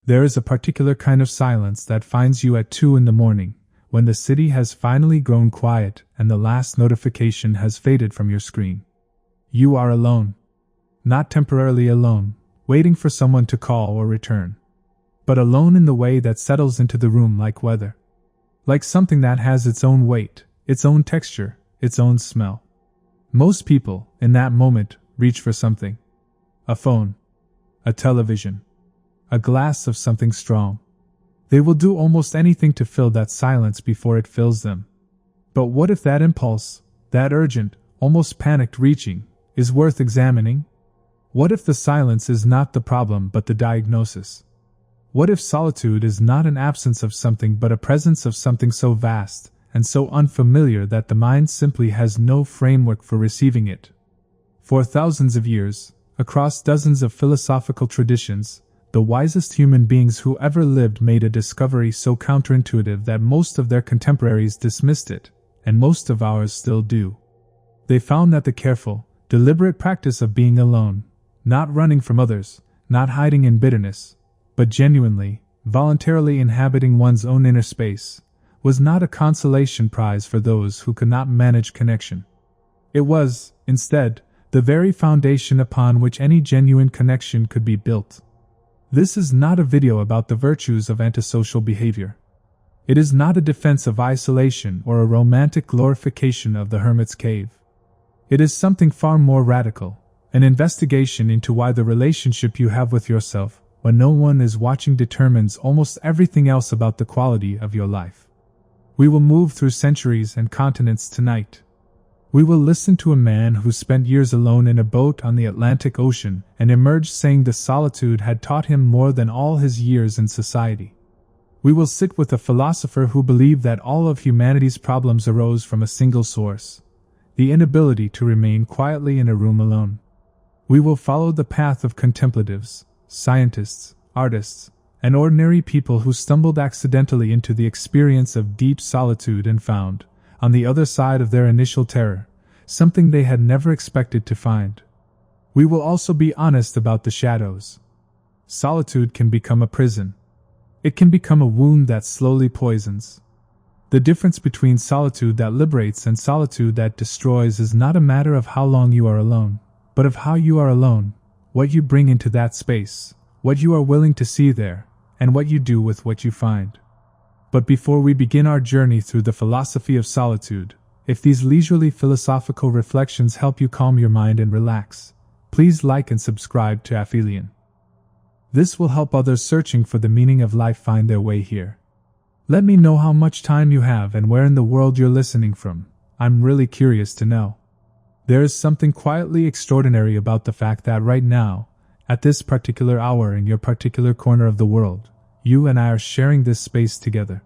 There is a particular kind of silence that finds you at 2 in the morning, when the city has finally grown quiet and the last notification has faded from your screen. You are alone. Not temporarily alone, waiting for someone to call or return, but alone in the way that settles into the room like weather. Like something that has its own weight, its own texture, its own smell. Most people, in that moment, reach for something. A phone. A television. A glass of something strong. They will do almost anything to fill that silence before it fills them. But what if that impulse, that urgent, almost panicked reaching, is worth examining? What if the silence is not the problem but the diagnosis? What if solitude is not an absence of something but a presence of something so vast and so unfamiliar that the mind simply has no framework for receiving it? For thousands of years, across dozens of philosophical traditions, the wisest human beings who ever lived made a discovery so counterintuitive that most of their contemporaries dismissed it, and most of ours still do. They found that the careful, deliberate practice of being alone, not running from others, not hiding in bitterness, but genuinely, voluntarily inhabiting one's own inner space, was not a consolation prize for those who could not manage connection. It was, instead, the very foundation upon which any genuine connection could be built. This is not a video about the virtues of antisocial behavior. It is not a defense of isolation or a romantic glorification of the hermit's cave. It is something far more radical, an investigation into why the relationship you have with yourself, when no one is watching, determines almost everything else about the quality of your life. We will move through centuries and continents tonight. We will listen to a man who spent years alone in a boat on the Atlantic Ocean and emerged saying the solitude had taught him more than all his years in society. We will sit with a philosopher who believed that all of humanity's problems arose from a single source: the inability to remain quietly in a room alone. We will follow the path of contemplatives, scientists, artists, and ordinary people who stumbled accidentally into the experience of deep solitude and found, on the other side of their initial terror, something they had never expected to find. We will also be honest about the shadows. Solitude can become a prison. It can become a wound that slowly poisons. The difference between solitude that liberates and solitude that destroys is not a matter of how long you are alone, but of how you are alone, what you bring into that space, what you are willing to see there, and what you do with what you find. But before we begin our journey through the philosophy of solitude, if these leisurely philosophical reflections help you calm your mind and relax, please like and subscribe to Aphelion. This will help others searching for the meaning of life find their way here. Let me know how much time you have and where in the world you're listening from. I'm really curious to know. There is something quietly extraordinary about the fact that right now, at this particular hour in your particular corner of the world, you and I are sharing this space together.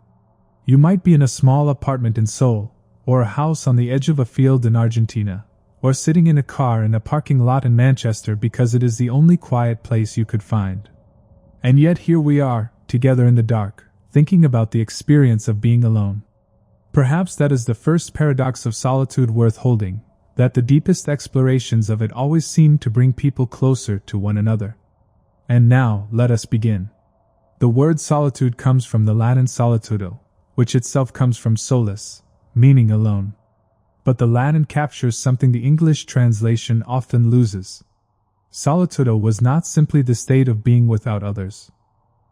You might be in a small apartment in Seoul, or a house on the edge of a field in Argentina, or sitting in a car in a parking lot in Manchester because it is the only quiet place you could find. And yet here we are, together in the dark, thinking about the experience of being alone. Perhaps that is the first paradox of solitude worth holding, that the deepest explorations of it always seem to bring people closer to one another. And now, let us begin. The word solitude comes from the Latin solitudo, which itself comes from solus, meaning alone. But the Latin captures something the English translation often loses. Solitudo was not simply the state of being without others.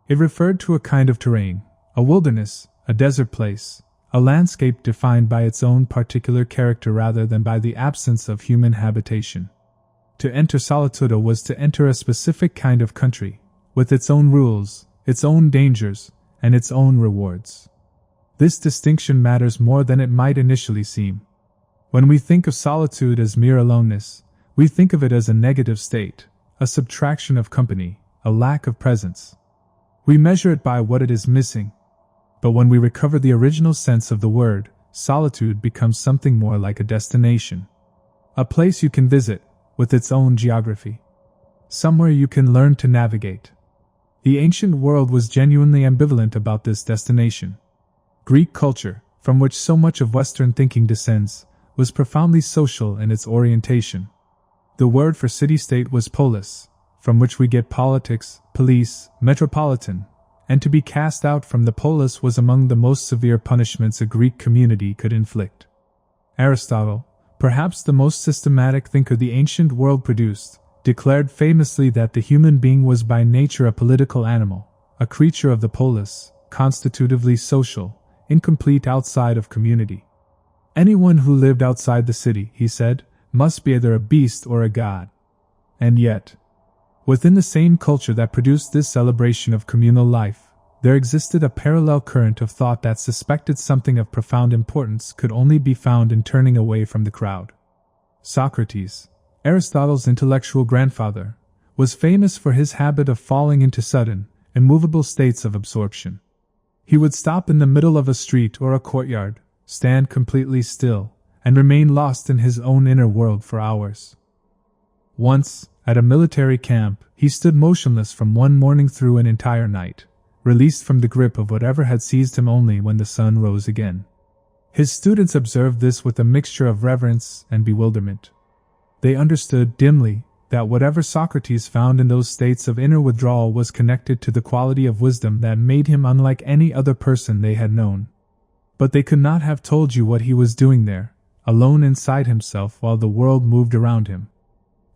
It referred to a kind of terrain, a wilderness, a desert place, a landscape defined by its own particular character rather than by the absence of human habitation. To enter solitudo was to enter a specific kind of country, with its own rules, its own dangers, and its own rewards. This distinction matters more than it might initially seem. When we think of solitude as mere aloneness, we think of it as a negative state, a subtraction of company, a lack of presence. We measure it by what it is missing. But when we recover the original sense of the word, solitude becomes something more like a destination. A place you can visit, with its own geography. Somewhere you can learn to navigate. The ancient world was genuinely ambivalent about this destination. Greek culture, from which so much of Western thinking descends, was profoundly social in its orientation. The word for city-state was polis, from which we get politics, police, metropolitan, and to be cast out from the polis was among the most severe punishments a Greek community could inflict. Aristotle, perhaps the most systematic thinker the ancient world produced, declared famously that the human being was by nature a political animal, a creature of the polis, constitutively social, incomplete outside of community. Anyone who lived outside the city, he said, must be either a beast or a god. And yet, within the same culture that produced this celebration of communal life, there existed a parallel current of thought that suspected something of profound importance could only be found in turning away from the crowd. Socrates, Aristotle's intellectual grandfather, was famous for his habit of falling into sudden, immovable states of absorption. He would stop in the middle of a street or a courtyard, stand completely still, and remain lost in his own inner world for hours. Once, at a military camp, he stood motionless from one morning through an entire night, released from the grip of whatever had seized him only when the sun rose again. His students observed this with a mixture of reverence and bewilderment. They understood dimly that whatever Socrates found in those states of inner withdrawal was connected to the quality of wisdom that made him unlike any other person they had known. But they could not have told you what he was doing there, alone inside himself while the world moved around him.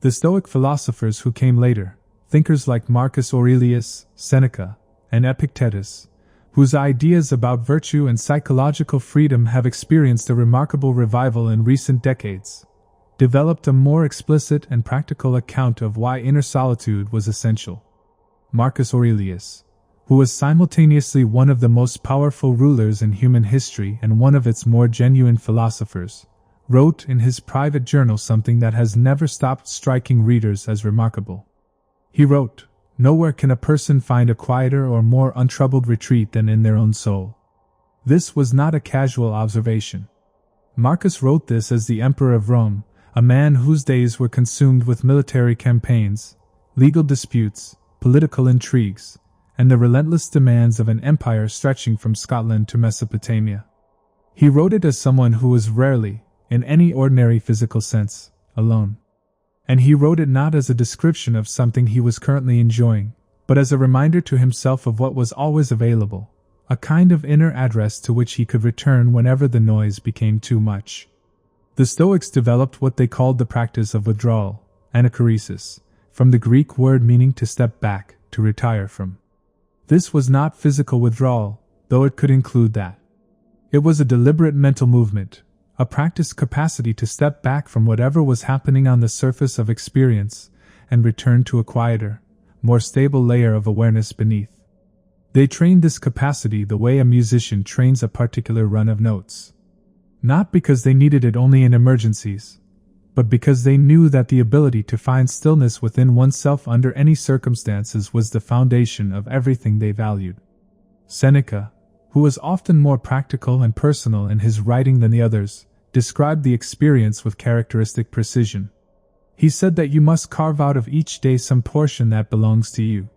The Stoic philosophers who came later, thinkers like Marcus Aurelius, Seneca, and Epictetus, whose ideas about virtue and psychological freedom have experienced a remarkable revival in recent decades, developed a more explicit and practical account of why inner solitude was essential. Marcus Aurelius, who was simultaneously one of the most powerful rulers in human history and one of its more genuine philosophers, wrote in his private journal something that has never stopped striking readers as remarkable. He wrote, "Nowhere can a person find a quieter or more untroubled retreat than in their own soul." This was not a casual observation. Marcus wrote this as the Emperor of Rome, a man whose days were consumed with military campaigns, legal disputes, political intrigues, and the relentless demands of an empire stretching from Scotland to Mesopotamia. He wrote it as someone who was rarely, in any ordinary physical sense, alone. And he wrote it not as a description of something he was currently enjoying, but as a reminder to himself of what was always available, a kind of inner address to which he could return whenever the noise became too much. The Stoics developed what they called the practice of withdrawal, anachresis, from the Greek word meaning to step back, to retire from. This was not physical withdrawal, though it could include that. It was a deliberate mental movement, a practiced capacity to step back from whatever was happening on the surface of experience and return to a quieter, more stable layer of awareness beneath. They trained this capacity the way a musician trains a particular run of notes. Not because they needed it only in emergencies, but because they knew that the ability to find stillness within oneself under any circumstances was the foundation of everything they valued. Seneca, who was often more practical and personal in his writing than the others, described the experience with characteristic precision. He said that you must carve out of each day some portion that belongs to you,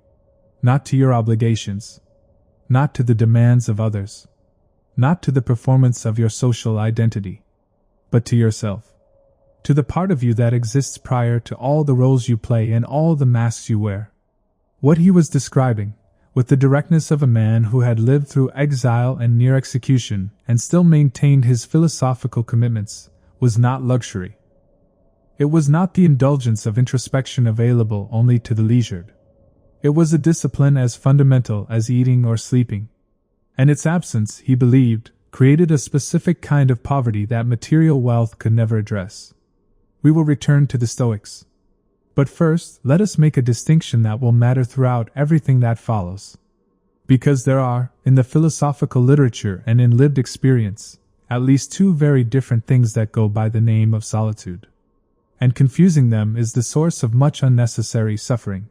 not to your obligations, not to the demands of others, not to the performance of your social identity, but to yourself, to the part of you that exists prior to all the roles you play and all the masks you wear. What he was describing, with the directness of a man who had lived through exile and near execution and still maintained his philosophical commitments, was not luxury. It was not the indulgence of introspection available only to the leisured. It was a discipline as fundamental as eating or sleeping. And its absence, he believed, created a specific kind of poverty that material wealth could never address. We will return to the Stoics. But first, let us make a distinction that will matter throughout everything that follows. Because there are, in the philosophical literature and in lived experience, at least two very different things that go by the name of solitude. And confusing them is the source of much unnecessary suffering.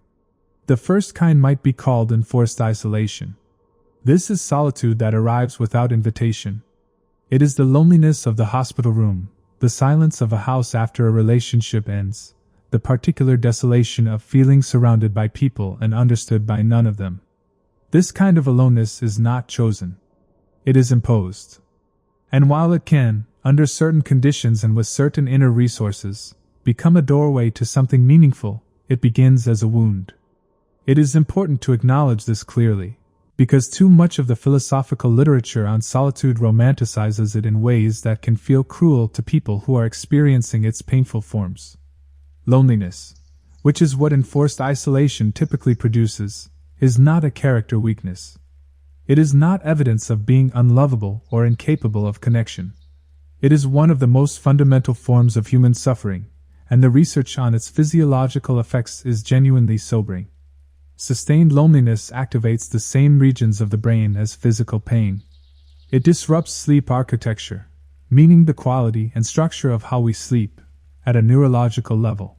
The first kind might be called enforced isolation. This is solitude that arrives without invitation. It is the loneliness of the hospital room, the silence of a house after a relationship ends, the particular desolation of feeling surrounded by people and understood by none of them. This kind of aloneness is not chosen. It is imposed. And while it can, under certain conditions and with certain inner resources, become a doorway to something meaningful, it begins as a wound. It is important to acknowledge this clearly, because too much of the philosophical literature on solitude romanticizes it in ways that can feel cruel to people who are experiencing its painful forms. Loneliness, which is what enforced isolation typically produces, is not a character weakness. It is not evidence of being unlovable or incapable of connection. It is one of the most fundamental forms of human suffering, and the research on its physiological effects is genuinely sobering. Sustained loneliness activates the same regions of the brain as physical pain. It disrupts sleep architecture, meaning the quality and structure of how we sleep, at a neurological level.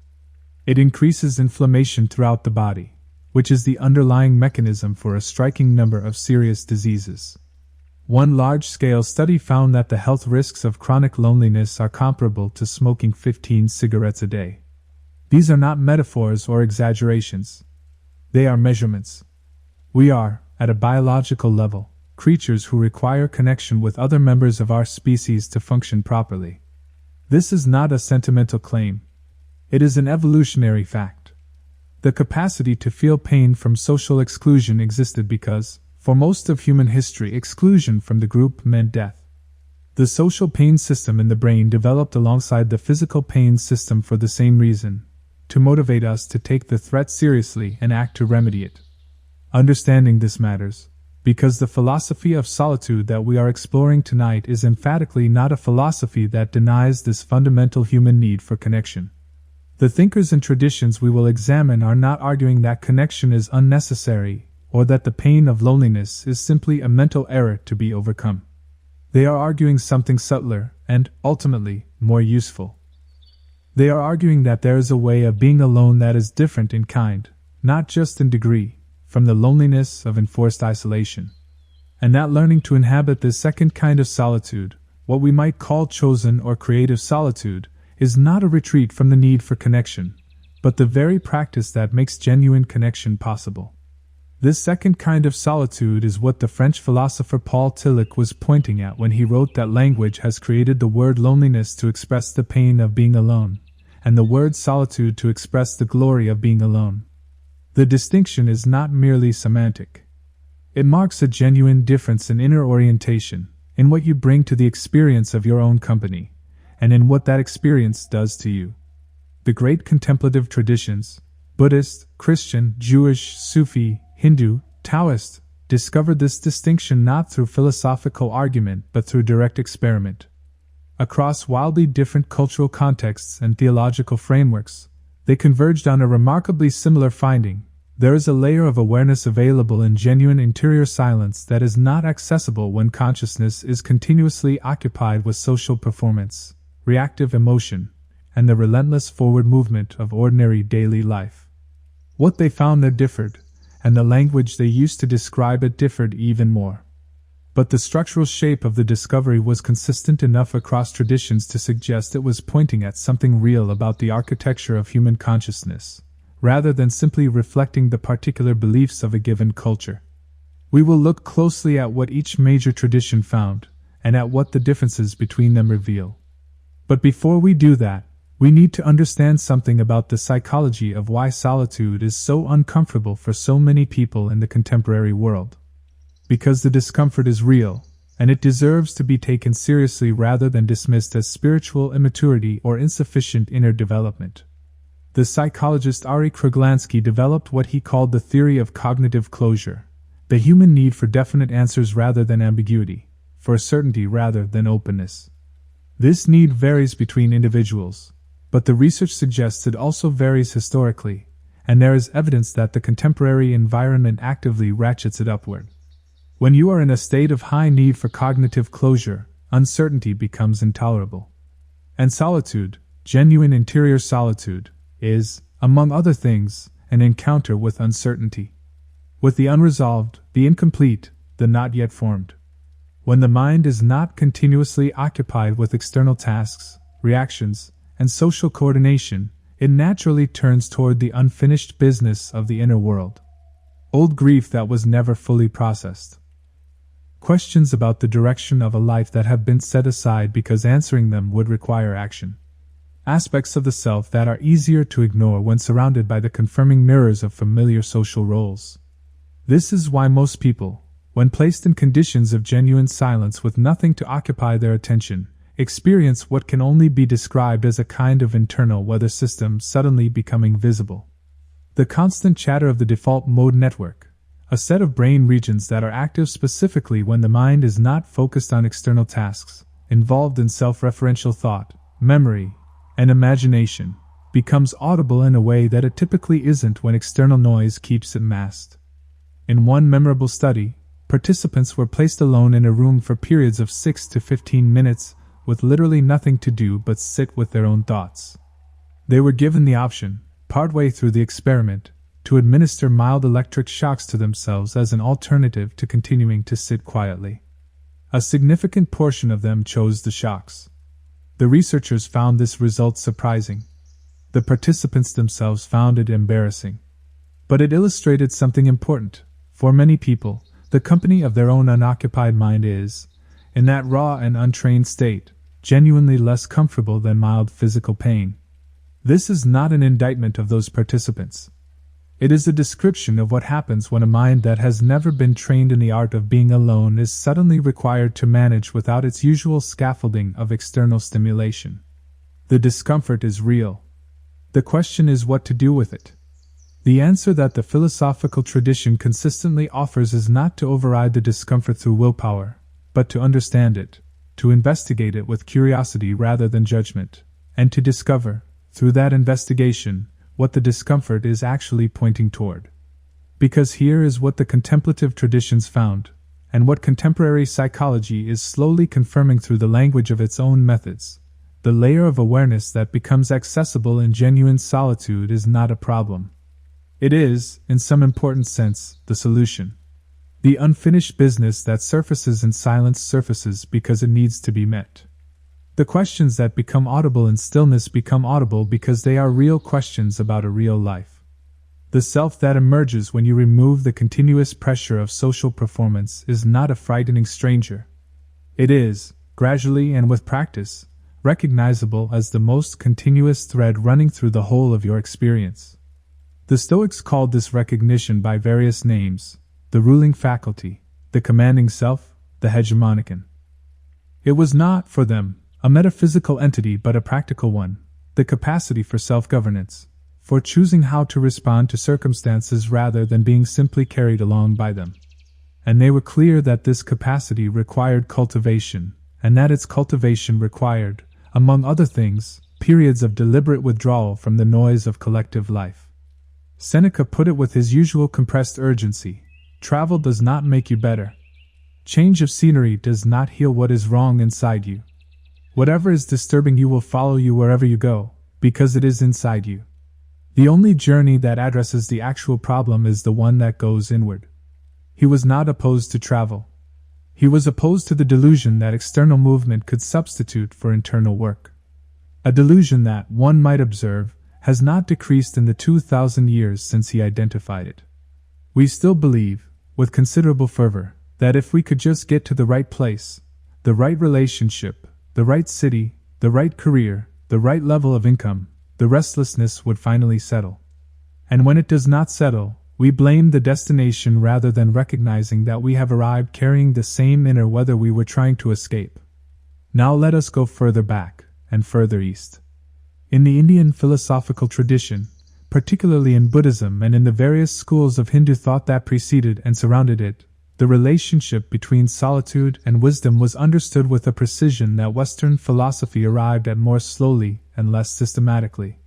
It increases inflammation throughout the body, which is the underlying mechanism for a striking number of serious diseases. One large-scale study found that the health risks of chronic loneliness are comparable to smoking 15 cigarettes a day. These are not metaphors or exaggerations. They are measurements. We are, at a biological level, creatures who require connection with other members of our species to function properly. This is not a sentimental claim. It is an evolutionary fact. The capacity to feel pain from social exclusion existed because, for most of human history, exclusion from the group meant death. The social pain system in the brain developed alongside the physical pain system for the same reason: to motivate us to take the threat seriously and act to remedy it. Understanding this matters, because the philosophy of solitude that we are exploring tonight is emphatically not a philosophy that denies this fundamental human need for connection. The thinkers and traditions we will examine are not arguing that connection is unnecessary, or that the pain of loneliness is simply a mental error to be overcome. They are arguing something subtler and, ultimately, more useful. They are arguing that there is a way of being alone that is different in kind, not just in degree, from the loneliness of enforced isolation. And that learning to inhabit this second kind of solitude, what we might call chosen or creative solitude, is not a retreat from the need for connection, but the very practice that makes genuine connection possible. This second kind of solitude is what the French philosopher Paul Tillich was pointing at when he wrote that language has created the word loneliness to express the pain of being alone, and the word solitude to express the glory of being alone. The distinction is not merely semantic. It marks a genuine difference in inner orientation, in what you bring to the experience of your own company, and in what that experience does to you. The great contemplative traditions, Buddhist, Christian, Jewish, Sufi, Hindu, Taoist, discovered this distinction not through philosophical argument but through direct experiment. Across wildly different cultural contexts and theological frameworks, they converged on a remarkably similar finding: there is a layer of awareness available in genuine interior silence that is not accessible when consciousness is continuously occupied with social performance, reactive emotion, and the relentless forward movement of ordinary daily life. What they found there differed, and the language they used to describe it differed even more. But the structural shape of the discovery was consistent enough across traditions to suggest it was pointing at something real about the architecture of human consciousness, rather than simply reflecting the particular beliefs of a given culture. We will look closely at what each major tradition found, and at what the differences between them reveal. But before we do that, we need to understand something about the psychology of why solitude is so uncomfortable for so many people in the contemporary world. Because the discomfort is real, and it deserves to be taken seriously rather than dismissed as spiritual immaturity or insufficient inner development. The psychologist Ari Kruglansky developed what he called the theory of cognitive closure, the human need for definite answers rather than ambiguity, for certainty rather than openness. This need varies between individuals, but the research suggests it also varies historically, and there is evidence that the contemporary environment actively ratchets it upward. When you are in a state of high need for cognitive closure, uncertainty becomes intolerable. And solitude, genuine interior solitude, is, among other things, an encounter with uncertainty. With the unresolved, the incomplete, the not yet formed. When the mind is not continuously occupied with external tasks, reactions, and social coordination, it naturally turns toward the unfinished business of the inner world. Old grief that was never fully processed. Questions about the direction of a life that have been set aside because answering them would require action. Aspects of the self that are easier to ignore when surrounded by the confirming mirrors of familiar social roles. This is why most people, when placed in conditions of genuine silence with nothing to occupy their attention, experience what can only be described as a kind of internal weather system suddenly becoming visible. The constant chatter of the default mode network, a set of brain regions that are active specifically when the mind is not focused on external tasks, involved in self-referential thought, memory, and imagination, becomes audible in a way that it typically isn't when external noise keeps it masked. In one memorable study, participants were placed alone in a room for periods of 6 to 15 minutes, with literally nothing to do but sit with their own thoughts. They were given the option, partway through the experiment, to administer mild electric shocks to themselves as an alternative to continuing to sit quietly. A significant portion of them chose the shocks. The researchers found this result surprising. The participants themselves found it embarrassing. But it illustrated something important. For many people, the company of their own unoccupied mind is, in that raw and untrained state, genuinely less comfortable than mild physical pain. This is not an indictment of those participants. It is a description of what happens when a mind that has never been trained in the art of being alone is suddenly required to manage without its usual scaffolding of external stimulation. The discomfort is real. The question is what to do with it. The answer that the philosophical tradition consistently offers is not to override the discomfort through willpower, but to understand it, to investigate it with curiosity rather than judgment, and to discover, through that investigation, what the discomfort is actually pointing toward. Because here is what the contemplative traditions found, and what contemporary psychology is slowly confirming through the language of its own methods. The layer of awareness that becomes accessible in genuine solitude is not a problem. It is, in some important sense, the solution. The unfinished business that surfaces in silence surfaces because it needs to be met. The questions that become audible in stillness become audible because they are real questions about a real life. The self that emerges when you remove the continuous pressure of social performance is not a frightening stranger. It is, gradually and with practice, recognizable as the most continuous thread running through the whole of your experience. The Stoics called this recognition by various names: the ruling faculty, the commanding self, the hegemonikon. It was not, for them, a metaphysical entity but a practical one, the capacity for self-governance, for choosing how to respond to circumstances rather than being simply carried along by them. And they were clear that this capacity required cultivation, and that its cultivation required, among other things, periods of deliberate withdrawal from the noise of collective life. Seneca put it with his usual compressed urgency: travel does not make you better. Change of scenery does not heal what is wrong inside you. Whatever is disturbing you will follow you wherever you go, because it is inside you. The only journey that addresses the actual problem is the one that goes inward. He was not opposed to travel. He was opposed to the delusion that external movement could substitute for internal work. A delusion that, one might observe, has not decreased in the 2,000 years since he identified it. We still believe, with considerable fervor, that if we could just get to the right place, the right relationship, the right city, the right career, the right level of income, the restlessness would finally settle. And when it does not settle, we blame the destination rather than recognizing that we have arrived carrying the same inner weather we were trying to escape. Now let us go further back, and further east. In the Indian philosophical tradition, particularly in Buddhism and in the various schools of Hindu thought that preceded and surrounded it, the relationship between solitude and wisdom was understood with a precision that Western philosophy arrived at more slowly and less systematically.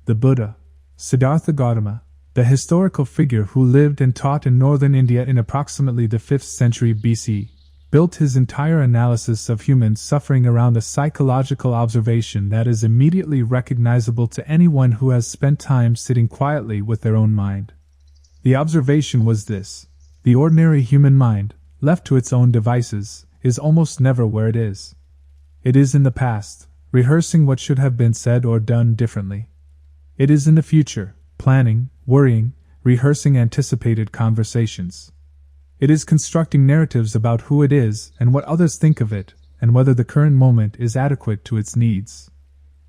The Buddha, Siddhartha Gautama, the historical figure who lived and taught in northern India in approximately the 5th century BC, built his entire analysis of human suffering around a psychological observation that is immediately recognizable to anyone who has spent time sitting quietly with their own mind. The observation was this: the ordinary human mind, left to its own devices, is almost never where it is. It is in the past, rehearsing what should have been said or done differently. It is in the future, planning, worrying, rehearsing anticipated conversations. It is constructing narratives about who it is and what others think of it, and whether the current moment is adequate to its needs.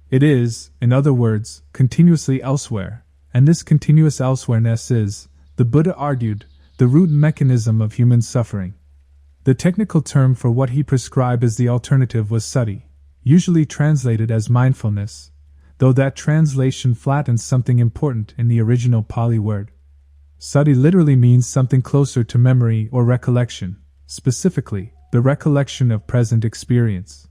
It is, in other words, continuously elsewhere, and this continuous elsewhereness is, the Buddha argued, the root mechanism of human suffering. The technical term for what he prescribed as the alternative was sati, usually translated as mindfulness, though that translation flattens something important in the original Pali word. Sati literally means something closer to memory or recollection, specifically, the recollection of present experience.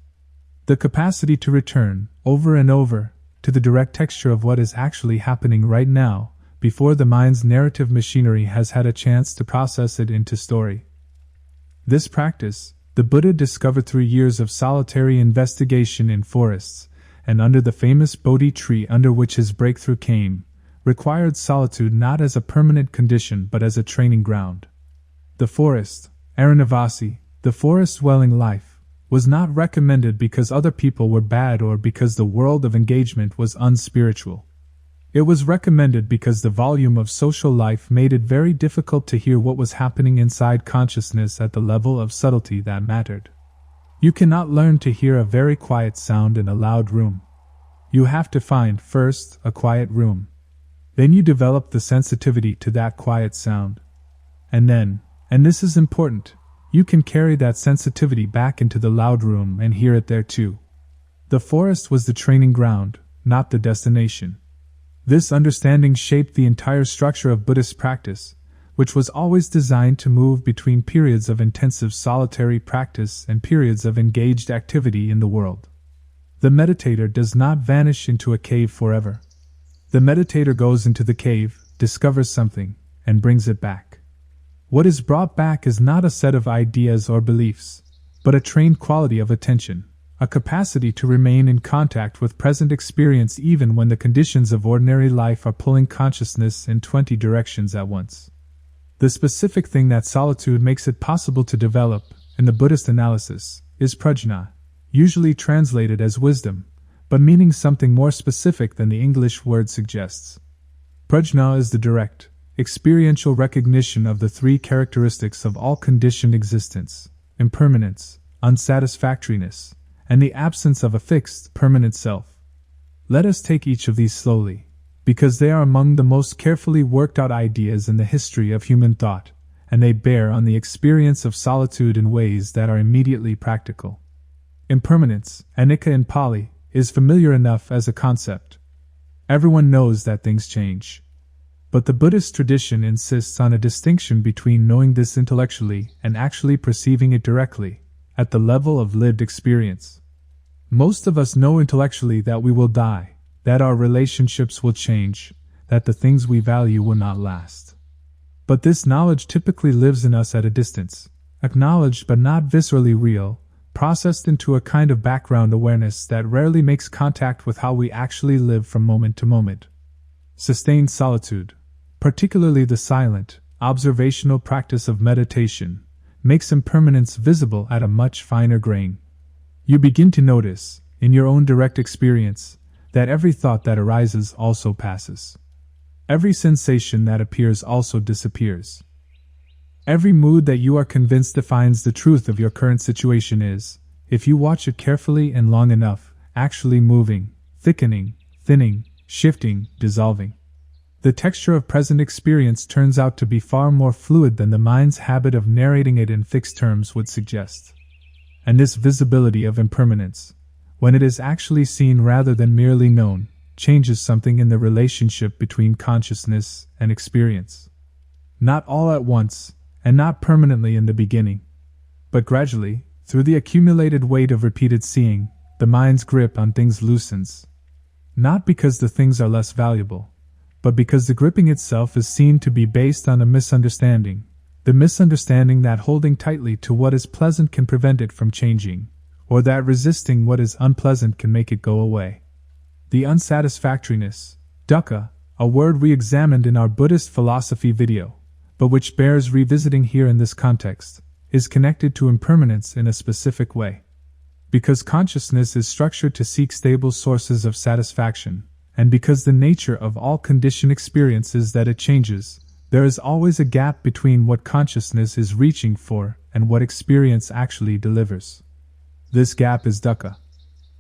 The capacity to return, over and over, to the direct texture of what is actually happening right now, before the mind's narrative machinery has had a chance to process it into story. This practice, the Buddha discovered through years of solitary investigation in forests, and under the famous Bodhi tree under which his breakthrough came, required solitude not as a permanent condition but as a training ground. The forest, Aranavasi, the forest-dwelling life, was not recommended because other people were bad or because the world of engagement was unspiritual. It was recommended because the volume of social life made it very difficult to hear what was happening inside consciousness at the level of subtlety that mattered. You cannot learn to hear a very quiet sound in a loud room. You have to find, first, a quiet room. Then you develop the sensitivity to that quiet sound. And then, and this is important, you can carry that sensitivity back into the loud room and hear it there too. The forest was the training ground, not the destination. This understanding shaped the entire structure of Buddhist practice, which was always designed to move between periods of intensive solitary practice and periods of engaged activity in the world. The meditator does not vanish into a cave forever. The meditator goes into the cave, discovers something, and brings it back. What is brought back is not a set of ideas or beliefs, but a trained quality of attention, a capacity to remain in contact with present experience even when the conditions of ordinary life are pulling consciousness in 20 directions at once. The specific thing that solitude makes it possible to develop, in the Buddhist analysis, is prajna, usually translated as wisdom, but meaning something more specific than the English word suggests. Prajna is the direct, experiential recognition of the three characteristics of all conditioned existence: impermanence, unsatisfactoriness, and the absence of a fixed, permanent self. Let us take each of these slowly, because they are among the most carefully worked out ideas in the history of human thought, and they bear on the experience of solitude in ways that are immediately practical. Impermanence, anicca in Pali, is familiar enough as a concept. Everyone knows that things change. But the Buddhist tradition insists on a distinction between knowing this intellectually and actually perceiving it directly, at the level of lived experience. Most of us know intellectually that we will die, that our relationships will change, that the things we value will not last. But this knowledge typically lives in us at a distance, acknowledged but not viscerally real, processed into a kind of background awareness that rarely makes contact with how we actually live from moment to moment. Sustained solitude, particularly the silent, observational practice of meditation, makes impermanence visible at a much finer grain. You begin to notice, in your own direct experience, that every thought that arises also passes. Every sensation that appears also disappears. Every mood that you are convinced defines the truth of your current situation is, if you watch it carefully and long enough, actually moving, thickening, thinning, shifting, dissolving. The texture of present experience turns out to be far more fluid than the mind's habit of narrating it in fixed terms would suggest. And this visibility of impermanence, when it is actually seen rather than merely known, changes something in the relationship between consciousness and experience. Not all at once, and not permanently in the beginning, but gradually, through the accumulated weight of repeated seeing, the mind's grip on things loosens. Not because the things are less valuable, but because the gripping itself is seen to be based on a misunderstanding, the misunderstanding that holding tightly to what is pleasant can prevent it from changing, or that resisting what is unpleasant can make it go away. The unsatisfactoriness, dukkha, a word we examined in our Buddhist philosophy video, but which bears revisiting here in this context, is connected to impermanence in a specific way. Because consciousness is structured to seek stable sources of satisfaction, and because the nature of all conditioned experience is that it changes, there is always a gap between what consciousness is reaching for and what experience actually delivers. This gap is dukkha.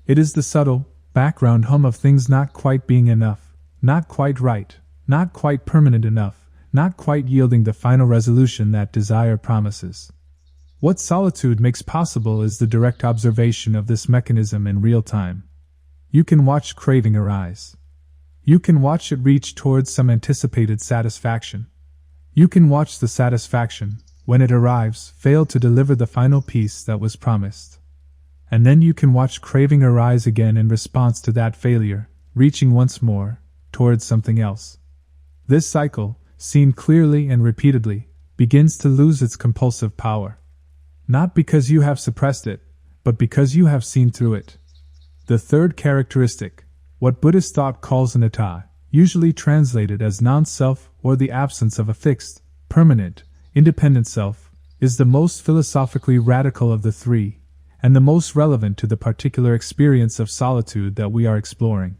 It is the subtle, background hum of things not quite being enough, not quite right, not quite permanent enough, not quite yielding the final resolution that desire promises. What solitude makes possible is the direct observation of this mechanism in real time. You can watch craving arise. You can watch it reach towards some anticipated satisfaction. You can watch the satisfaction, when it arrives, fail to deliver the final piece that was promised. And then you can watch craving arise again in response to that failure, reaching once more towards something else. This cycle, seen clearly and repeatedly, begins to lose its compulsive power. Not because you have suppressed it, but because you have seen through it. The third characteristic, what Buddhist thought calls anatta, usually translated as non-self or the absence of a fixed, permanent, independent self, is the most philosophically radical of the three, and the most relevant to the particular experience of solitude that we are exploring.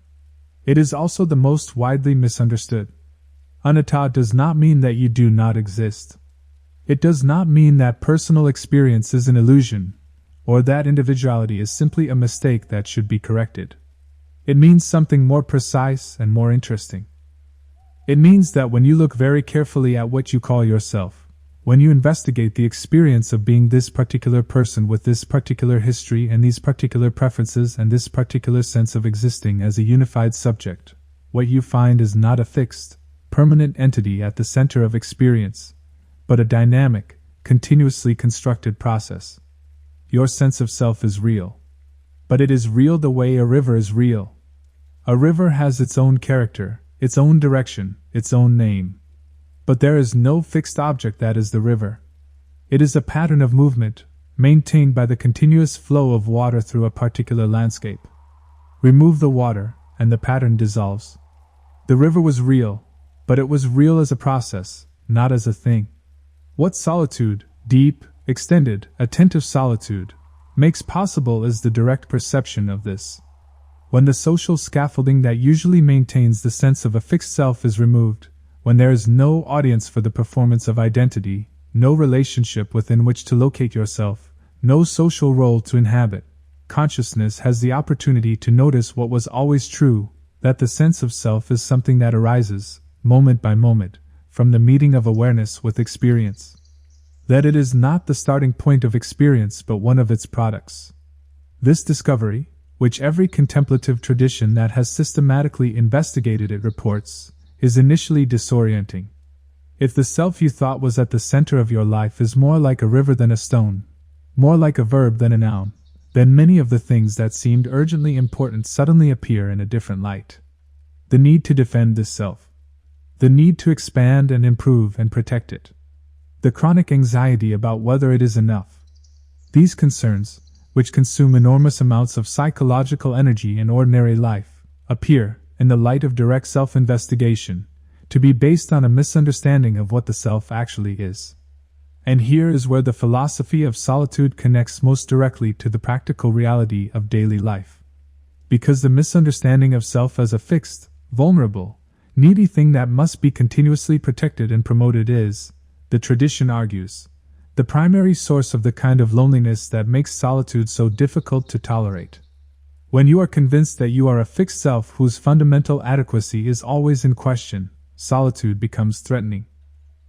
It is also the most widely misunderstood. Anatta does not mean that you do not exist. It does not mean that personal experience is an illusion, or that individuality is simply a mistake that should be corrected. It means something more precise and more interesting. It means that when you look very carefully at what you call yourself, when you investigate the experience of being this particular person with this particular history and these particular preferences and this particular sense of existing as a unified subject, what you find is not a fixed, permanent entity at the center of experience, but a dynamic, continuously constructed process. Your sense of self is real. But it is real the way a river is real. A river has its own character, its own direction, its own name. But there is no fixed object that is the river. It is a pattern of movement, maintained by the continuous flow of water through a particular landscape. Remove the water, and the pattern dissolves. The river was real, but it was real as a process, not as a thing. What solitude, deep, extended, attentive solitude, makes possible is the direct perception of this. When the social scaffolding that usually maintains the sense of a fixed self is removed, when there is no audience for the performance of identity, no relationship within which to locate yourself, no social role to inhabit, consciousness has the opportunity to notice what was always true, that the sense of self is something that arises, moment by moment, from the meeting of awareness with experience. That it is not the starting point of experience but one of its products. This discovery, which every contemplative tradition that has systematically investigated it reports, is initially disorienting. If the self you thought was at the center of your life is more like a river than a stone, more like a verb than a noun, then many of the things that seemed urgently important suddenly appear in a different light. The need to defend this self. The need to expand and improve and protect it. The chronic anxiety about whether it is enough. These concerns, which consume enormous amounts of psychological energy in ordinary life, appear, in the light of direct self-investigation, to be based on a misunderstanding of what the self actually is. And here is where the philosophy of solitude connects most directly to the practical reality of daily life. Because the misunderstanding of self as a fixed, vulnerable, needy thing that must be continuously protected and promoted is, the tradition argues, the primary source of the kind of loneliness that makes solitude so difficult to tolerate. When you are convinced that you are a fixed self whose fundamental adequacy is always in question, solitude becomes threatening.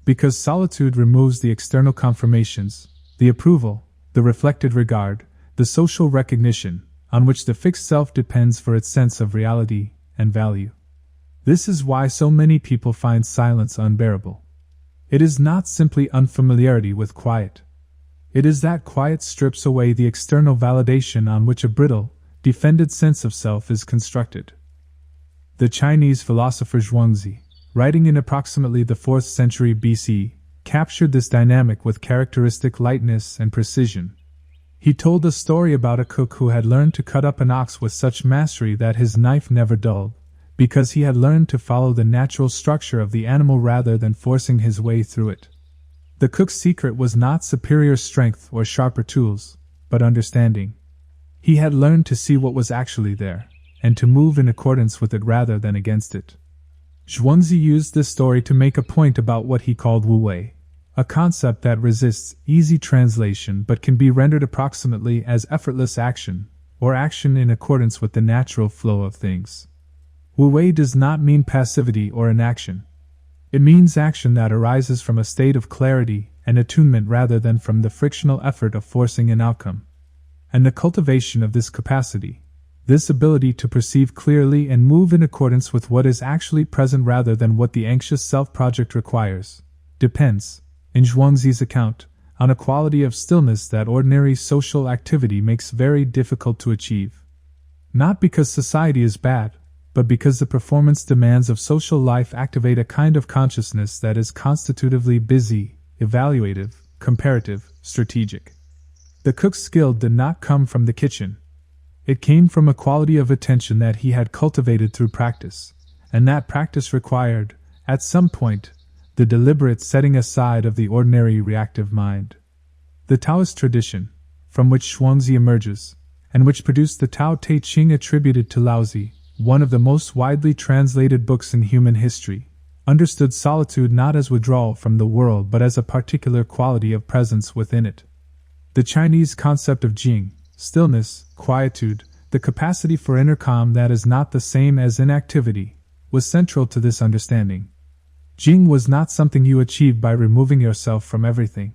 Because solitude removes the external confirmations, the approval, the reflected regard, the social recognition, on which the fixed self depends for its sense of reality and value. This is why so many people find silence unbearable. It is not simply unfamiliarity with quiet. It is that quiet strips away the external validation on which a brittle, defended sense of self is constructed. The Chinese philosopher Zhuangzi, writing in approximately the 4th century BC, captured this dynamic with characteristic lightness and precision. He told a story about a cook who had learned to cut up an ox with such mastery that his knife never dulled, because he had learned to follow the natural structure of the animal rather than forcing his way through it. The cook's secret was not superior strength or sharper tools, but understanding. He had learned to see what was actually there, and to move in accordance with it rather than against it. Zhuangzi used this story to make a point about what he called wu wei, a concept that resists easy translation but can be rendered approximately as effortless action, or action in accordance with the natural flow of things. Wu wei does not mean passivity or inaction. It means action that arises from a state of clarity and attunement rather than from the frictional effort of forcing an outcome. And the cultivation of this capacity, this ability to perceive clearly and move in accordance with what is actually present rather than what the anxious self-project requires, depends, in Zhuangzi's account, on a quality of stillness that ordinary social activity makes very difficult to achieve. Not because society is bad, but because the performance demands of social life activate a kind of consciousness that is constitutively busy, evaluative, comparative, strategic. The cook's skill did not come from the kitchen. It came from a quality of attention that he had cultivated through practice, and that practice required, at some point, the deliberate setting aside of the ordinary reactive mind. The Taoist tradition, from which Zhuangzi emerges, and which produced the Tao Te Ching attributed to Laozi, one of the most widely translated books in human history, understood solitude not as withdrawal from the world but as a particular quality of presence within it. The Chinese concept of jing, stillness, quietude, the capacity for inner calm that is not the same as inactivity, was central to this understanding. Jing was not something you achieved by removing yourself from everything.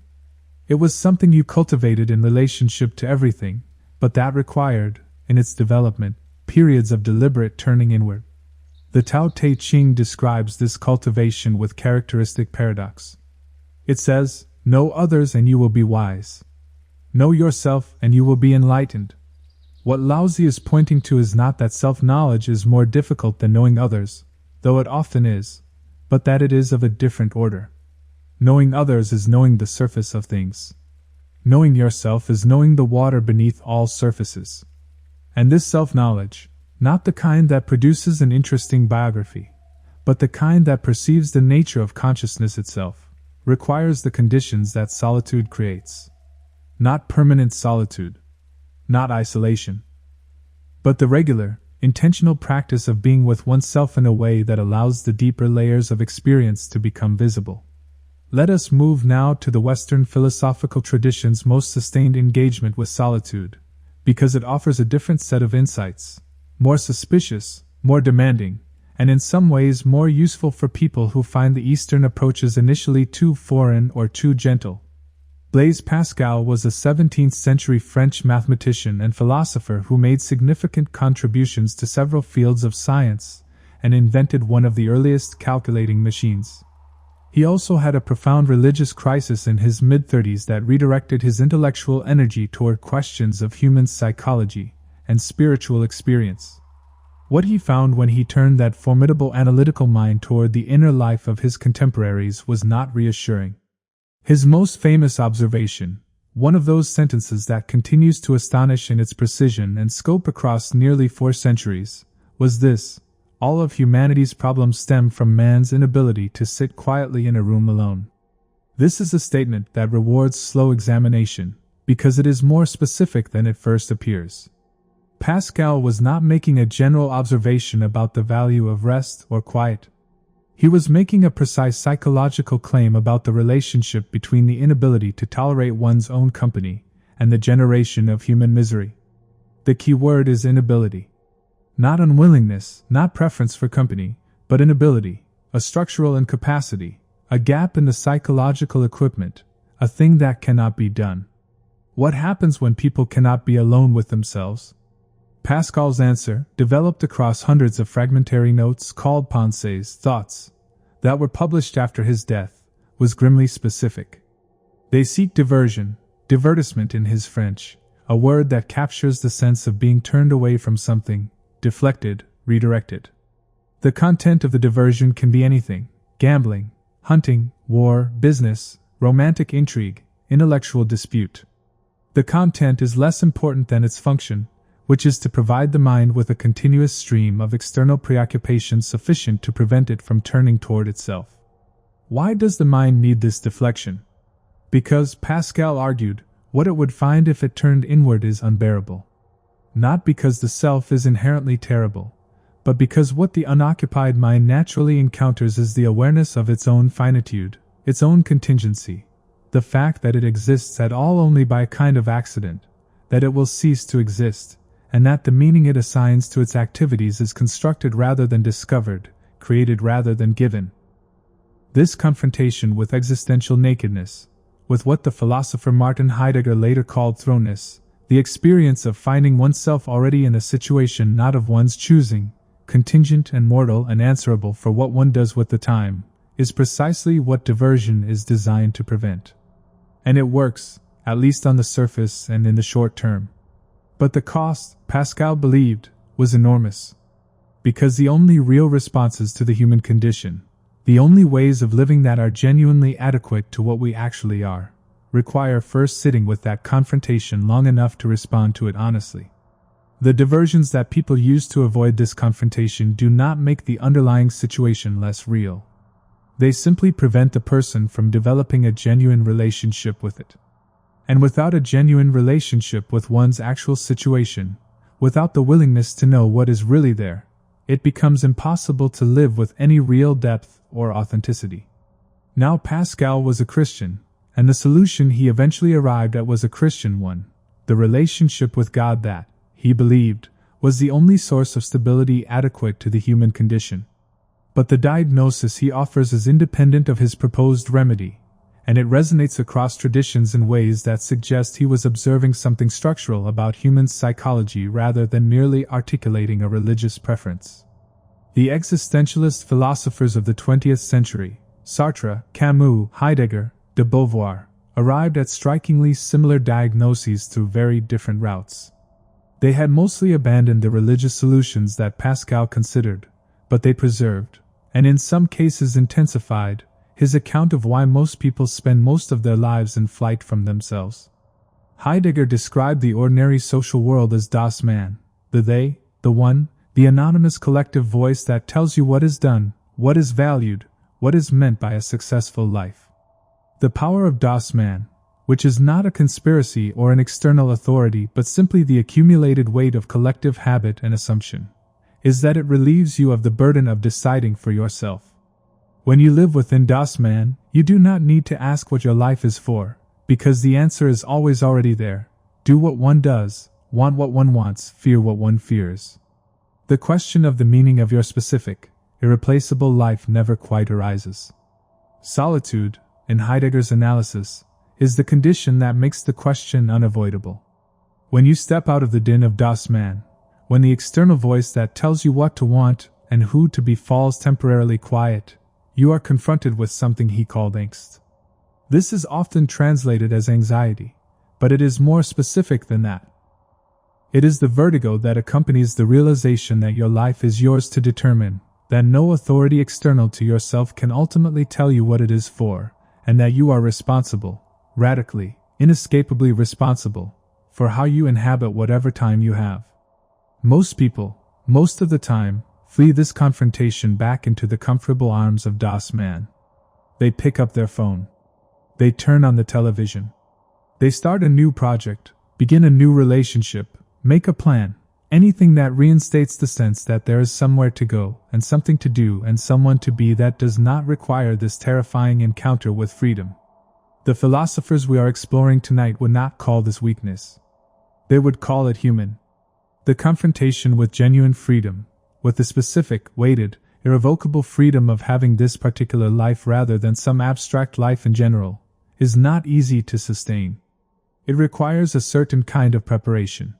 It was something you cultivated in relationship to everything, but that required, in its development, periods of deliberate turning inward. The Tao Te Ching describes this cultivation with characteristic paradox. It says, "Know others and you will be wise. Know yourself and you will be enlightened." What Laozi is pointing to is not that self-knowledge is more difficult than knowing others, though it often is, but that it is of a different order. Knowing others is knowing the surface of things. Knowing yourself is knowing the water beneath all surfaces. And this self-knowledge, not the kind that produces an interesting biography, but the kind that perceives the nature of consciousness itself, requires the conditions that solitude creates. Not permanent solitude, not isolation, but the regular, intentional practice of being with oneself in a way that allows the deeper layers of experience to become visible. Let us move now to the Western philosophical tradition's most sustained engagement with solitude, because it offers a different set of insights, more suspicious, more demanding, and in some ways more useful for people who find the Eastern approaches initially too foreign or too gentle. Blaise Pascal was a 17th-century French mathematician and philosopher who made significant contributions to several fields of science and invented one of the earliest calculating machines. He also had a profound religious crisis in his mid-30s that redirected his intellectual energy toward questions of human psychology and spiritual experience. What he found when he turned that formidable analytical mind toward the inner life of his contemporaries was not reassuring. His most famous observation, one of those sentences that continues to astonish in its precision and scope across nearly 4 centuries, was this: all of humanity's problems stem from man's inability to sit quietly in a room alone. This is a statement that rewards slow examination, because it is more specific than it first appears. Pascal was not making a general observation about the value of rest or quiet. He was making a precise psychological claim about the relationship between the inability to tolerate one's own company and the generation of human misery. The key word is inability. Not unwillingness, not preference for company, but inability, a structural incapacity, a gap in the psychological equipment, a thing that cannot be done. What happens when people cannot be alone with themselves? Pascal's answer, developed across hundreds of fragmentary notes called pensées, thoughts, that were published after his death, was grimly specific. They seek diversion, divertissement in his French, a word that captures the sense of being turned away from something, deflected, redirected. The content of the diversion can be anything: gambling, hunting, war, business, romantic intrigue, intellectual dispute. The content is less important than its function, which is to provide the mind with a continuous stream of external preoccupation sufficient to prevent it from turning toward itself. Why does the mind need this deflection? Because, Pascal argued, what it would find if it turned inward is unbearable. Not because the self is inherently terrible, but because what the unoccupied mind naturally encounters is the awareness of its own finitude, its own contingency, the fact that it exists at all only by a kind of accident, that it will cease to exist, and that the meaning it assigns to its activities is constructed rather than discovered, created rather than given. This confrontation with existential nakedness, with what the philosopher Martin Heidegger later called thrownness, the experience of finding oneself already in a situation not of one's choosing, contingent and mortal and answerable for what one does with the time, is precisely what diversion is designed to prevent. And it works, at least on the surface and in the short term. But the cost, Pascal believed, was enormous. Because the only real responses to the human condition, the only ways of living that are genuinely adequate to what we actually are, require first sitting with that confrontation long enough to respond to it honestly. The diversions that people use to avoid this confrontation do not make the underlying situation less real. They simply prevent the person from developing a genuine relationship with it. And without a genuine relationship with one's actual situation, without the willingness to know what is really there, it becomes impossible to live with any real depth or authenticity. Now Pascal was a Christian, and the solution he eventually arrived at was a Christian one, the relationship with God that, he believed, was the only source of stability adequate to the human condition. But the diagnosis he offers is independent of his proposed remedy, and it resonates across traditions in ways that suggest he was observing something structural about human psychology rather than merely articulating a religious preference. The existentialist philosophers of the 20th century, Sartre, Camus, Heidegger, de Beauvoir, arrived at strikingly similar diagnoses through very different routes. They had mostly abandoned the religious solutions that Pascal considered, but they preserved, and in some cases intensified, his account of why most people spend most of their lives in flight from themselves. Heidegger described the ordinary social world as das Man, the they, the one, the anonymous collective voice that tells you what is done, what is valued, what is meant by a successful life. The power of das Man, which is not a conspiracy or an external authority but simply the accumulated weight of collective habit and assumption, is that it relieves you of the burden of deciding for yourself. When you live within das Man, you do not need to ask what your life is for, because the answer is always already there. Do what one does, want what one wants, fear what one fears. The question of the meaning of your specific, irreplaceable life never quite arises. Solitude, in Heidegger's analysis, is the condition that makes the question unavoidable. When you step out of the din of das Man, when the external voice that tells you what to want and who to be falls temporarily quiet, you are confronted with something he called angst. This is often translated as anxiety, but it is more specific than that. It is the vertigo that accompanies the realization that your life is yours to determine, that no authority external to yourself can ultimately tell you what it is for, and that you are responsible, radically, inescapably responsible, for how you inhabit whatever time you have. Most people, most of the time, flee this confrontation back into the comfortable arms of das Man. They pick up their phone. They turn on the television. They start a new project, begin a new relationship, make a plan, anything that reinstates the sense that there is somewhere to go, and something to do, and someone to be that does not require this terrifying encounter with freedom. The philosophers we are exploring tonight would not call this weakness. They would call it human. The confrontation with genuine freedom, with the specific, weighted, irrevocable freedom of having this particular life rather than some abstract life in general, is not easy to sustain. It requires a certain kind of preparation,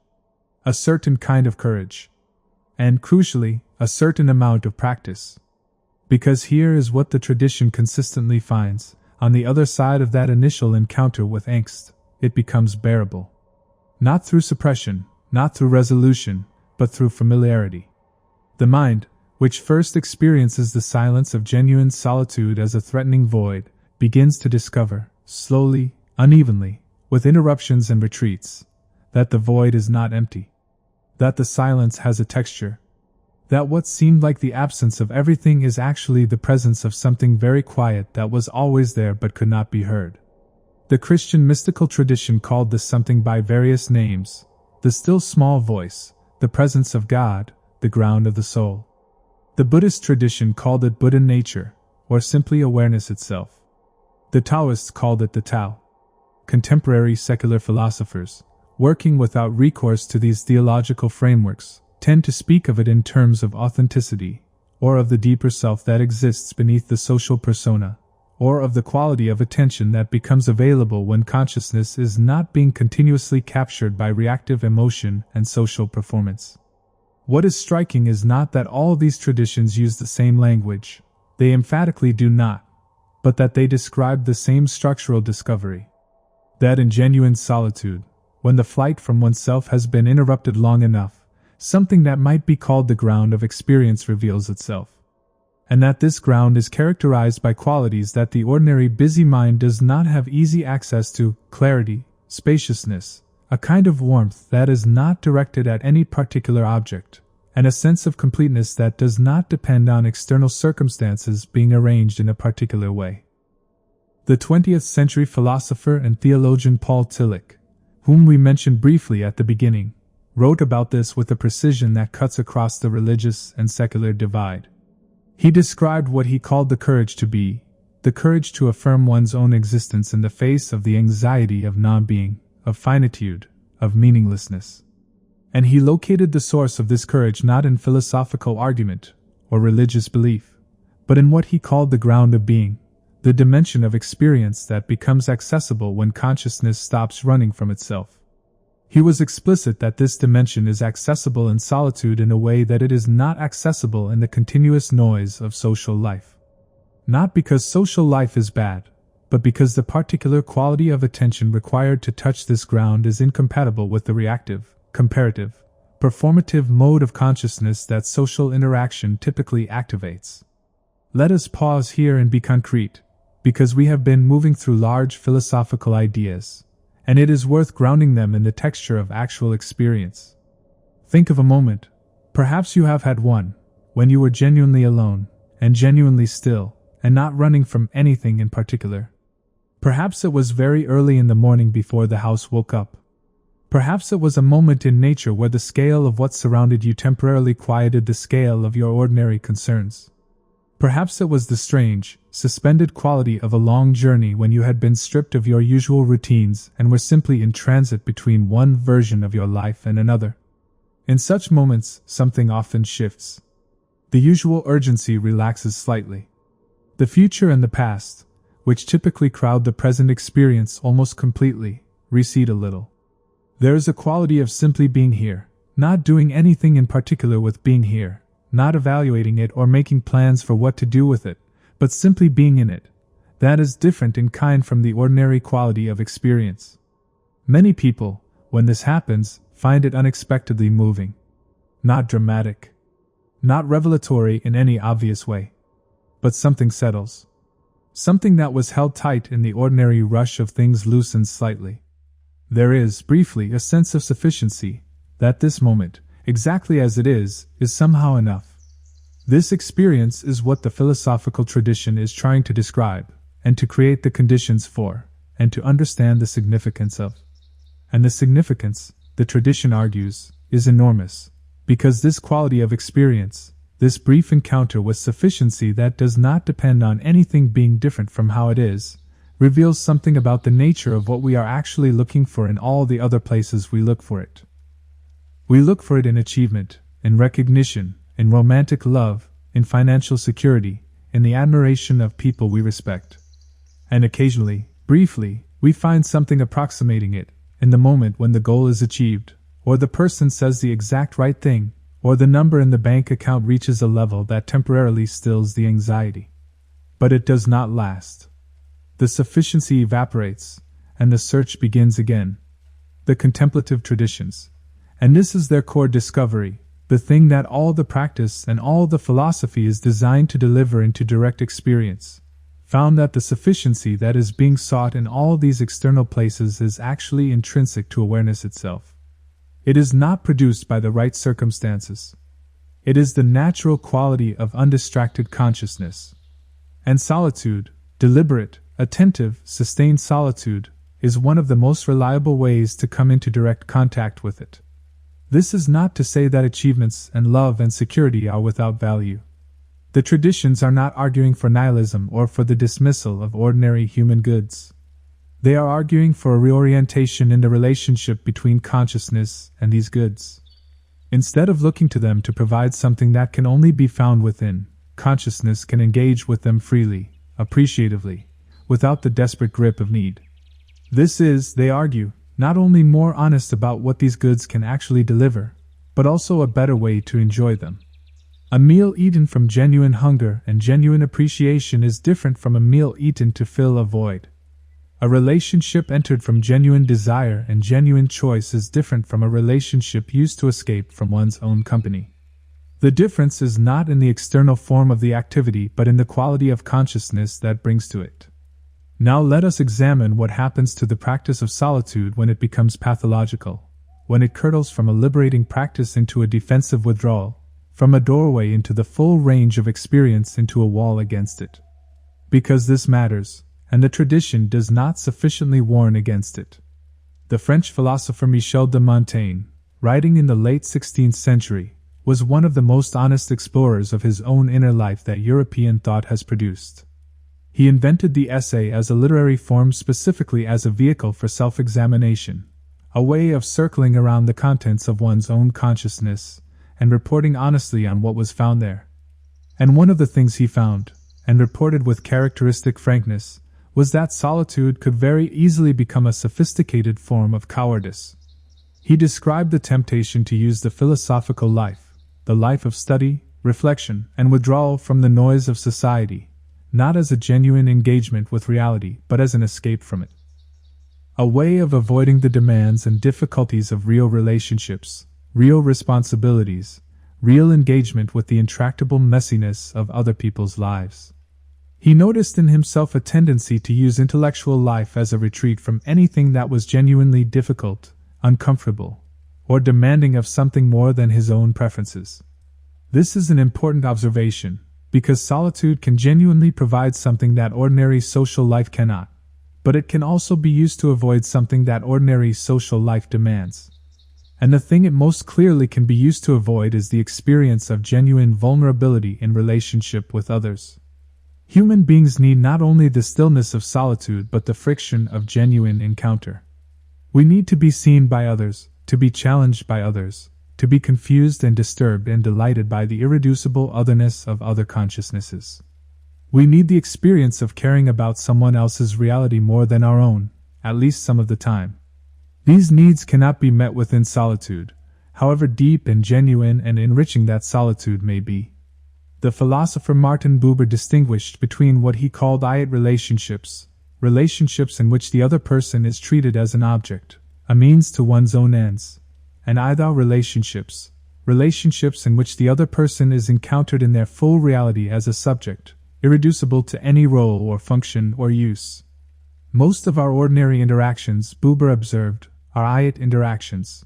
a certain kind of courage, and, crucially, a certain amount of practice. Because here is what the tradition consistently finds: on the other side of that initial encounter with angst, it becomes bearable. Not through suppression, not through resolution, but through familiarity. The mind, which first experiences the silence of genuine solitude as a threatening void, begins to discover, slowly, unevenly, with interruptions and retreats, that the void is not empty, that the silence has a texture, that what seemed like the absence of everything is actually the presence of something very quiet that was always there but could not be heard. The Christian mystical tradition called this something by various names: the still small voice, the presence of God, the ground of the soul. The Buddhist tradition called it Buddha nature, or simply awareness itself. The Taoists called it the Tao. Contemporary secular philosophers, working without recourse to these theological frameworks, tend to speak of it in terms of authenticity, or of the deeper self that exists beneath the social persona, or of the quality of attention that becomes available when consciousness is not being continuously captured by reactive emotion and social performance. What is striking is not that all these traditions use the same language, they emphatically do not, but that they describe the same structural discovery. That in genuine solitude, when the flight from oneself has been interrupted long enough, something that might be called the ground of experience reveals itself. And that this ground is characterized by qualities that the ordinary busy mind does not have easy access to: clarity, spaciousness, a kind of warmth that is not directed at any particular object, and a sense of completeness that does not depend on external circumstances being arranged in a particular way. The 20th century philosopher and theologian Paul Tillich, whom we mentioned briefly at the beginning, wrote about this with a precision that cuts across the religious and secular divide. He described what he called the courage to be, the courage to affirm one's own existence in the face of the anxiety of non-being, of finitude, of meaninglessness. And he located the source of this courage not in philosophical argument or religious belief, but in what he called the ground of being, the dimension of experience that becomes accessible when consciousness stops running from itself. He was explicit that this dimension is accessible in solitude in a way that it is not accessible in the continuous noise of social life. Not because social life is bad, but because the particular quality of attention required to touch this ground is incompatible with the reactive, comparative, performative mode of consciousness that social interaction typically activates. Let us pause here and be concrete, because we have been moving through large philosophical ideas, and it is worth grounding them in the texture of actual experience. Think of a moment, perhaps you have had one, when you were genuinely alone, and genuinely still, and not running from anything in particular. Perhaps it was very early in the morning before the house woke up. Perhaps it was a moment in nature where the scale of what surrounded you temporarily quieted the scale of your ordinary concerns. Perhaps it was the strange, suspended quality of a long journey when you had been stripped of your usual routines and were simply in transit between one version of your life and another. In such moments, something often shifts. The usual urgency relaxes slightly. The future and the past, which typically crowd the present experience almost completely, recede a little. There is a quality of simply being here, not doing anything in particular with being here, not evaluating it or making plans for what to do with it, but simply being in it, that is different in kind from the ordinary quality of experience. Many people, when this happens, find it unexpectedly moving. Not dramatic. Not revelatory in any obvious way. But something settles. Something that was held tight in the ordinary rush of things loosens slightly. There is, briefly, a sense of sufficiency, that this moment, exactly as it is somehow enough. This experience is what the philosophical tradition is trying to describe, and to create the conditions for, and to understand the significance of. And the significance, the tradition argues, is enormous, because this quality of experience, this brief encounter with sufficiency that does not depend on anything being different from how it is, reveals something about the nature of what we are actually looking for in all the other places we look for it. We look for it in achievement, in recognition, in romantic love, in financial security, in the admiration of people we respect. And occasionally, briefly, we find something approximating it, in the moment when the goal is achieved, or the person says the exact right thing, or the number in the bank account reaches a level that temporarily stills the anxiety. But it does not last. The sufficiency evaporates, and the search begins again. The contemplative traditions. And this is their core discovery, the thing that all the practice and all the philosophy is designed to deliver into direct experience, found that the sufficiency that is being sought in all these external places is actually intrinsic to awareness itself. It is not produced by the right circumstances. It is the natural quality of undistracted consciousness. And solitude, deliberate, attentive, sustained solitude, is one of the most reliable ways to come into direct contact with it. This is not to say that achievements and love and security are without value. The traditions are not arguing for nihilism or for the dismissal of ordinary human goods. They are arguing for a reorientation in the relationship between consciousness and these goods. Instead of looking to them to provide something that can only be found within, consciousness can engage with them freely, appreciatively, without the desperate grip of need. This is, they argue, not only more honest about what these goods can actually deliver, but also a better way to enjoy them. A meal eaten from genuine hunger and genuine appreciation is different from a meal eaten to fill a void. A relationship entered from genuine desire and genuine choice is different from a relationship used to escape from one's own company. The difference is not in the external form of the activity but in the quality of consciousness that brings to it. Now let us examine what happens to the practice of solitude when it becomes pathological, when it curdles from a liberating practice into a defensive withdrawal, from a doorway into the full range of experience into a wall against it. Because this matters, and the tradition does not sufficiently warn against it. The French philosopher Michel de Montaigne, writing in the late 16th century, was one of the most honest explorers of his own inner life that European thought has produced. He invented the essay as a literary form specifically as a vehicle for self-examination, a way of circling around the contents of one's own consciousness and reporting honestly on what was found there. And one of the things he found, and reported with characteristic frankness, was that solitude could very easily become a sophisticated form of cowardice. He described the temptation to use the philosophical life, the life of study, reflection, and withdrawal from the noise of society, not as a genuine engagement with reality, but as an escape from it. A way of avoiding the demands and difficulties of real relationships, real responsibilities, real engagement with the intractable messiness of other people's lives. He noticed in himself a tendency to use intellectual life as a retreat from anything that was genuinely difficult, uncomfortable, or demanding of something more than his own preferences. This is an important observation, because solitude can genuinely provide something that ordinary social life cannot, but it can also be used to avoid something that ordinary social life demands. And the thing it most clearly can be used to avoid is the experience of genuine vulnerability in relationship with others. Human beings need not only the stillness of solitude but the friction of genuine encounter. We need to be seen by others, to be challenged by others, to be confused and disturbed and delighted by the irreducible otherness of other consciousnesses. We need the experience of caring about someone else's reality more than our own, at least some of the time. These needs cannot be met within solitude, however deep and genuine and enriching that solitude may be. The philosopher Martin Buber distinguished between what he called I-it relationships, relationships in which the other person is treated as an object, a means to one's own ends, and I-thou relationships, relationships in which the other person is encountered in their full reality as a subject, irreducible to any role or function or use. Most of our ordinary interactions, Buber observed, are I-it interactions.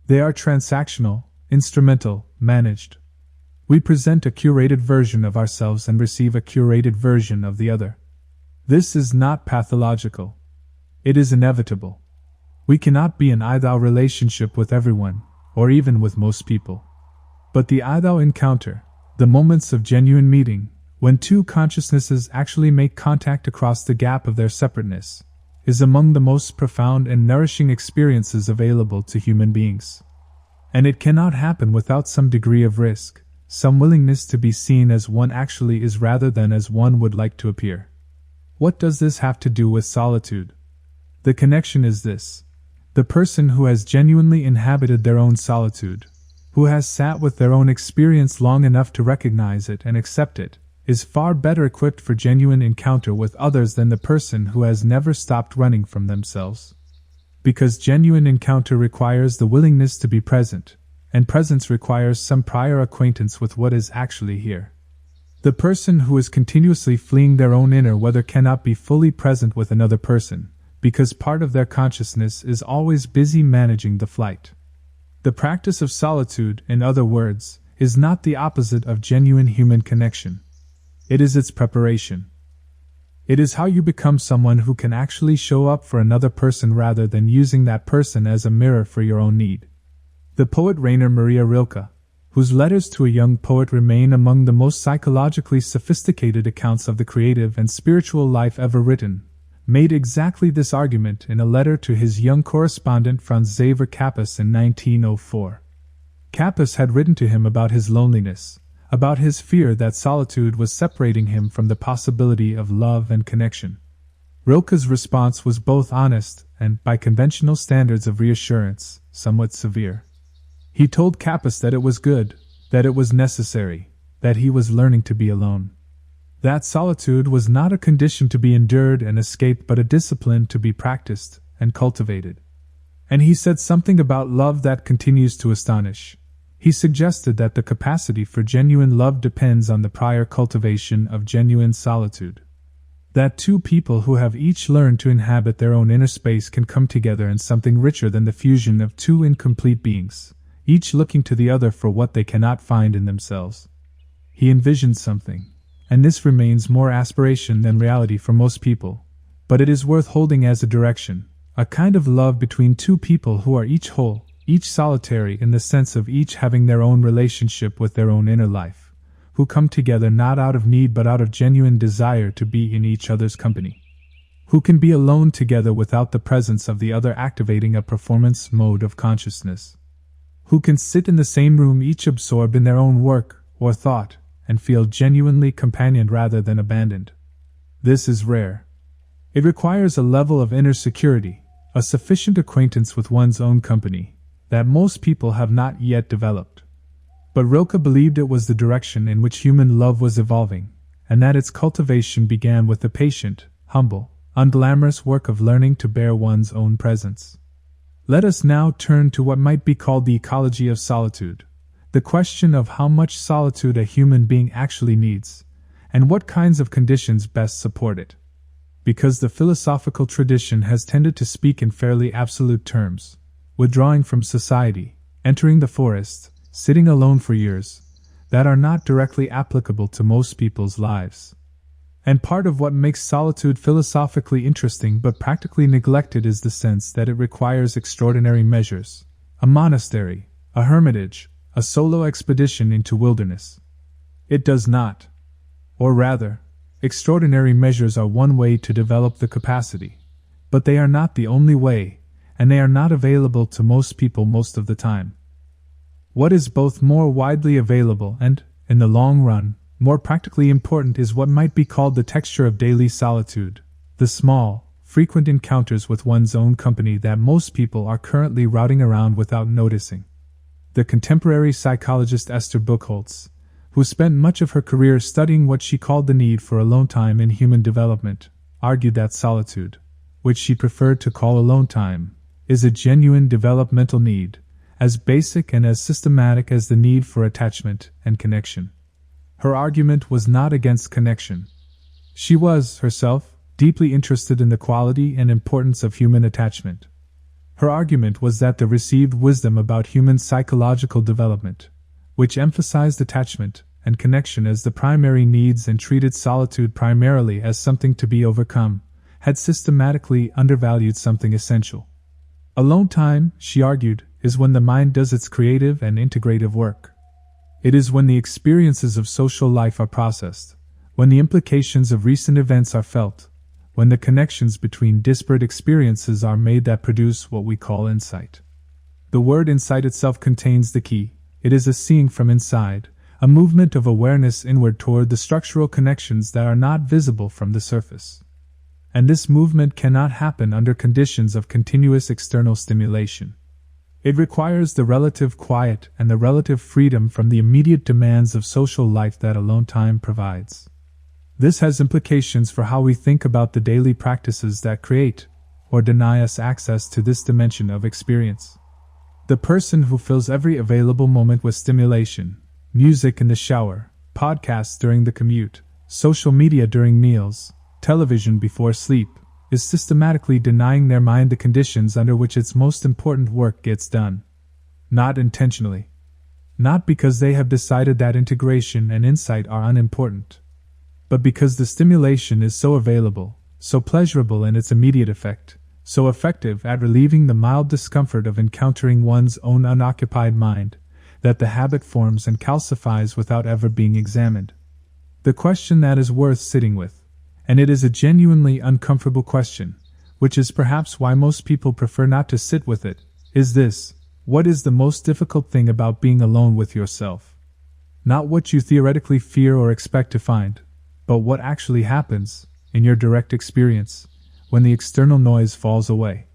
They are transactional, instrumental, managed. We present a curated version of ourselves and receive a curated version of the other. This is not pathological. It is inevitable. We cannot be in I-thou relationship with everyone, or even with most people. But the I-thou encounter, the moments of genuine meeting, when two consciousnesses actually make contact across the gap of their separateness, is among the most profound and nourishing experiences available to human beings. And it cannot happen without some degree of risk, some willingness to be seen as one actually is rather than as one would like to appear. What does this have to do with solitude? The connection is this. The person who has genuinely inhabited their own solitude, who has sat with their own experience long enough to recognize it and accept it, is far better equipped for genuine encounter with others than the person who has never stopped running from themselves. Because genuine encounter requires the willingness to be present, and presence requires some prior acquaintance with what is actually here. The person who is continuously fleeing their own inner weather cannot be fully present with another person, because part of their consciousness is always busy managing the flight. The practice of solitude, in other words, is not the opposite of genuine human connection. It is its preparation. It is how you become someone who can actually show up for another person rather than using that person as a mirror for your own need. The poet Rainer Maria Rilke, whose letters to a young poet remain among the most psychologically sophisticated accounts of the creative and spiritual life ever written, made exactly this argument in a letter to his young correspondent Franz Xaver Kappes in 1904. Kappes had written to him about his loneliness, about his fear that solitude was separating him from the possibility of love and connection. Rilke's response was both honest and, by conventional standards of reassurance, somewhat severe. He told Kappas that it was good, that it was necessary, that he was learning to be alone. That solitude was not a condition to be endured and escaped but a discipline to be practiced and cultivated. And he said something about love that continues to astonish. He suggested that the capacity for genuine love depends on the prior cultivation of genuine solitude. That two people who have each learned to inhabit their own inner space can come together in something richer than the fusion of two incomplete beings, each looking to the other for what they cannot find in themselves. He envisioned something, and this remains more aspiration than reality for most people, but it is worth holding as a direction, a kind of love between two people who are each whole, each solitary in the sense of each having their own relationship with their own inner life, who come together not out of need but out of genuine desire to be in each other's company, who can be alone together without the presence of the other activating a performance mode of consciousness, who can sit in the same room each absorbed in their own work or thought and feel genuinely companioned rather than abandoned. This is rare. It requires a level of inner security, a sufficient acquaintance with one's own company, that most people have not yet developed. But Rilke believed it was the direction in which human love was evolving, and that its cultivation began with the patient, humble, unglamorous work of learning to bear one's own presence. Let us now turn to what might be called the ecology of solitude, the question of how much solitude a human being actually needs, and what kinds of conditions best support it. Because the philosophical tradition has tended to speak in fairly absolute terms, withdrawing from society, entering the forest, sitting alone for years, that are not directly applicable to most people's lives. And part of what makes solitude philosophically interesting but practically neglected is the sense that it requires extraordinary measures, a monastery, a hermitage, a solo expedition into wilderness. It does not. Or rather, extraordinary measures are one way to develop the capacity, but they are not the only way, and they are not available to most people most of the time. What is both more widely available and, in the long run, more practically important is what might be called the texture of daily solitude, the small, frequent encounters with one's own company that most people are currently routing around without noticing. The contemporary psychologist Esther Buchholz, who spent much of her career studying what she called the need for alone time in human development, argued that solitude, which she preferred to call alone time, is a genuine developmental need, as basic and as systematic as the need for attachment and connection. Her argument was not against connection. She was, herself, deeply interested in the quality and importance of human attachment. Her argument was that the received wisdom about human psychological development, which emphasized attachment and connection as the primary needs and treated solitude primarily as something to be overcome, had systematically undervalued something essential. Alone time, she argued, is when the mind does its creative and integrative work. It is when the experiences of social life are processed, when the implications of recent events are felt, when the connections between disparate experiences are made that produce what we call insight. The word insight itself contains the key. It is a seeing from inside, a movement of awareness inward toward the structural connections that are not visible from the surface. And this movement cannot happen under conditions of continuous external stimulation. It requires the relative quiet and the relative freedom from the immediate demands of social life that alone time provides. This has implications for how we think about the daily practices that create or deny us access to this dimension of experience. The person who fills every available moment with stimulation, music in the shower, podcasts during the commute, social media during meals, television before sleep, is systematically denying their mind the conditions under which its most important work gets done. Not intentionally. Not because they have decided that integration and insight are unimportant, but because the stimulation is so available, so pleasurable in its immediate effect, so effective at relieving the mild discomfort of encountering one's own unoccupied mind, that the habit forms and calcifies without ever being examined. The question that is worth sitting with, and it is a genuinely uncomfortable question, which is perhaps why most people prefer not to sit with it, is this: what is the most difficult thing about being alone with yourself? Not what you theoretically fear or expect to find, but what actually happens, in your direct experience, when the external noise falls away?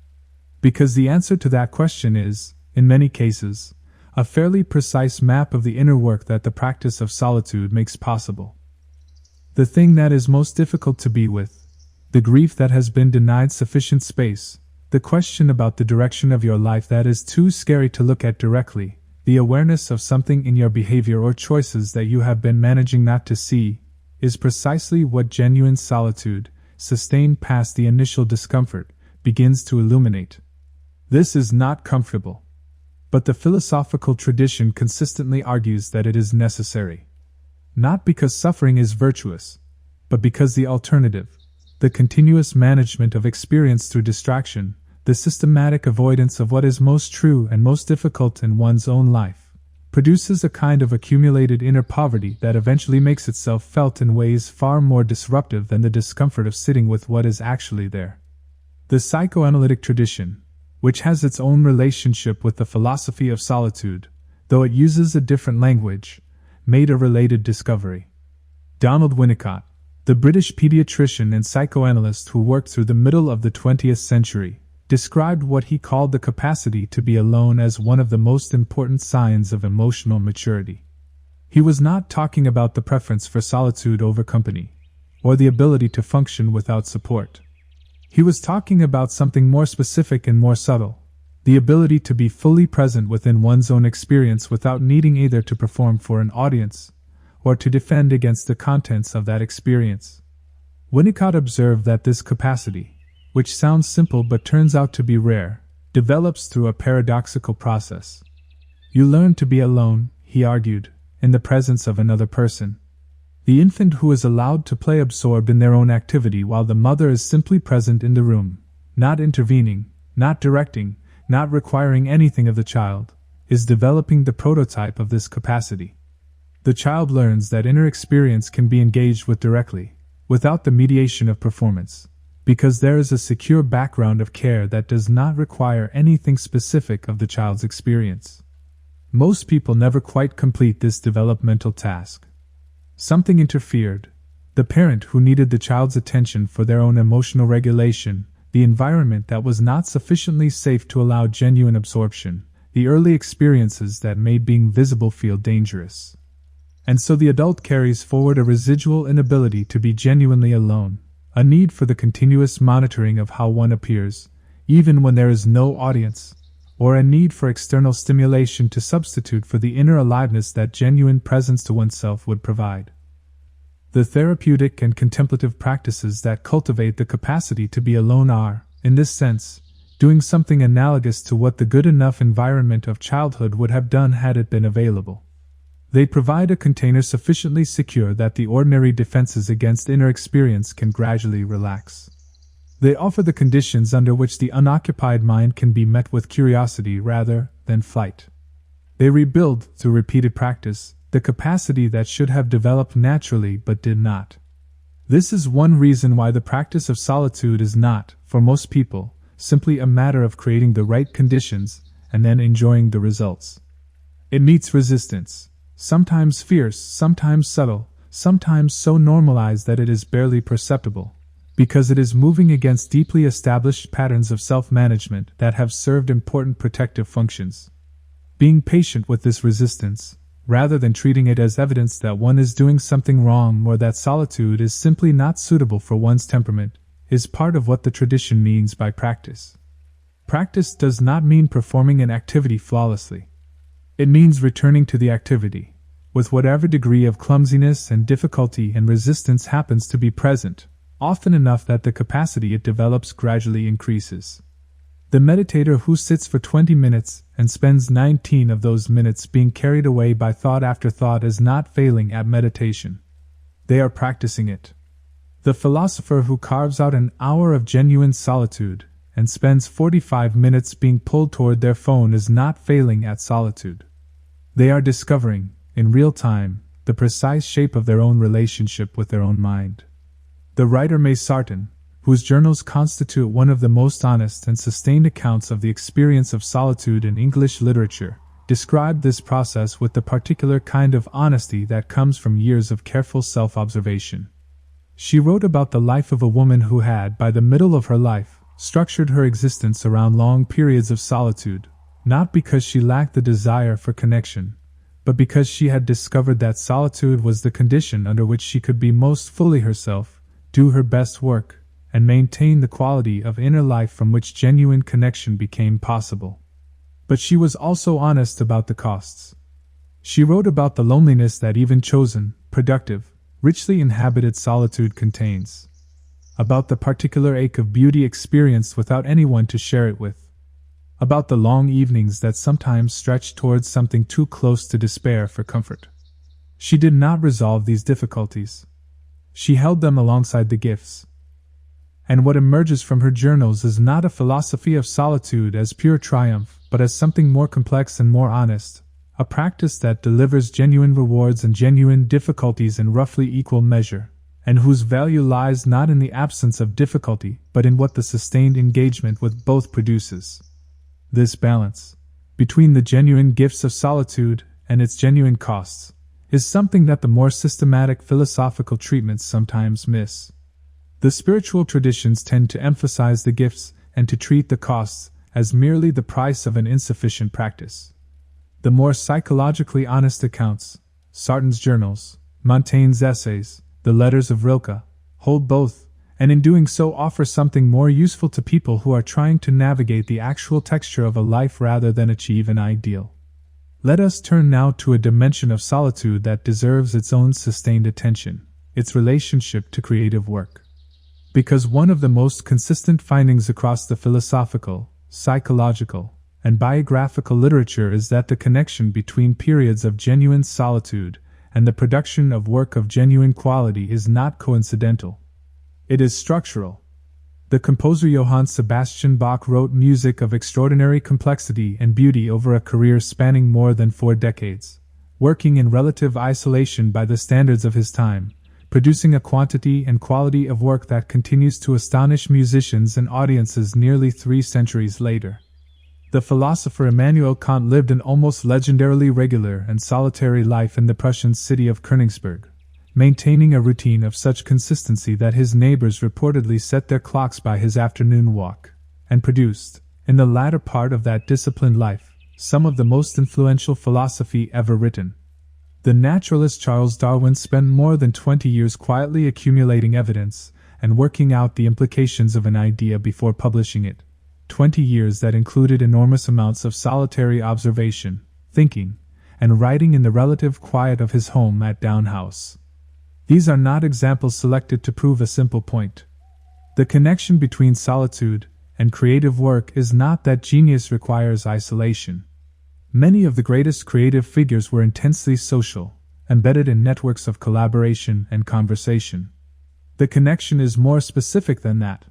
Because the answer to that question is, in many cases, a fairly precise map of the inner work that the practice of solitude makes possible. The thing that is most difficult to be with, the grief that has been denied sufficient space, the question about the direction of your life that is too scary to look at directly, the awareness of something in your behavior or choices that you have been managing not to see, is precisely what genuine solitude, sustained past the initial discomfort, begins to illuminate. This is not comfortable. But the philosophical tradition consistently argues that it is necessary. Not because suffering is virtuous, but because the alternative, the continuous management of experience through distraction, the systematic avoidance of what is most true and most difficult in one's own life, produces a kind of accumulated inner poverty that eventually makes itself felt in ways far more disruptive than the discomfort of sitting with what is actually there. The psychoanalytic tradition, which has its own relationship with the philosophy of solitude, though it uses a different language, made a related discovery. Donald Winnicott, the British pediatrician and psychoanalyst who worked through the middle of the 20th century, described what he called the capacity to be alone as one of the most important signs of emotional maturity. He was not talking about the preference for solitude over company, or the ability to function without support. He was talking about something more specific and more subtle, the ability to be fully present within one's own experience without needing either to perform for an audience or to defend against the contents of that experience. Winnicott observed that this capacity, which sounds simple but turns out to be rare, develops through a paradoxical process. You learn to be alone, he argued, in the presence of another person. The infant who is allowed to play absorbed in their own activity while the mother is simply present in the room, not intervening, not directing, not requiring anything of the child, is developing the prototype of this capacity. The child learns that inner experience can be engaged with directly, without the mediation of performance, because there is a secure background of care that does not require anything specific of the child's experience. Most people never quite complete this developmental task. Something interfered. The parent who needed the child's attention for their own emotional regulation, the environment that was not sufficiently safe to allow genuine absorption, the early experiences that made being visible feel dangerous. And so the adult carries forward a residual inability to be genuinely alone, a need for the continuous monitoring of how one appears, even when there is no audience, or a need for external stimulation to substitute for the inner aliveness that genuine presence to oneself would provide. The therapeutic and contemplative practices that cultivate the capacity to be alone are, in this sense, doing something analogous to what the good enough environment of childhood would have done had it been available. They provide a container sufficiently secure that the ordinary defenses against inner experience can gradually relax. They offer the conditions under which the unoccupied mind can be met with curiosity rather than flight. They rebuild, through repeated practice, the capacity that should have developed naturally but did not. This is one reason why the practice of solitude is not, for most people, simply a matter of creating the right conditions and then enjoying the results. It meets resistance, sometimes fierce, sometimes subtle, sometimes so normalized that it is barely perceptible, because it is moving against deeply established patterns of self-management that have served important protective functions. Being patient with this resistance, rather than treating it as evidence that one is doing something wrong or that solitude is simply not suitable for one's temperament, is part of what the tradition means by practice. Practice does not mean performing an activity flawlessly. It means returning to the activity, with whatever degree of clumsiness and difficulty and resistance happens to be present, often enough that the capacity it develops gradually increases. The meditator who sits for 20 minutes and spends 19 of those minutes being carried away by thought after thought is not failing at meditation. They are practicing it. The philosopher who carves out an hour of genuine solitude and spends 45 minutes being pulled toward their phone is not failing at solitude. They are discovering, in real time, the precise shape of their own relationship with their own mind. The writer May Sarton, whose journals constitute one of the most honest and sustained accounts of the experience of solitude in English literature, described this process with the particular kind of honesty that comes from years of careful self-observation. She wrote about the life of a woman who had, by the middle of her life, structured her existence around long periods of solitude, not because she lacked the desire for connection, but because she had discovered that solitude was the condition under which she could be most fully herself, do her best work, and maintain the quality of inner life from which genuine connection became possible. But she was also honest about the costs. She wrote about the loneliness that even chosen, productive, richly inhabited solitude contains, about the particular ache of beauty experienced without anyone to share it with, about the long evenings that sometimes stretched towards something too close to despair for comfort. She did not resolve these difficulties. She held them alongside the gifts. And what emerges from her journals is not a philosophy of solitude as pure triumph, but as something more complex and more honest, a practice that delivers genuine rewards and genuine difficulties in roughly equal measure, and whose value lies not in the absence of difficulty, but in what the sustained engagement with both produces. This balance, between the genuine gifts of solitude and its genuine costs, is something that the more systematic philosophical treatments sometimes miss. The spiritual traditions tend to emphasize the gifts and to treat the costs as merely the price of an insufficient practice. The more psychologically honest accounts, Sartre's journals, Montaigne's essays, the letters of Rilke, hold both, and in doing so offer something more useful to people who are trying to navigate the actual texture of a life rather than achieve an ideal. Let us turn now to a dimension of solitude that deserves its own sustained attention, its relationship to creative work. Because one of the most consistent findings across the philosophical, psychological, and biographical literature is that the connection between periods of genuine solitude and the production of work of genuine quality is not coincidental. It is structural. The composer Johann Sebastian Bach wrote music of extraordinary complexity and beauty over a career spanning more than 4 decades, working in relative isolation by the standards of his time, producing a quantity and quality of work that continues to astonish musicians and audiences nearly 3 centuries later. The philosopher Immanuel Kant lived an almost legendarily regular and solitary life in the Prussian city of Königsberg, maintaining a routine of such consistency that his neighbors reportedly set their clocks by his afternoon walk, and produced, in the latter part of that disciplined life, some of the most influential philosophy ever written. The naturalist Charles Darwin spent more than 20 years quietly accumulating evidence and working out the implications of an idea before publishing it. 20 years that included enormous amounts of solitary observation, thinking, and writing in the relative quiet of his home at Down House. These are not examples selected to prove a simple point. The connection between solitude and creative work is not that genius requires isolation. Many of the greatest creative figures were intensely social, embedded in networks of collaboration and conversation. The connection is more specific than that.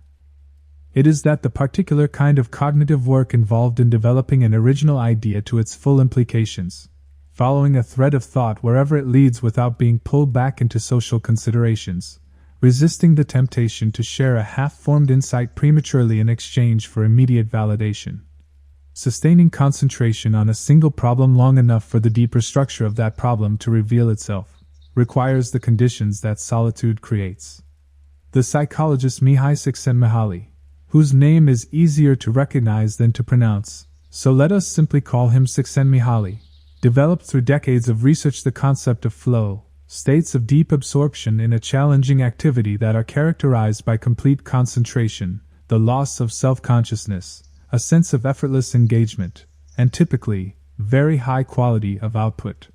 It is that the particular kind of cognitive work involved in developing an original idea to its full implications, following a thread of thought wherever it leads without being pulled back into social considerations, resisting the temptation to share a half-formed insight prematurely in exchange for immediate validation. Sustaining concentration on a single problem long enough for the deeper structure of that problem to reveal itself, requires the conditions that solitude creates. The psychologist Mihai Csikszentmihalyi, whose name is easier to recognize than to pronounce, so let us simply call him Csikszentmihalyi, developed through decades of research the concept of flow, states of deep absorption in a challenging activity that are characterized by complete concentration, the loss of self-consciousness, a sense of effortless engagement, and typically, very high quality of output.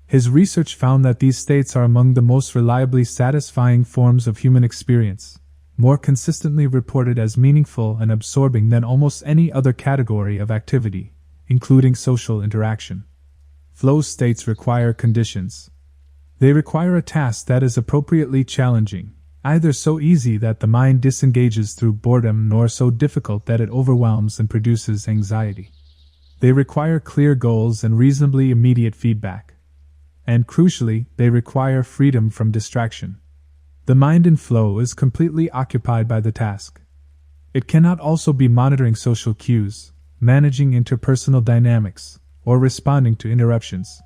His research found that these states are among the most reliably satisfying forms of human experience, more consistently reported as meaningful and absorbing than almost any other category of activity, including social interaction. Flow states require conditions. They require a task that is appropriately challenging, either so easy that the mind disengages through boredom nor so difficult that it overwhelms and produces anxiety. They require clear goals and reasonably immediate feedback. And crucially, they require freedom from distraction. The mind in flow is completely occupied by the task. It cannot also be monitoring social cues, managing interpersonal dynamics, or responding to interruptions.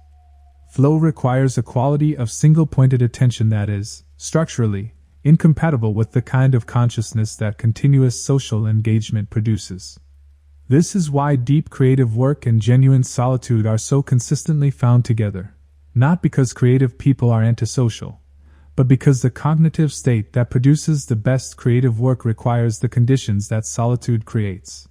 Flow requires a quality of single-pointed attention that is, structurally, incompatible with the kind of consciousness that continuous social engagement produces. This is why deep creative work and genuine solitude are so consistently found together, not because creative people are antisocial, but because the cognitive state that produces the best creative work requires the conditions that solitude creates.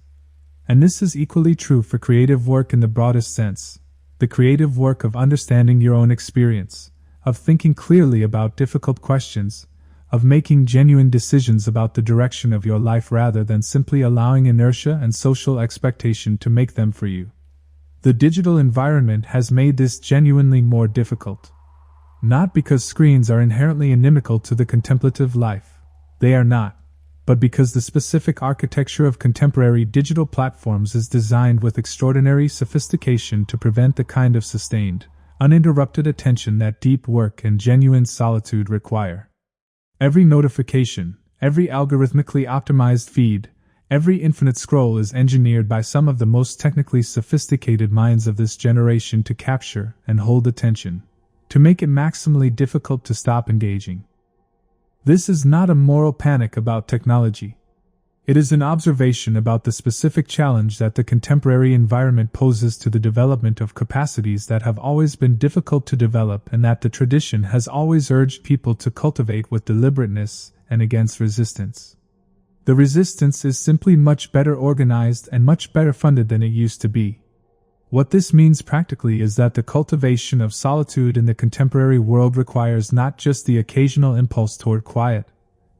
And this is equally true for creative work in the broadest sense, the creative work of understanding your own experience, of thinking clearly about difficult questions, of making genuine decisions about the direction of your life rather than simply allowing inertia and social expectation to make them for you. The digital environment has made this genuinely more difficult. Not because screens are inherently inimical to the contemplative life, they are not, but because the specific architecture of contemporary digital platforms is designed with extraordinary sophistication to prevent the kind of sustained, uninterrupted attention that deep work and genuine solitude require. Every notification, every algorithmically optimized feed, every infinite scroll is engineered by some of the most technically sophisticated minds of this generation to capture and hold attention, to make it maximally difficult to stop engaging. This is not a moral panic about technology. It is an observation about the specific challenge that the contemporary environment poses to the development of capacities that have always been difficult to develop and that the tradition has always urged people to cultivate with deliberateness and against resistance. The resistance is simply much better organized and much better funded than it used to be. What this means practically is that the cultivation of solitude in the contemporary world requires not just the occasional impulse toward quiet,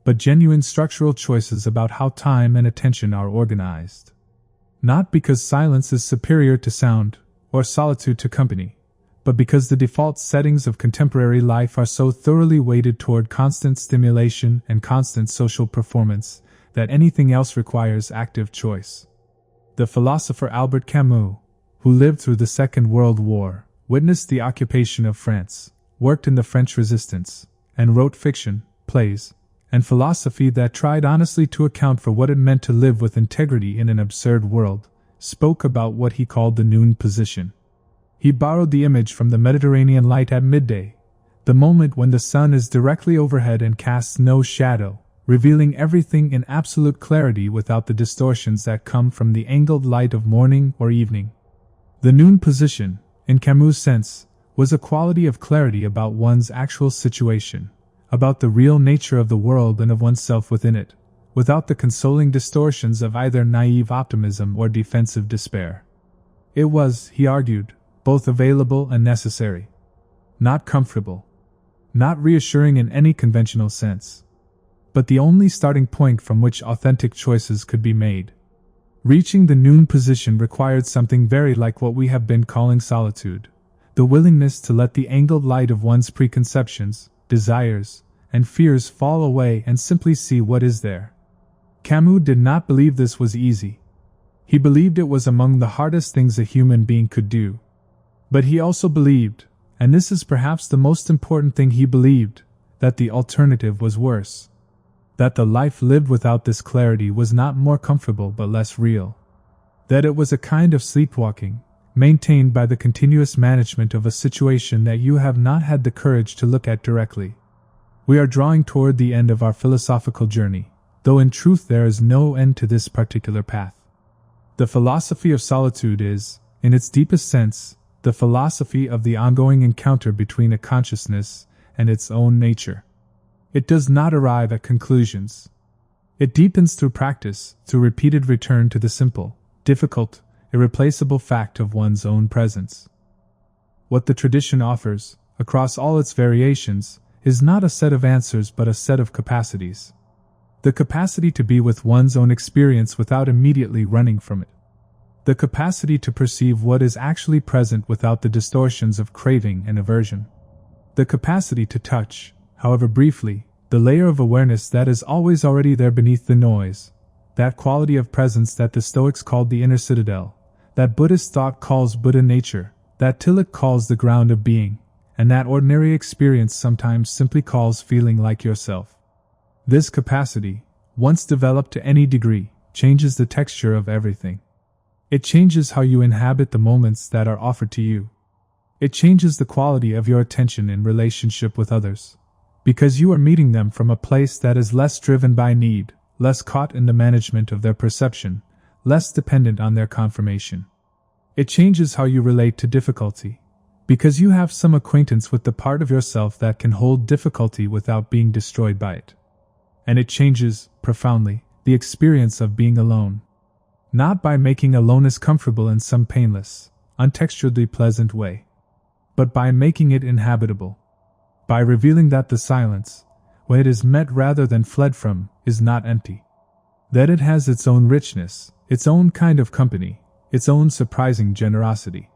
but genuine structural choices about how time and attention are organized. Not because silence is superior to sound, or solitude to company, but because the default settings of contemporary life are so thoroughly weighted toward constant stimulation and constant social performance that anything else requires active choice. The philosopher Albert Camus, who lived through the Second World War, witnessed the occupation of France, worked in the French Resistance, and wrote fiction, plays, and philosophy that tried honestly to account for what it meant to live with integrity in an absurd world, spoke about what he called the noon position. He borrowed the image from the Mediterranean light at midday, the moment when the sun is directly overhead and casts no shadow, revealing everything in absolute clarity without the distortions that come from the angled light of morning or evening. The noon position, in Camus' sense, was a quality of clarity about one's actual situation, about the real nature of the world and of oneself within it, without the consoling distortions of either naive optimism or defensive despair. It was, he argued, both available and necessary. Not comfortable. Not reassuring in any conventional sense. But the only starting point from which authentic choices could be made. Reaching the noon position required something very like what we have been calling solitude, the willingness to let the angled light of one's preconceptions, desires, and fears fall away and simply see what is there. Camus did not believe this was easy. He believed it was among the hardest things a human being could do. But he also believed, and this is perhaps the most important thing he believed, that the alternative was worse. That the life lived without this clarity was not more comfortable but less real. That it was a kind of sleepwalking, maintained by the continuous management of a situation that you have not had the courage to look at directly. We are drawing toward the end of our philosophical journey, though in truth there is no end to this particular path. The philosophy of solitude is, in its deepest sense, the philosophy of the ongoing encounter between a consciousness and its own nature. It does not arrive at conclusions. It deepens through practice, through repeated return to the simple, difficult, irreplaceable fact of one's own presence. What the tradition offers, across all its variations, is not a set of answers but a set of capacities. The capacity to be with one's own experience without immediately running from it. The capacity to perceive what is actually present without the distortions of craving and aversion. The capacity to touch, however briefly, the layer of awareness that is always already there beneath the noise, that quality of presence that the Stoics called the inner citadel, that Buddhist thought calls Buddha nature, that Tillich calls the ground of being, and that ordinary experience sometimes simply calls feeling like yourself. This capacity, once developed to any degree, changes the texture of everything. It changes how you inhabit the moments that are offered to you. It changes the quality of your attention in relationship with others, Because you are meeting them from a place that is less driven by need, less caught in the management of their perception, less dependent on their confirmation. It changes how you relate to difficulty, because you have some acquaintance with the part of yourself that can hold difficulty without being destroyed by it. And it changes, profoundly, the experience of being alone. Not by making aloneness comfortable in some painless, untexturedly pleasant way, but by making it inhabitable. By revealing that the silence, when it is met rather than fled from, is not empty. That it has its own richness, its own kind of company, its own surprising generosity.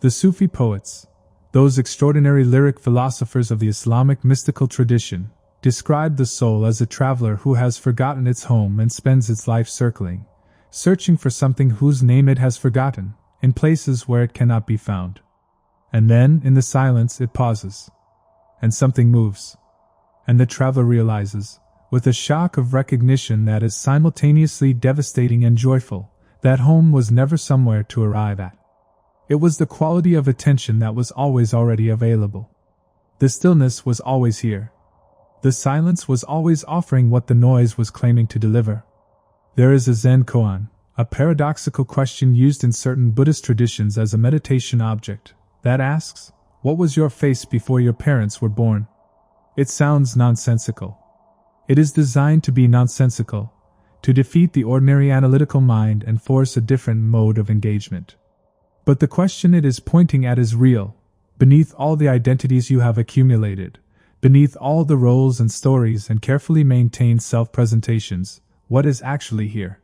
The Sufi poets, those extraordinary lyric philosophers of the Islamic mystical tradition, describe the soul as a traveler who has forgotten its home and spends its life circling, searching for something whose name it has forgotten, in places where it cannot be found. And then, in the silence, it pauses. And something moves. And the traveler realizes, with a shock of recognition that is simultaneously devastating and joyful, that home was never somewhere to arrive at. It was the quality of attention that was always already available. The stillness was always here. The silence was always offering what the noise was claiming to deliver. There is a Zen koan, a paradoxical question used in certain Buddhist traditions as a meditation object, that asks, "What was your face before your parents were born?" It sounds nonsensical. It is designed to be nonsensical, to defeat the ordinary analytical mind and force a different mode of engagement. But the question it is pointing at is real, beneath all the identities you have accumulated, beneath all the roles and stories and carefully maintained self-presentations. What is actually here?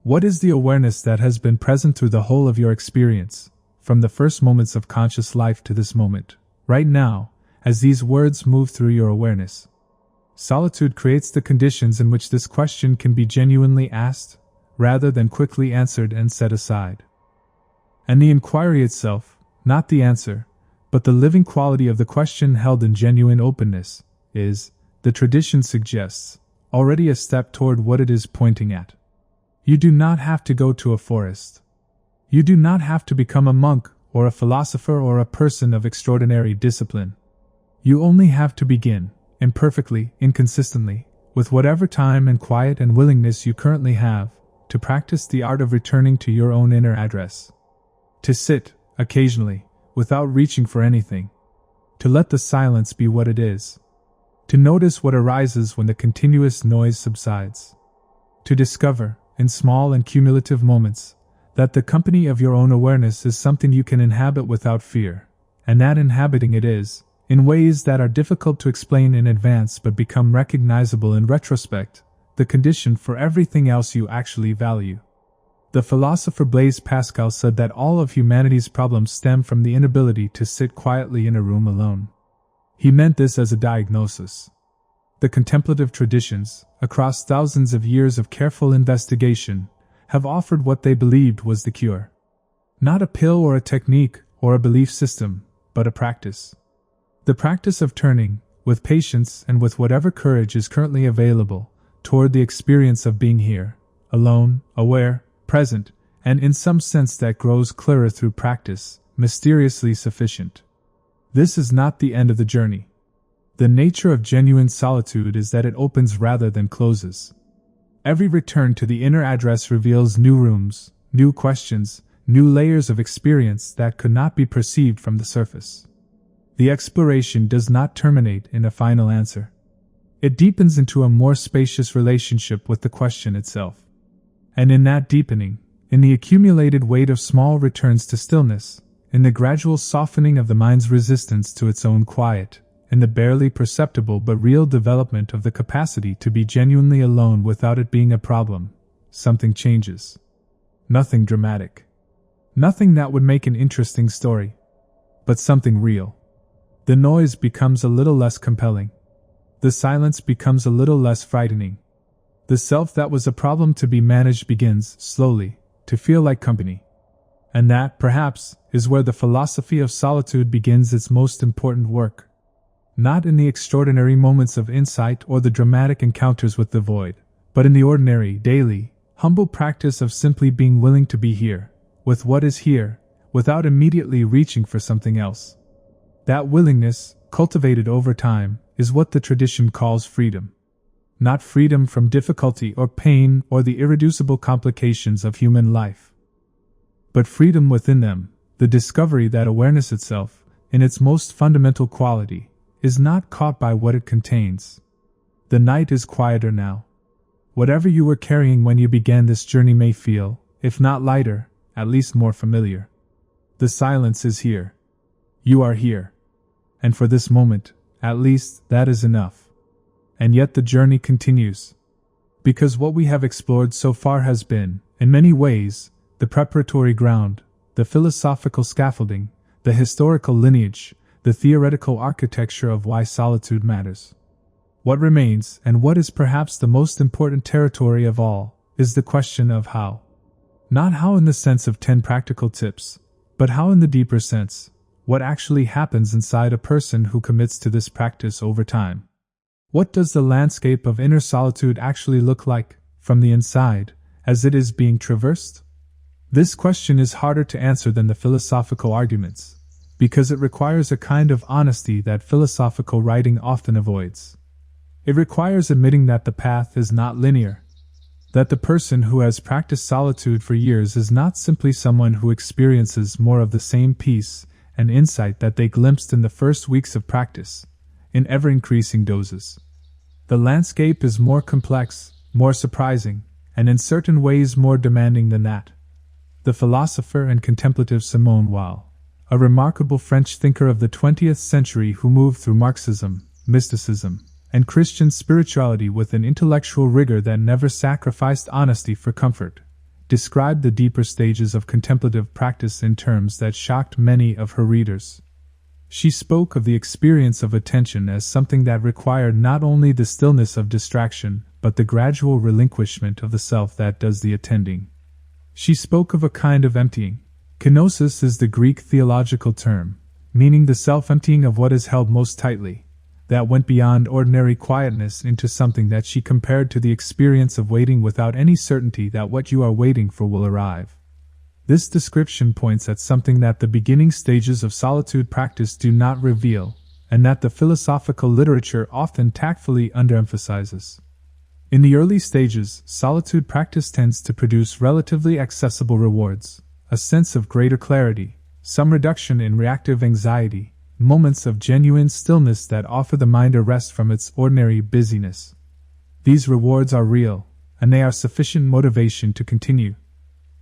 What is the awareness that has been present through the whole of your experience, from the first moments of conscious life to this moment, right now, as these words move through your awareness? Solitude creates the conditions in which this question can be genuinely asked, rather than quickly answered and set aside. And the inquiry itself, not the answer, but the living quality of the question held in genuine openness, is, the tradition suggests, already a step toward what it is pointing at. You do not have to go to a forest. You do not have to become a monk, or a philosopher, or a person of extraordinary discipline. You only have to begin, imperfectly, inconsistently, with whatever time and quiet and willingness you currently have, to practice the art of returning to your own inner address. To sit, occasionally, without reaching for anything. To let the silence be what it is. To notice what arises when the continuous noise subsides. To discover, in small and cumulative moments, that the company of your own awareness is something you can inhabit without fear, and that inhabiting it is, in ways that are difficult to explain in advance but become recognizable in retrospect, the condition for everything else you actually value. The philosopher Blaise Pascal said that all of humanity's problems stem from the inability to sit quietly in a room alone. He meant this as a diagnosis. The contemplative traditions, across thousands of years of careful investigation, have offered what they believed was the cure. Not a pill or a technique or a belief system, but a practice. The practice of turning, with patience and with whatever courage is currently available, toward the experience of being here, alone, aware, present, and in some sense that grows clearer through practice, mysteriously sufficient. This is not the end of the journey. The nature of genuine solitude is that it opens rather than closes. Every return to the inner address reveals new rooms, new questions, new layers of experience that could not be perceived from the surface. The exploration does not terminate in a final answer. It deepens into a more spacious relationship with the question itself. And in that deepening, in the accumulated weight of small returns to stillness, in the gradual softening of the mind's resistance to its own quiet, in the barely perceptible but real development of the capacity to be genuinely alone without it being a problem, something changes. Nothing dramatic. Nothing that would make an interesting story. But something real. The noise becomes a little less compelling. The silence becomes a little less frightening. The self that was a problem to be managed begins, slowly, to feel like company. And that, perhaps, is where the philosophy of solitude begins its most important work. Not in the extraordinary moments of insight or the dramatic encounters with the void, but in the ordinary, daily, humble practice of simply being willing to be here, with what is here, without immediately reaching for something else. That willingness, cultivated over time, is what the tradition calls freedom. Not freedom from difficulty or pain or the irreducible complications of human life, but freedom within them, the discovery that awareness itself, in its most fundamental quality, is not caught by what it contains. The night is quieter now. Whatever you were carrying when you began this journey may feel, if not lighter, at least more familiar. The silence is here. You are here. And for this moment, at least, that is enough. And yet the journey continues. Because what we have explored so far has been, in many ways, the preparatory ground, the philosophical scaffolding, the historical lineage, the theoretical architecture of why solitude matters. What remains, and what is perhaps the most important territory of all, is the question of how. Not how in the sense of 10 practical tips, but how in the deeper sense, what actually happens inside a person who commits to this practice over time. What does the landscape of inner solitude actually look like, from the inside, as it is being traversed? This question is harder to answer than the philosophical arguments, because it requires a kind of honesty that philosophical writing often avoids. It requires admitting that the path is not linear, that the person who has practiced solitude for years is not simply someone who experiences more of the same peace and insight that they glimpsed in the first weeks of practice, in ever-increasing doses. The landscape is more complex, more surprising, and in certain ways more demanding than that. The philosopher and contemplative Simone Weil, a remarkable French thinker of the 20th century who moved through Marxism, mysticism, and Christian spirituality with an intellectual rigor that never sacrificed honesty for comfort, described the deeper stages of contemplative practice in terms that shocked many of her readers. She spoke of the experience of attention as something that required not only the stillness of distraction, but the gradual relinquishment of the self that does the attending. She spoke of a kind of emptying. Kenosis is the Greek theological term, meaning the self-emptying of what is held most tightly, that went beyond ordinary quietness into something that she compared to the experience of waiting without any certainty that what you are waiting for will arrive. This description points at something that the beginning stages of solitude practice do not reveal, and that the philosophical literature often tactfully underemphasizes. In the early stages, solitude practice tends to produce relatively accessible rewards, a sense of greater clarity, some reduction in reactive anxiety, moments of genuine stillness that offer the mind a rest from its ordinary busyness. These rewards are real, and they are sufficient motivation to continue.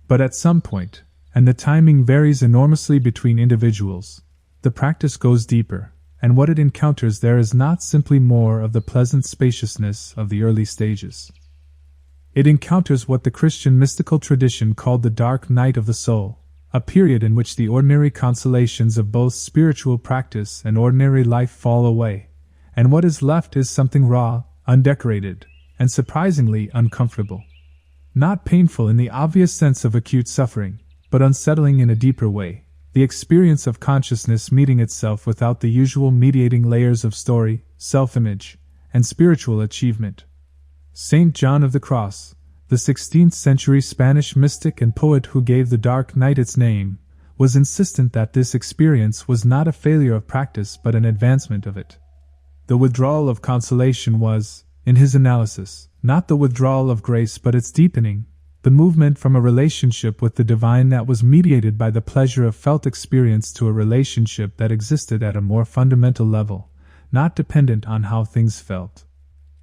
But at some point, and the timing varies enormously between individuals, the practice goes deeper, and what it encounters there is not simply more of the pleasant spaciousness of the early stages. It encounters what the Christian mystical tradition called the dark night of the soul, a period in which the ordinary consolations of both spiritual practice and ordinary life fall away, and what is left is something raw, undecorated, and surprisingly uncomfortable. Not painful in the obvious sense of acute suffering, but unsettling in a deeper way, the experience of consciousness meeting itself without the usual mediating layers of story, self-image, and spiritual achievement. Saint John of the Cross, the 16th century Spanish mystic and poet who gave the dark night its name, was insistent that this experience was not a failure of practice but an advancement of it. The withdrawal of consolation was, in his analysis, not the withdrawal of grace but its deepening, the movement from a relationship with the divine that was mediated by the pleasure of felt experience to a relationship that existed at a more fundamental level, not dependent on how things felt.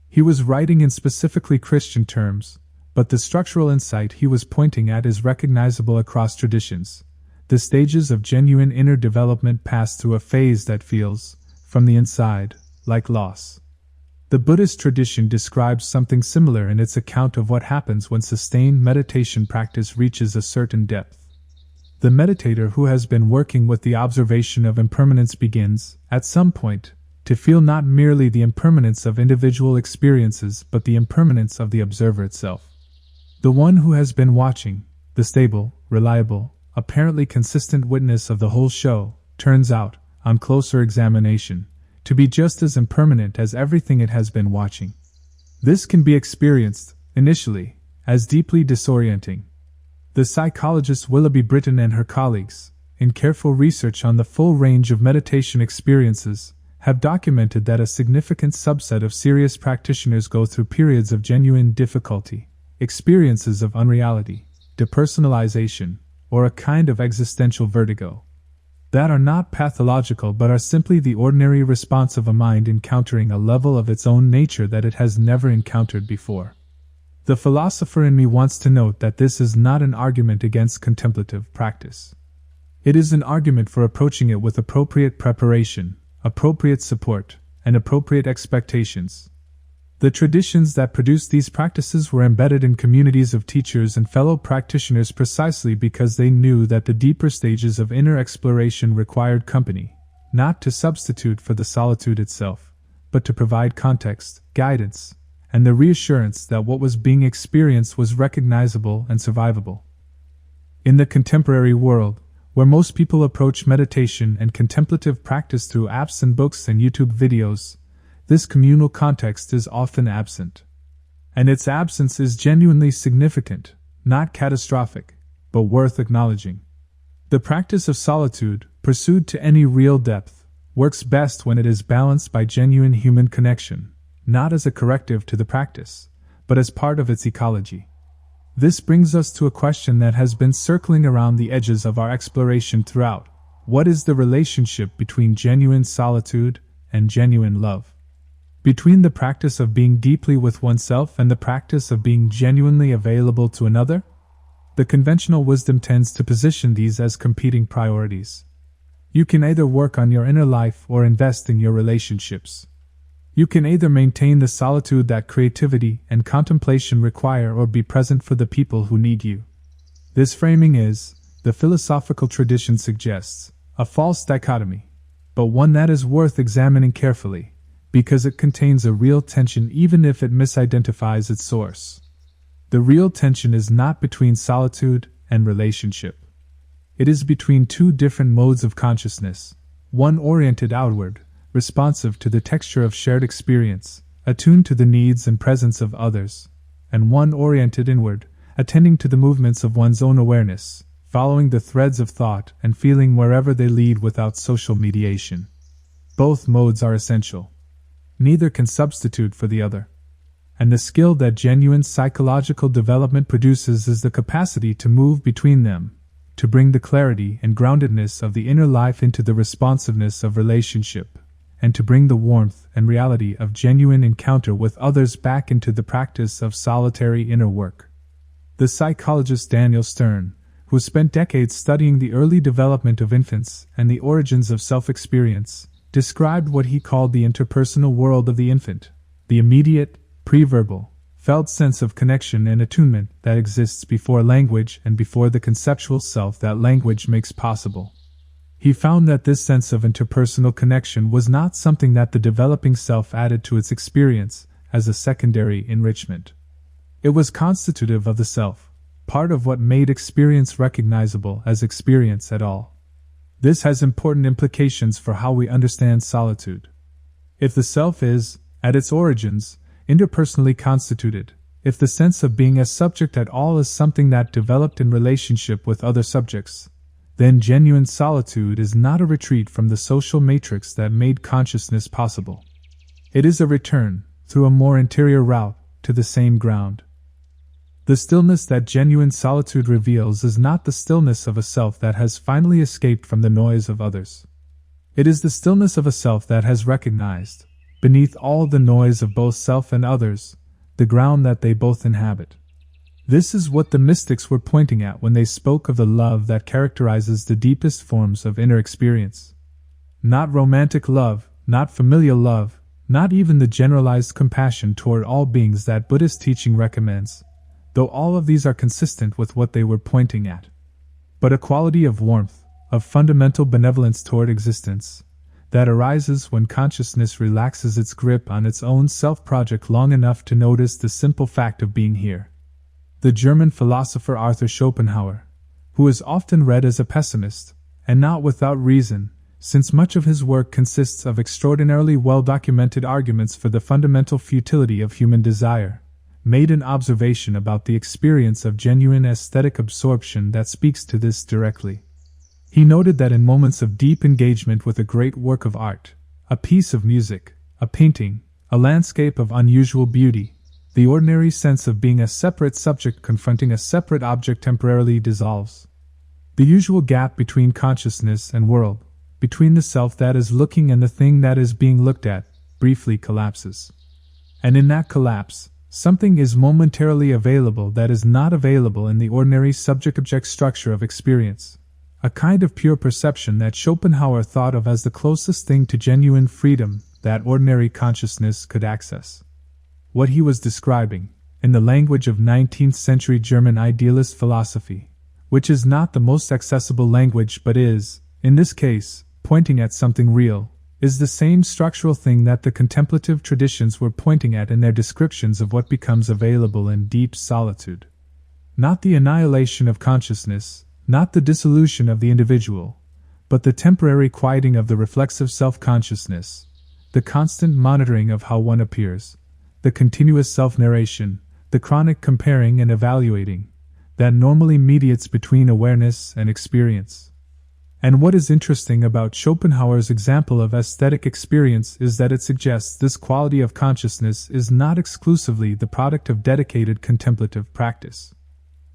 He was writing in specifically Christian terms, but the structural insight he was pointing at is recognizable across traditions. The stages of genuine inner development pass through a phase that feels, from the inside, like loss. The Buddhist tradition describes something similar in its account of what happens when sustained meditation practice reaches a certain depth. The meditator who has been working with the observation of impermanence begins, at some point, to feel not merely the impermanence of individual experiences but the impermanence of the observer itself. The one who has been watching, the stable, reliable, apparently consistent witness of the whole show, turns out, on closer examination, to be just as impermanent as everything it has been watching. This can be experienced, initially, as deeply disorienting. The psychologist Willoughby Britton and her colleagues, in careful research on the full range of meditation experiences, have documented that a significant subset of serious practitioners go through periods of genuine difficulty, experiences of unreality, depersonalization, or a kind of existential vertigo that are not pathological but are simply the ordinary response of a mind encountering a level of its own nature that it has never encountered before. The philosopher in me wants to note that this is not an argument against contemplative practice. It is an argument for approaching it with appropriate preparation, appropriate support, and appropriate expectations. The traditions that produced these practices were embedded in communities of teachers and fellow practitioners precisely because they knew that the deeper stages of inner exploration required company, not to substitute for the solitude itself, but to provide context, guidance, and the reassurance that what was being experienced was recognizable and survivable. In the contemporary world, where most people approach meditation and contemplative practice through apps and books and YouTube videos, this communal context is often absent. And its absence is genuinely significant, not catastrophic, but worth acknowledging. The practice of solitude, pursued to any real depth, works best when it is balanced by genuine human connection, not as a corrective to the practice, but as part of its ecology. This brings us to a question that has been circling around the edges of our exploration throughout. What is the relationship between genuine solitude and genuine love? Between the practice of being deeply with oneself and the practice of being genuinely available to another? The conventional wisdom tends to position these as competing priorities. You can either work on your inner life or invest in your relationships. You can either maintain the solitude that creativity and contemplation require or be present for the people who need you. This framing is, the philosophical tradition suggests, a false dichotomy, but one that is worth examining carefully, because it contains a real tension even if it misidentifies its source. The real tension is not between solitude and relationship. It is between two different modes of consciousness, one oriented outward, responsive to the texture of shared experience, attuned to the needs and presence of others, and one oriented inward, attending to the movements of one's own awareness, following the threads of thought and feeling wherever they lead without social mediation. Both modes are essential. Neither can substitute for the other. And the skill that genuine psychological development produces is the capacity to move between them, to bring the clarity and groundedness of the inner life into the responsiveness of relationship, and to bring the warmth and reality of genuine encounter with others back into the practice of solitary inner work. The psychologist Daniel Stern, who spent decades studying the early development of infants and the origins of self-experience, described what he called the interpersonal world of the infant, the immediate, pre-verbal, felt sense of connection and attunement that exists before language and before the conceptual self that language makes possible. He found that this sense of interpersonal connection was not something that the developing self added to its experience as a secondary enrichment. It was constitutive of the self, part of what made experience recognizable as experience at all. This has important implications for how we understand solitude. If the self is, at its origins, interpersonally constituted, if the sense of being a subject at all is something that developed in relationship with other subjects, then genuine solitude is not a retreat from the social matrix that made consciousness possible. It is a return, through a more interior route, to the same ground. The stillness that genuine solitude reveals is not the stillness of a self that has finally escaped from the noise of others. It is the stillness of a self that has recognized, beneath all the noise of both self and others, the ground that they both inhabit. This is what the mystics were pointing at when they spoke of the love that characterizes the deepest forms of inner experience. Not romantic love, not familial love, not even the generalized compassion toward all beings that Buddhist teaching recommends, though all of these are consistent with what they were pointing at. But a quality of warmth, of fundamental benevolence toward existence, that arises when consciousness relaxes its grip on its own self-project long enough to notice the simple fact of being here. The German philosopher Arthur Schopenhauer, who is often read as a pessimist, and not without reason, since much of his work consists of extraordinarily well-documented arguments for the fundamental futility of human desire, made an observation about the experience of genuine aesthetic absorption that speaks to this directly. He noted that in moments of deep engagement with a great work of art, A piece of music, a painting, a landscape of unusual beauty, the ordinary sense of being a separate subject confronting a separate object temporarily dissolves. The usual gap between consciousness and world, between the self that is looking and the thing that is being looked at, briefly collapses. And in that collapse, something is momentarily available that is not available in the ordinary subject-object structure of experience, a kind of pure perception that Schopenhauer thought of as the closest thing to genuine freedom that ordinary consciousness could access. What he was describing, in the language of 19th century German idealist philosophy, which is not the most accessible language but is, in this case, pointing at something real, is the same structural thing that the contemplative traditions were pointing at in their descriptions of what becomes available in deep solitude. Not the annihilation of consciousness, not the dissolution of the individual, but the temporary quieting of the reflexive self-consciousness, the constant monitoring of how one appears, the continuous self-narration, the chronic comparing and evaluating, that normally mediates between awareness and experience. And what is interesting about Schopenhauer's example of aesthetic experience is that it suggests this quality of consciousness is not exclusively the product of dedicated contemplative practice.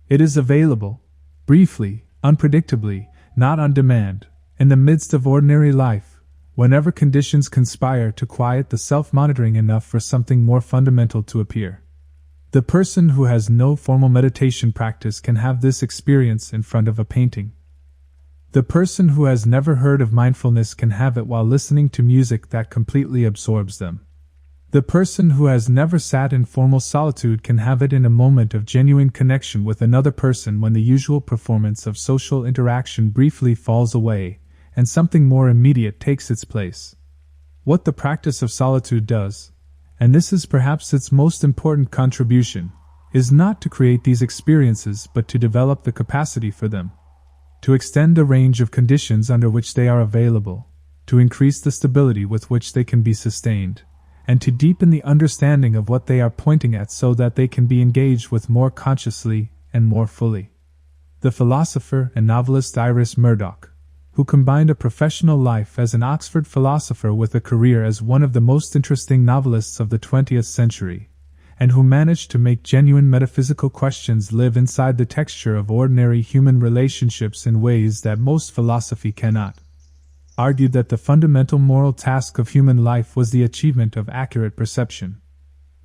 It is available, briefly, unpredictably, not on demand, in the midst of ordinary life, whenever conditions conspire to quiet the self-monitoring enough for something more fundamental to appear. The person who has no formal meditation practice can have this experience in front of a painting. The person who has never heard of mindfulness can have it while listening to music that completely absorbs them. The person who has never sat in formal solitude can have it in a moment of genuine connection with another person when the usual performance of social interaction briefly falls away and something more immediate takes its place. What the practice of solitude does, and this is perhaps its most important contribution, is not to create these experiences but to develop the capacity for them, to extend the range of conditions under which they are available, to increase the stability with which they can be sustained, and to deepen the understanding of what they are pointing at so that they can be engaged with more consciously and more fully. The philosopher and novelist Iris Murdoch, who combined a professional life as an Oxford philosopher with a career as one of the most interesting novelists of the 20th century, and who managed to make genuine metaphysical questions live inside the texture of ordinary human relationships in ways that most philosophy cannot, argued that the fundamental moral task of human life was the achievement of accurate perception.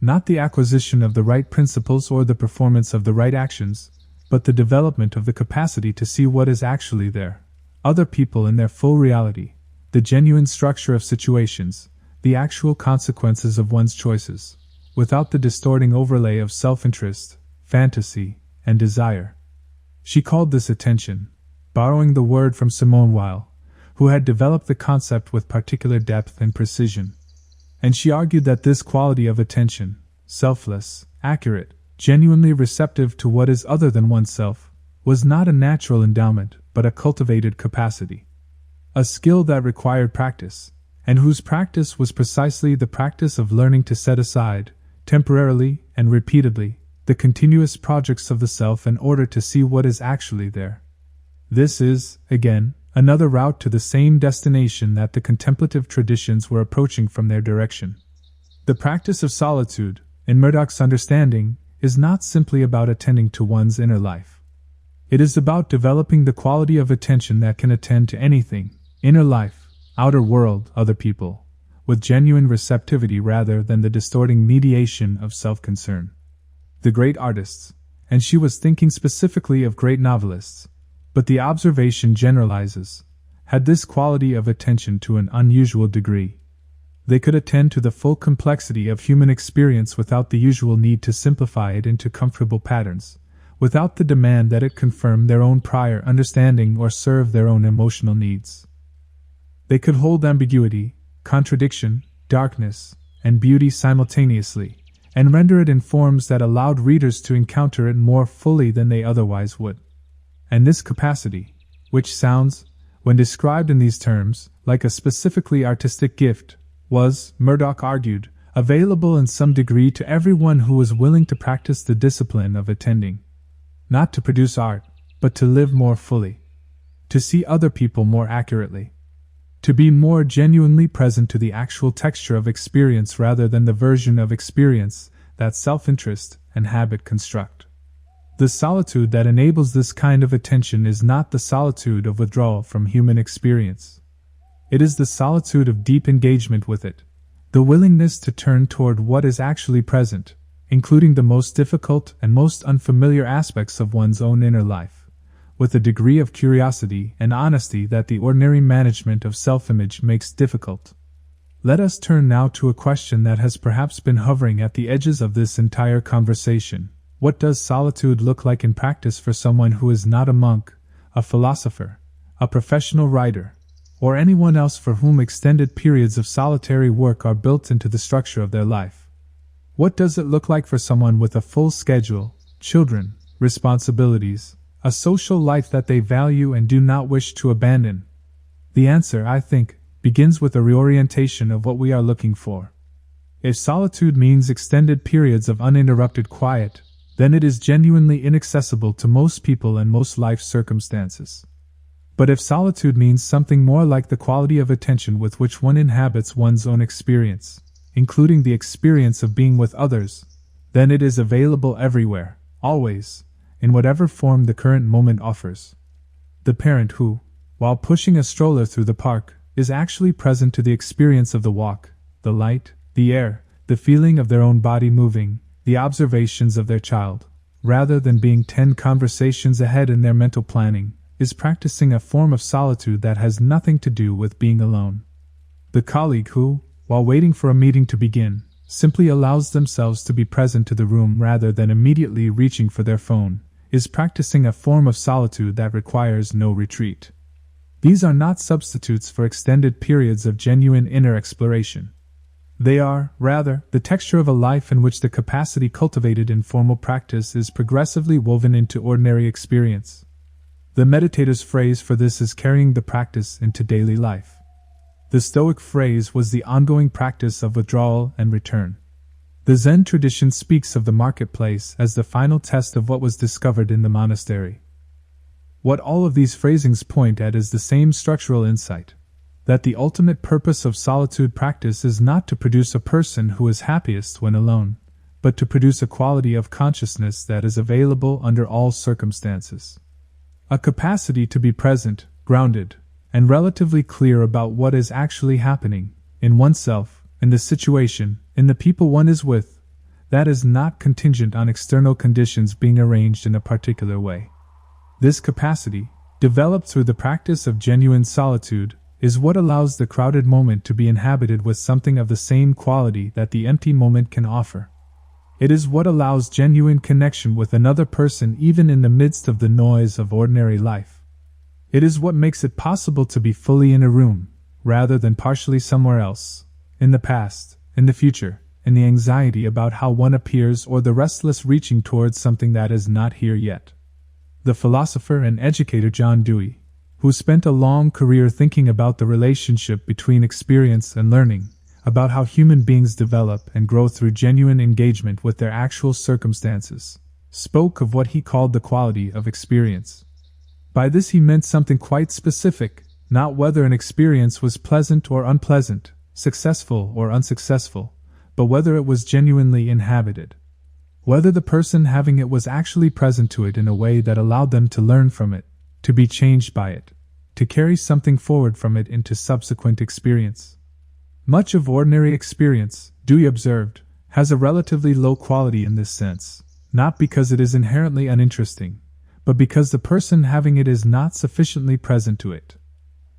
Not the acquisition of the right principles or the performance of the right actions, but the development of the capacity to see what is actually there, other people in their full reality, the genuine structure of situations, the actual consequences of one's choices, without the distorting overlay of self-interest, fantasy, and desire. She called this attention, borrowing the word from Simone Weil, who had developed the concept with particular depth and precision. And she argued that this quality of attention, selfless, accurate, genuinely receptive to what is other than oneself, was not a natural endowment, but a cultivated capacity. A skill that required practice, and whose practice was precisely the practice of learning to set aside, temporarily and repeatedly, the continuous projects of the self in order to see what is actually there. This is, again, another route to the same destination that the contemplative traditions were approaching from their direction. The practice of solitude, in Murdoch's understanding, is not simply about attending to one's inner life. It is about developing the quality of attention that can attend to anything, inner life, outer world, other people, with genuine receptivity rather than the distorting mediation of self-concern. The great artists, and she was thinking specifically of great novelists, but the observation generalizes, had this quality of attention to an unusual degree. They could attend to the full complexity of human experience without the usual need to simplify it into comfortable patterns, without the demand that it confirm their own prior understanding or serve their own emotional needs. They could hold ambiguity, contradiction, darkness, and beauty simultaneously, and render it in forms that allowed readers to encounter it more fully than they otherwise would. And this capacity, which sounds, when described in these terms, like a specifically artistic gift, was, Murdoch argued, available in some degree to everyone who was willing to practice the discipline of attending. Not to produce art, but to live more fully. To see other people more accurately. To be more genuinely present to the actual texture of experience rather than the version of experience that self-interest and habit construct. The solitude that enables this kind of attention is not the solitude of withdrawal from human experience. It is the solitude of deep engagement with it, the willingness to turn toward what is actually present, including the most difficult and most unfamiliar aspects of one's own inner life, with a degree of curiosity and honesty that the ordinary management of self-image makes difficult. Let us turn now to a question that has perhaps been hovering at the edges of this entire conversation. What does solitude look like in practice for someone who is not a monk, a philosopher, a professional writer, or anyone else for whom extended periods of solitary work are built into the structure of their life? What does it look like for someone with a full schedule, children, responsibilities, a social life that they value and do not wish to abandon? The answer, I think, begins with a reorientation of what we are looking for. If solitude means extended periods of uninterrupted quiet, then it is genuinely inaccessible to most people and most life circumstances. But if solitude means something more like the quality of attention with which one inhabits one's own experience, including the experience of being with others, then it is available everywhere, always, in whatever form the current moment offers. The parent who, while pushing a stroller through the park, is actually present to the experience of the walk, the light, the air, the feeling of their own body moving, the observations of their child, rather than being 10 conversations ahead in their mental planning, is practicing a form of solitude that has nothing to do with being alone. The colleague who, while waiting for a meeting to begin, simply allows themselves to be present to the room rather than immediately reaching for their phone, is practicing a form of solitude that requires no retreat. These are not substitutes for extended periods of genuine inner exploration. They are, rather, the texture of a life in which the capacity cultivated in formal practice is progressively woven into ordinary experience. The meditator's phrase for this is carrying the practice into daily life. The Stoic phrase was the ongoing practice of withdrawal and return. The Zen tradition speaks of the marketplace as the final test of what was discovered in the monastery. What all of these phrasings point at is the same structural insight, that the ultimate purpose of solitude practice is not to produce a person who is happiest when alone, but to produce a quality of consciousness that is available under all circumstances. A capacity to be present, grounded, and relatively clear about what is actually happening, in oneself, in the situation, in the people one is with, that is not contingent on external conditions being arranged in a particular way. This capacity, developed through the practice of genuine solitude, is what allows the crowded moment to be inhabited with something of the same quality that the empty moment can offer. It is what allows genuine connection with another person even in the midst of the noise of ordinary life. It is what makes it possible to be fully in a room, rather than partially somewhere else, in the past, in the future, in the anxiety about how one appears or the restless reaching towards something that is not here yet. The philosopher and educator John Dewey, who spent a long career thinking about the relationship between experience and learning, about how human beings develop and grow through genuine engagement with their actual circumstances, spoke of what he called the quality of experience. By this he meant something quite specific, not whether an experience was pleasant or unpleasant, successful or unsuccessful, but whether it was genuinely inhabited. Whether the person having it was actually present to it in a way that allowed them to learn from it, to be changed by it, to carry something forward from it into subsequent experience. Much of ordinary experience, Dewey observed, has a relatively low quality in this sense, not because it is inherently uninteresting, but because the person having it is not sufficiently present to it.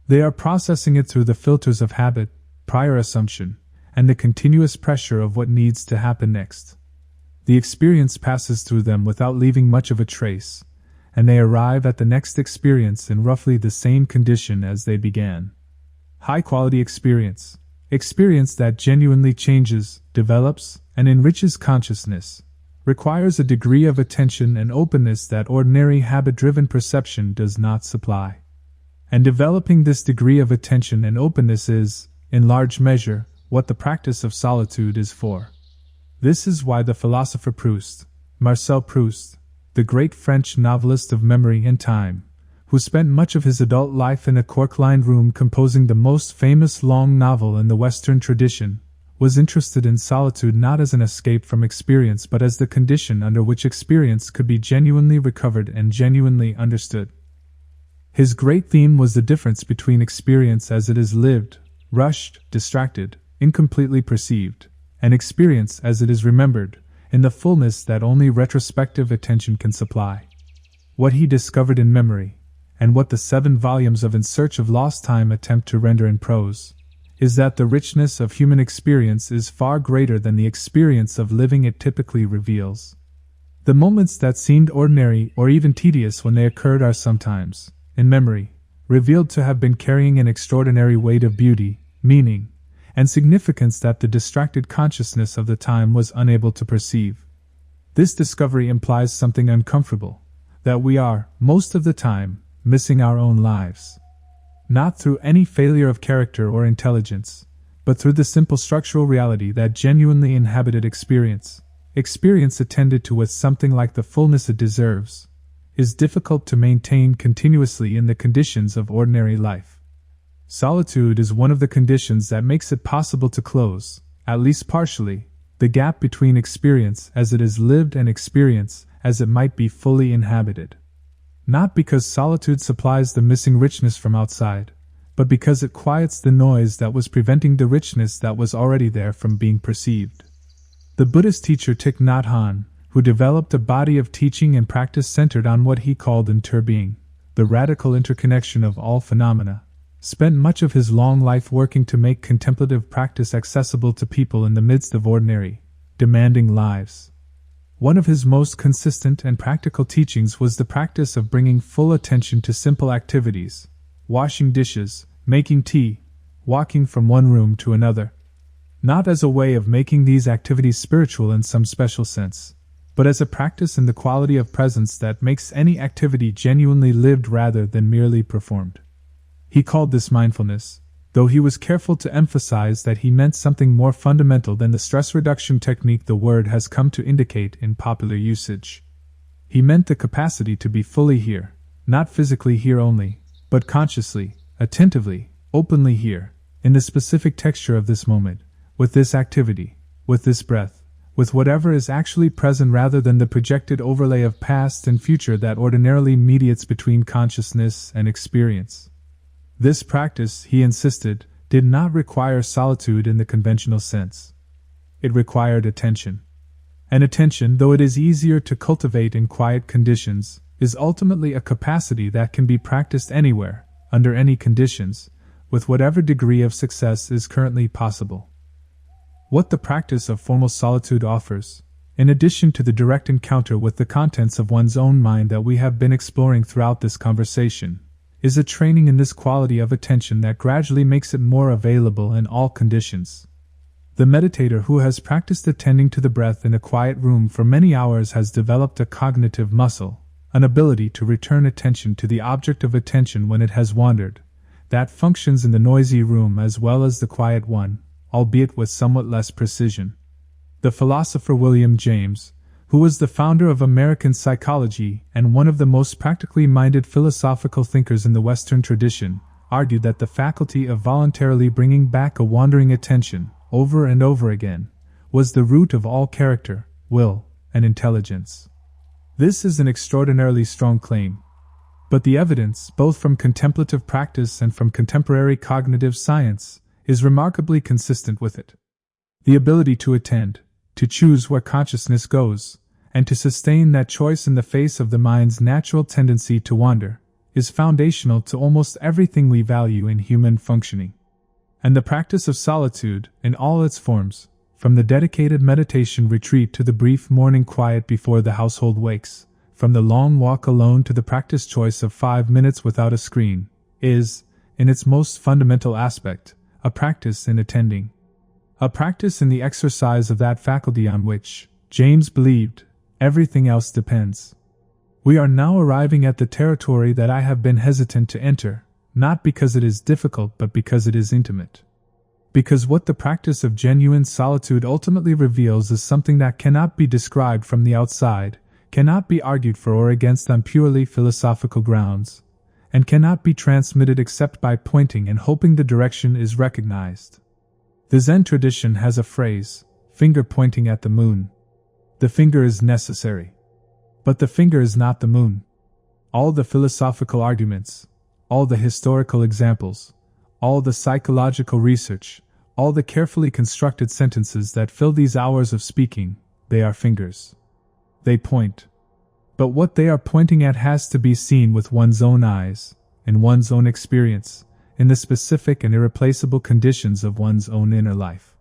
They are processing it through the filters of habit, prior assumption, and the continuous pressure of what needs to happen next. The experience passes through them without leaving much of a trace, and they arrive at the next experience in roughly the same condition as they began. High-quality experience, experience that genuinely changes, develops, and enriches consciousness, requires a degree of attention and openness that ordinary habit-driven perception does not supply. And developing this degree of attention and openness is, in large measure, what the practice of solitude is for. This is why the philosopher Proust, Marcel Proust, the great French novelist of memory and time, who spent much of his adult life in a cork-lined room composing the most famous long novel in the Western tradition, was interested in solitude not as an escape from experience but as the condition under which experience could be genuinely recovered and genuinely understood. His great theme was the difference between experience as it is lived, rushed, distracted, incompletely perceived, and experience as it is remembered, in the fullness that only retrospective attention can supply. What he discovered in memory, and what the 7 volumes of In Search of Lost Time attempt to render in prose, is that the richness of human experience is far greater than the experience of living it typically reveals. The moments that seemed ordinary or even tedious when they occurred are sometimes, in memory, revealed to have been carrying an extraordinary weight of beauty, meaning, and significance that the distracted consciousness of the time was unable to perceive. This discovery implies something uncomfortable, that we are, most of the time, missing our own lives. Not through any failure of character or intelligence, but through the simple structural reality that genuinely inhabited experience attended to with something like the fullness it deserves, is difficult to maintain continuously in the conditions of ordinary life. Solitude is one of the conditions that makes it possible to close, at least partially, the gap between experience as it is lived and experience as it might be fully inhabited. Not because solitude supplies the missing richness from outside, but because it quiets the noise that was preventing the richness that was already there from being perceived. The Buddhist teacher Thich Nhat Hanh, who developed a body of teaching and practice centered on what he called interbeing, the radical interconnection of all phenomena, spent much of his long life working to make contemplative practice accessible to people in the midst of ordinary, demanding lives. One of his most consistent and practical teachings was the practice of bringing full attention to simple activities, washing dishes, making tea, walking from one room to another. Not as a way of making these activities spiritual in some special sense, but as a practice in the quality of presence that makes any activity genuinely lived rather than merely performed. He called this mindfulness, though he was careful to emphasize that he meant something more fundamental than the stress reduction technique the word has come to indicate in popular usage. He meant the capacity to be fully here, not physically here only, but consciously, attentively, openly here, in the specific texture of this moment, with this activity, with this breath, with whatever is actually present rather than the projected overlay of past and future that ordinarily mediates between consciousness and experience. This practice, he insisted, did not require solitude in the conventional sense. It required attention. And attention, though it is easier to cultivate in quiet conditions, is ultimately a capacity that can be practiced anywhere, under any conditions, with whatever degree of success is currently possible. What the practice of formal solitude offers, in addition to the direct encounter with the contents of one's own mind that we have been exploring throughout this conversation, is a training in this quality of attention that gradually makes it more available in all conditions. The meditator who has practiced attending to the breath in a quiet room for many hours has developed a cognitive muscle, an ability to return attention to the object of attention when it has wandered, that functions in the noisy room as well as the quiet one, albeit with somewhat less precision. The philosopher William James, who was the founder of American psychology and one of the most practically minded philosophical thinkers in the Western tradition, argued that the faculty of voluntarily bringing back a wandering attention, over and over again, was the root of all character, will, and intelligence. This is an extraordinarily strong claim, but the evidence, both from contemplative practice and from contemporary cognitive science, is remarkably consistent with it. The ability to attend, to choose where consciousness goes, and to sustain that choice in the face of the mind's natural tendency to wander, is foundational to almost everything we value in human functioning. And the practice of solitude, in all its forms, from the dedicated meditation retreat to the brief morning quiet before the household wakes, from the long walk alone to the practiced choice of 5 minutes without a screen, is, in its most fundamental aspect, a practice in attending. A practice in the exercise of that faculty on which, James believed, everything else depends. We are now arriving at the territory that I have been hesitant to enter, not because it is difficult but because it is intimate. Because what the practice of genuine solitude ultimately reveals is something that cannot be described from the outside, cannot be argued for or against on purely philosophical grounds, and cannot be transmitted except by pointing and hoping the direction is recognized. The Zen tradition has a phrase, finger pointing at the moon. The finger is necessary. But the finger is not the moon. All the philosophical arguments, all the historical examples, all the psychological research, all the carefully constructed sentences that fill these hours of speaking, they are fingers. They point. But what they are pointing at has to be seen with one's own eyes, in one's own experience, in the specific and irreplaceable conditions of one's own inner life.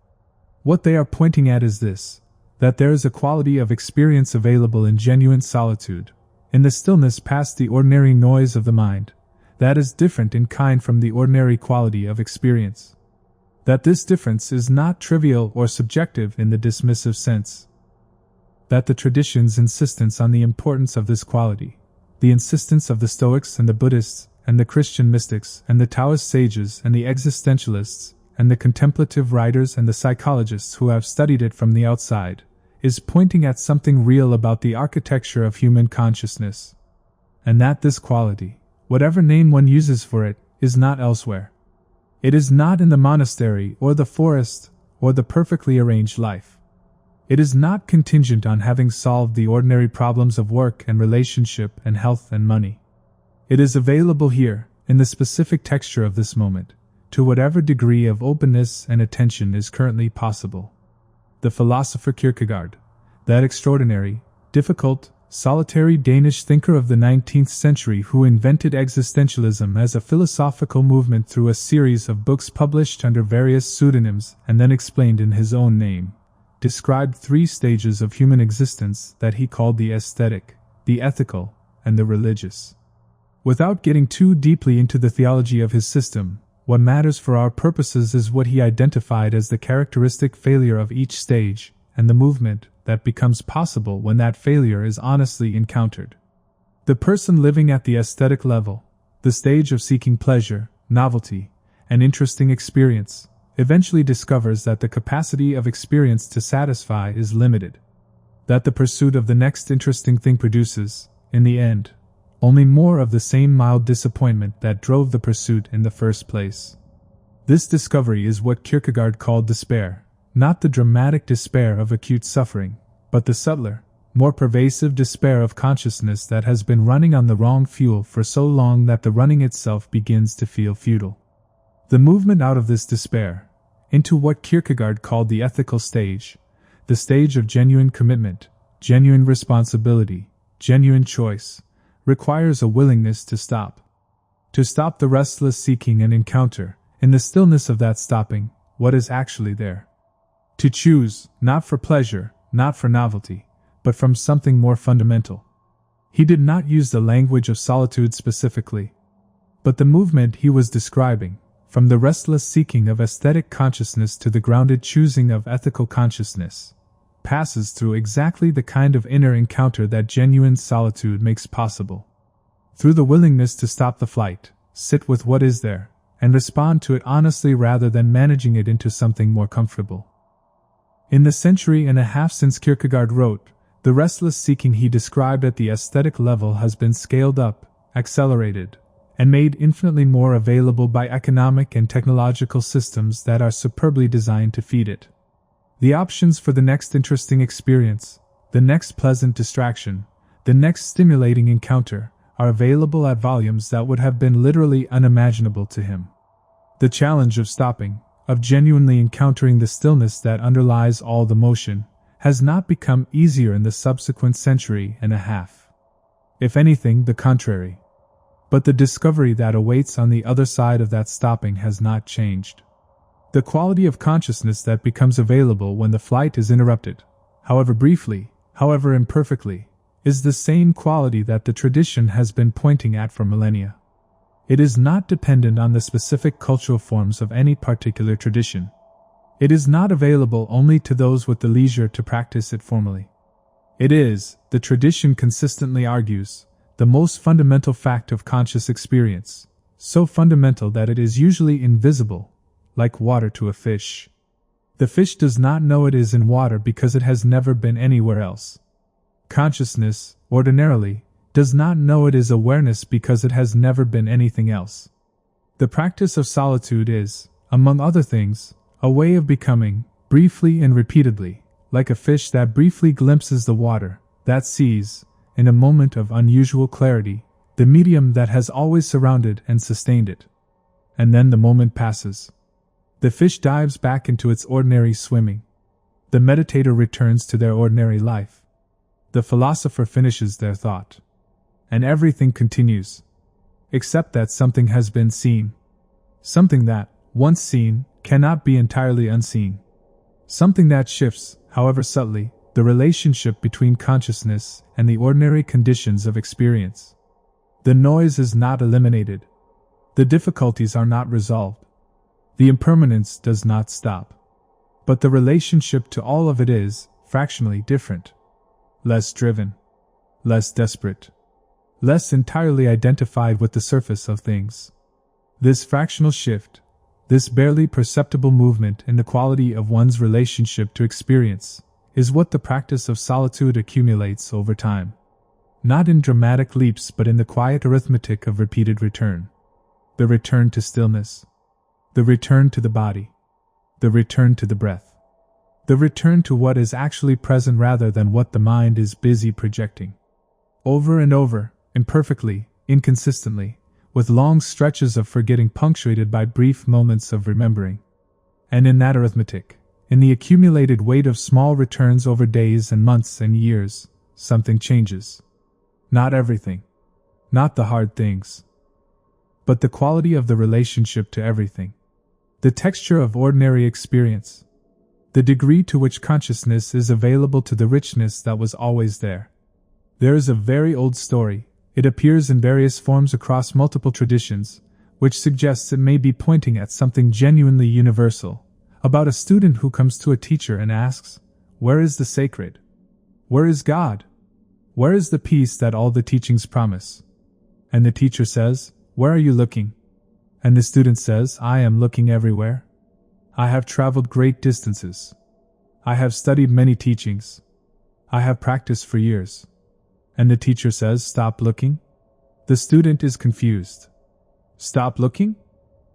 What they are pointing at is this, that there is a quality of experience available in genuine solitude, in the stillness past the ordinary noise of the mind, that is different in kind from the ordinary quality of experience. That this difference is not trivial or subjective in the dismissive sense. That the tradition's insistence on the importance of this quality, the insistence of the Stoics and the Buddhists and the Christian mystics and the Taoist sages and the existentialists and the contemplative writers and the psychologists who have studied it from the outside, is pointing at something real about the architecture of human consciousness. And that this quality, whatever name one uses for it, is not elsewhere. It is not in the monastery or the forest or the perfectly arranged life. It is not contingent on having solved the ordinary problems of work and relationship and health and money. It is available here, in the specific texture of this moment, to whatever degree of openness and attention is currently possible. The philosopher Kierkegaard, that extraordinary, difficult, solitary Danish thinker of the 19th century who invented existentialism as a philosophical movement through a series of books published under various pseudonyms and then explained in his own name, described 3 stages of human existence that he called the aesthetic, the ethical, and the religious. Without getting too deeply into the theology of his system, what matters for our purposes is what he identified as the characteristic failure of each stage, and the movement that becomes possible when that failure is honestly encountered. The person living at the aesthetic level, the stage of seeking pleasure, novelty, and interesting experience, eventually discovers that the capacity of experience to satisfy is limited. That the pursuit of the next interesting thing produces, in the end, only more of the same mild disappointment that drove the pursuit in the first place. This discovery is what Kierkegaard called despair, not the dramatic despair of acute suffering, but the subtler, more pervasive despair of consciousness that has been running on the wrong fuel for so long that the running itself begins to feel futile. The movement out of this despair, into what Kierkegaard called the ethical stage, the stage of genuine commitment, genuine responsibility, genuine choice, requires a willingness to stop. To stop the restless seeking and encounter, in the stillness of that stopping, what is actually there. To choose, not for pleasure, not for novelty, but from something more fundamental. He did not use the language of solitude specifically. But the movement he was describing, from the restless seeking of aesthetic consciousness to the grounded choosing of ethical consciousness, passes through exactly the kind of inner encounter that genuine solitude makes possible. Through the willingness to stop the flight, sit with what is there, and respond to it honestly rather than managing it into something more comfortable. In the century and a half since Kierkegaard wrote, the restless seeking he described at the aesthetic level has been scaled up, accelerated, and made infinitely more available by economic and technological systems that are superbly designed to feed it. The options for the next interesting experience, the next pleasant distraction, the next stimulating encounter, are available at volumes that would have been literally unimaginable to him. The challenge of stopping, of genuinely encountering the stillness that underlies all the motion, has not become easier in the subsequent century and a half. If anything, the contrary. But the discovery that awaits on the other side of that stopping has not changed. The quality of consciousness that becomes available when the flight is interrupted, however briefly, however imperfectly, is the same quality that the tradition has been pointing at for millennia. It is not dependent on the specific cultural forms of any particular tradition. It is not available only to those with the leisure to practice it formally. It is, the tradition consistently argues, the most fundamental fact of conscious experience, so fundamental that it is usually invisible, like water to a fish. The fish does not know it is in water because it has never been anywhere else. Consciousness, ordinarily, does not know it is awareness because it has never been anything else. The practice of solitude is, among other things, a way of becoming, briefly and repeatedly, like a fish that briefly glimpses the water, that sees, in a moment of unusual clarity, the medium that has always surrounded and sustained it. And then the moment passes. The fish dives back into its ordinary swimming. The meditator returns to their ordinary life. The philosopher finishes their thought. And everything continues. Except that something has been seen. Something that, once seen, cannot be entirely unseen. Something that shifts, however subtly, the relationship between consciousness and the ordinary conditions of experience. The noise is not eliminated. The difficulties are not resolved. The impermanence does not stop. But the relationship to all of it is, fractionally different. Less driven. Less desperate. Less entirely identified with the surface of things. This fractional shift, this barely perceptible movement in the quality of one's relationship to experience, is what the practice of solitude accumulates over time. Not in dramatic leaps but in the quiet arithmetic of repeated return. The return to stillness. The return to the body. The return to the breath. The return to what is actually present rather than what the mind is busy projecting. Over and over, imperfectly, inconsistently, with long stretches of forgetting punctuated by brief moments of remembering. And in that arithmetic, in the accumulated weight of small returns over days and months and years, something changes. Not everything. Not the hard things. But the quality of the relationship to everything. The texture of ordinary experience. The degree to which consciousness is available to the richness that was always there. There is a very old story. It appears in various forms across multiple traditions, which suggests it may be pointing at something genuinely universal, about a student who comes to a teacher and asks, "Where is the sacred? Where is God? Where is the peace that all the teachings promise?" And the teacher says, "Where are you looking?" And the student says, "I am looking everywhere. I have traveled great distances. I have studied many teachings. I have practiced for years." And the teacher says, "Stop looking?" The student is confused. "Stop looking?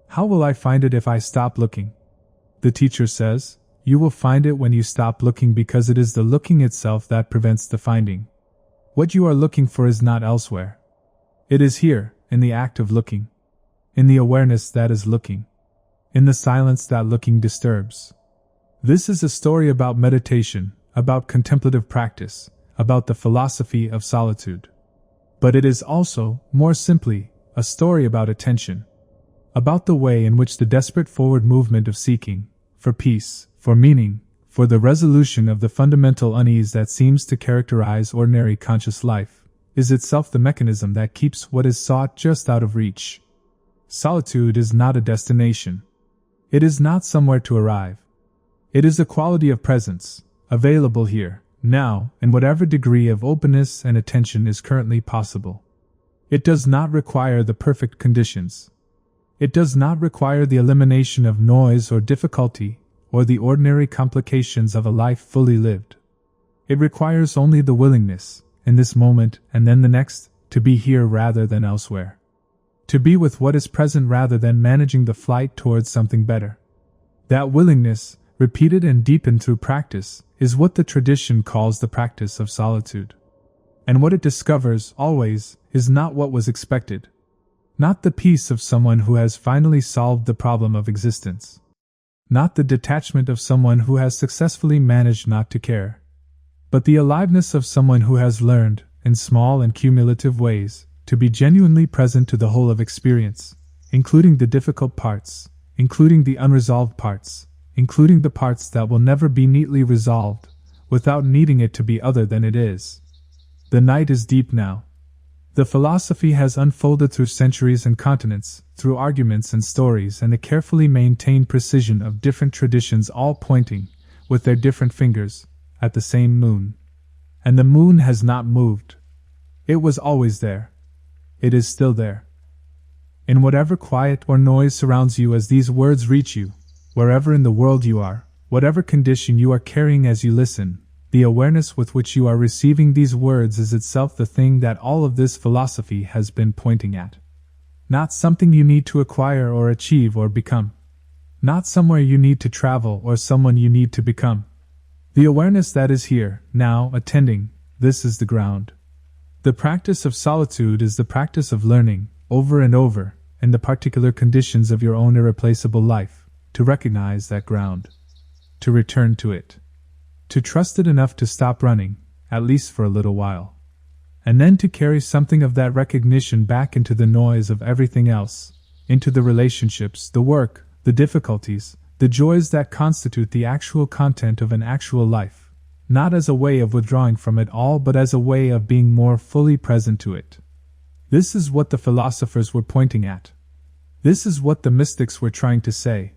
How will I find it if I stop looking?" The teacher says, "You will find it when you stop looking because it is the looking itself that prevents the finding. What you are looking for is not elsewhere. It is here, in the act of looking. In the awareness that is looking. In the silence that looking disturbs." This is a story about meditation, about contemplative practice, about the philosophy of solitude. But it is also, more simply, a story about attention. About the way in which the desperate forward movement of seeking, for peace, for meaning, for the resolution of the fundamental unease that seems to characterize ordinary conscious life, is itself the mechanism that keeps what is sought just out of reach. Solitude is not a destination. It is not somewhere to arrive. It is a quality of presence, available here, now, in whatever degree of openness and attention is currently possible. It does not require the perfect conditions. It does not require the elimination of noise or difficulty, or the ordinary complications of a life fully lived. It requires only the willingness, in this moment and then the next, to be here rather than elsewhere. To be with what is present rather than managing the flight towards something better. That willingness, repeated and deepened through practice, is what the tradition calls the practice of solitude. And what it discovers, always, is not what was expected. Not the peace of someone who has finally solved the problem of existence. Not the detachment of someone who has successfully managed not to care. But the aliveness of someone who has learned, in small and cumulative ways, to be genuinely present to the whole of experience, including the difficult parts, including the unresolved parts, including the parts that will never be neatly resolved, without needing it to be other than it is. The night is deep now. The philosophy has unfolded through centuries and continents, through arguments and stories and the carefully maintained precision of different traditions all pointing, with their different fingers, at the same moon. And the moon has not moved. It was always there. It is still there. In whatever quiet or noise surrounds you as these words reach you, wherever in the world you are, whatever condition you are carrying as you listen, The awareness with which you are receiving these words is itself the thing that all of this philosophy has been pointing at. Not something you need to acquire or achieve or become. Not somewhere you need to travel or someone you need to become. The awareness that is here, now, attending, this is the ground. The practice of solitude is the practice of learning, over and over, in the particular conditions of your own irreplaceable life, to recognize that ground. To return to it. To trust it enough to stop running, at least for a little while. And then to carry something of that recognition back into the noise of everything else, into the relationships, the work, the difficulties, the joys that constitute the actual content of an actual life, not as a way of withdrawing from it all but as a way of being more fully present to it. This is what the philosophers were pointing at. This is what the mystics were trying to say.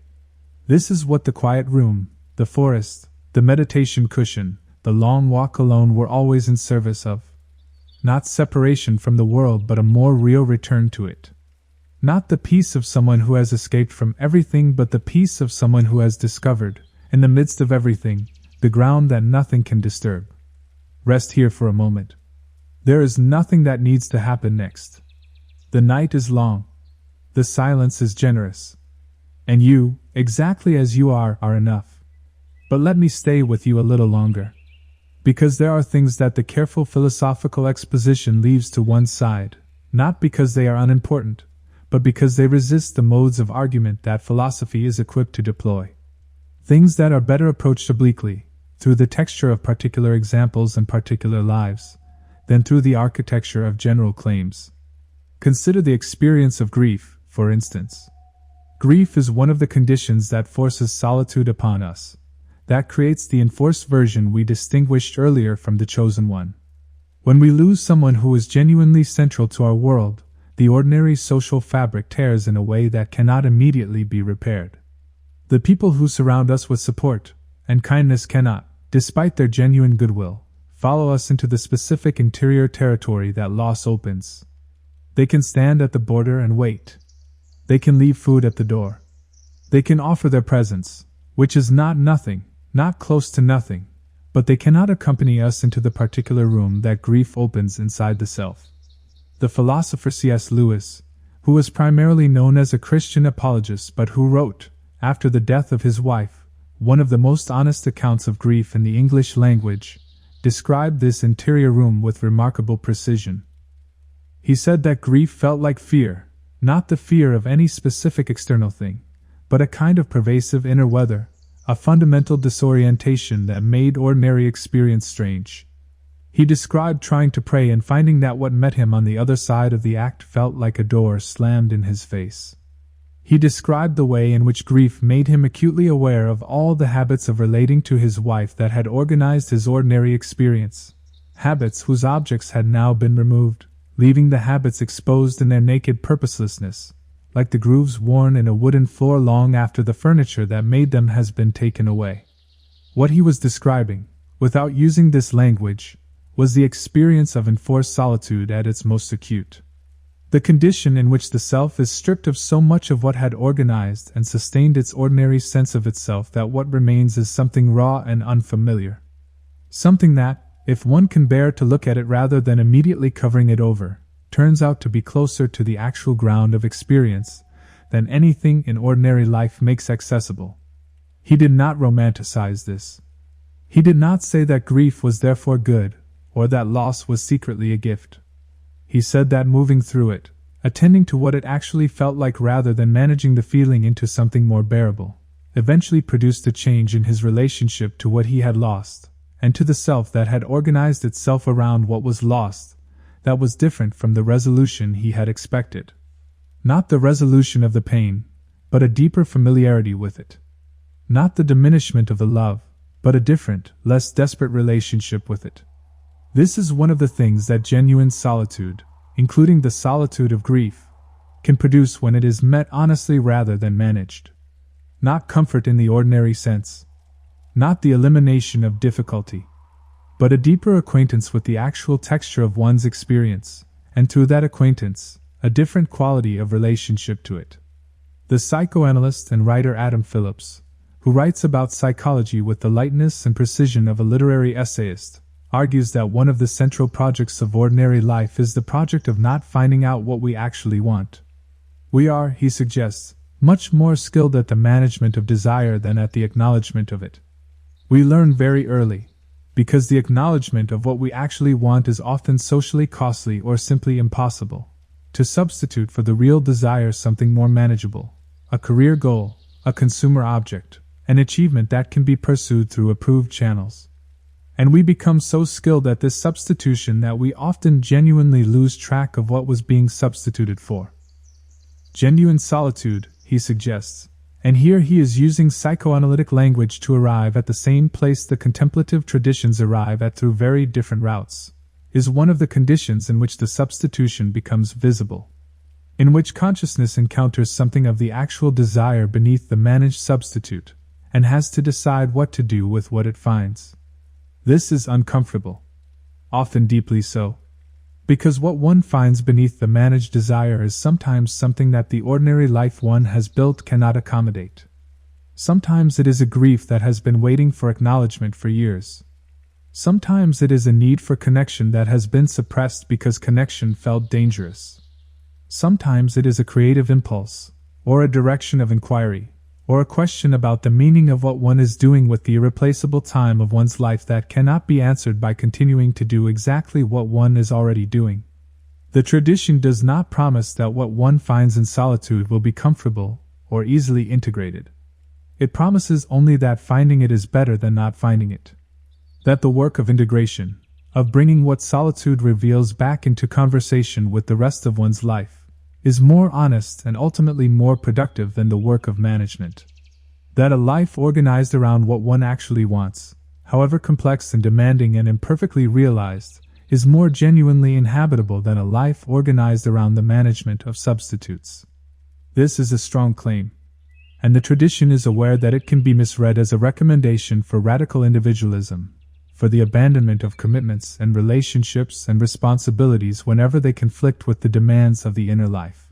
This is what the quiet room, the forest, the meditation cushion, the long walk alone were always in service of. Not separation from the world but a more real return to it. Not the peace of someone who has escaped from everything but the peace of someone who has discovered, in the midst of everything, the ground that nothing can disturb. Rest here for a moment. There is nothing that needs to happen next. The night is long. The silence is generous. And you, exactly as you are enough. But let me stay with you a little longer. Because there are things that the careful philosophical exposition leaves to one side, not because they are unimportant, but because they resist the modes of argument that philosophy is equipped to deploy. Things that are better approached obliquely, through the texture of particular examples and particular lives, than through the architecture of general claims. Consider the experience of grief, for instance. Grief is one of the conditions that forces solitude upon us, that creates the enforced version we distinguished earlier from the chosen one. When we lose someone who is genuinely central to our world, the ordinary social fabric tears in a way that cannot immediately be repaired. The people who surround us with support and kindness cannot, despite their genuine goodwill, follow us into the specific interior territory that loss opens. They can stand at the border and wait. They can leave food at the door. They can offer their presence, which is not nothing, not close to nothing, but they cannot accompany us into the particular room that grief opens inside the self. The philosopher C.S. Lewis, who was primarily known as a Christian apologist but who wrote, after the death of his wife, one of the most honest accounts of grief in the English language, described this interior room with remarkable precision. He said that grief felt like fear, not the fear of any specific external thing, but a kind of pervasive inner weather, a fundamental disorientation that made ordinary experience strange. He described trying to pray and finding that what met him on the other side of the act felt like a door slammed in his face. He described the way in which grief made him acutely aware of all the habits of relating to his wife that had organized his ordinary experience, habits whose objects had now been removed, leaving the habits exposed in their naked purposelessness, like the grooves worn in a wooden floor long after the furniture that made them has been taken away. What he was describing, without using this language, was the experience of enforced solitude at its most acute. The condition in which the self is stripped of so much of what had organized and sustained its ordinary sense of itself that what remains is something raw and unfamiliar. Something that, if one can bear to look at it rather than immediately covering it over, turns out to be closer to the actual ground of experience than anything in ordinary life makes accessible. He did not romanticize this. He did not say that grief was therefore good, or that loss was secretly a gift. He said that moving through it, attending to what it actually felt like rather than managing the feeling into something more bearable, eventually produced a change in his relationship to what he had lost, and to the self that had organized itself around what was lost, that was different from the resolution he had expected. Not the resolution of the pain, but a deeper familiarity with it. Not the diminishment of the love, but a different, less desperate relationship with it. This is one of the things that genuine solitude, including the solitude of grief, can produce when it is met honestly rather than managed. Not comfort in the ordinary sense. Not the elimination of difficulty. But a deeper acquaintance with the actual texture of one's experience, and through that acquaintance, a different quality of relationship to it. The psychoanalyst and writer Adam Phillips, who writes about psychology with the lightness and precision of a literary essayist, argues that one of the central projects of ordinary life is the project of not finding out what we actually want. We are, he suggests, much more skilled at the management of desire than at the acknowledgement of it. We learn very early, because the acknowledgement of what we actually want is often socially costly or simply impossible, to substitute for the real desire something more manageable, a career goal, a consumer object, an achievement that can be pursued through approved channels. And we become so skilled at this substitution that we often genuinely lose track of what was being substituted for. Genuine solitude, he suggests, and here he is using psychoanalytic language to arrive at the same place the contemplative traditions arrive at through very different routes, is one of the conditions in which the substitution becomes visible, in which consciousness encounters something of the actual desire beneath the managed substitute, and has to decide what to do with what it finds. This is uncomfortable, often deeply so, because what one finds beneath the managed desire is sometimes something that the ordinary life one has built cannot accommodate. Sometimes it is a grief that has been waiting for acknowledgement for years. Sometimes it is a need for connection that has been suppressed because connection felt dangerous. Sometimes it is a creative impulse, or a direction of inquiry, or a question about the meaning of what one is doing with the irreplaceable time of one's life that cannot be answered by continuing to do exactly what one is already doing. The tradition does not promise that what one finds in solitude will be comfortable or easily integrated. It promises only that finding it is better than not finding it. That the work of integration, of bringing what solitude reveals back into conversation with the rest of one's life, is more honest and ultimately more productive than the work of management. That a life organized around what one actually wants, however complex and demanding and imperfectly realized, is more genuinely inhabitable than a life organized around the management of substitutes. This is a strong claim, and the tradition is aware that it can be misread as a recommendation for radical individualism, for the abandonment of commitments and relationships and responsibilities whenever they conflict with the demands of the inner life.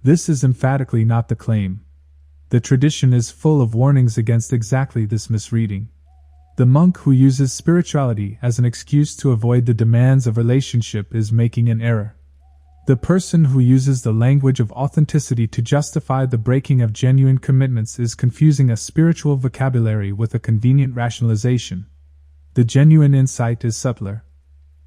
This is emphatically not the claim. The tradition is full of warnings against exactly this misreading. The monk who uses spirituality as an excuse to avoid the demands of relationship is making an error. The person who uses the language of authenticity to justify the breaking of genuine commitments is confusing a spiritual vocabulary with a convenient rationalization. The genuine insight is subtler.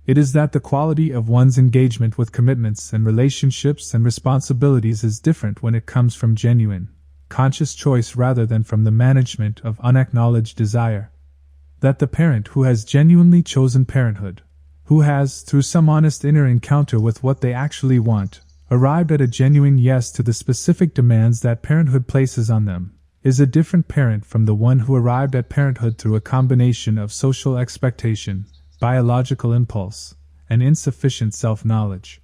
It is that the quality of one's engagement with commitments and relationships and responsibilities is different when it comes from genuine, conscious choice rather than from the management of unacknowledged desire. That the parent who has genuinely chosen parenthood, who has, through some honest inner encounter with what they actually want, arrived at a genuine yes to the specific demands that parenthood places on them, is a different parent from the one who arrived at parenthood through a combination of social expectation, biological impulse, and insufficient self-knowledge.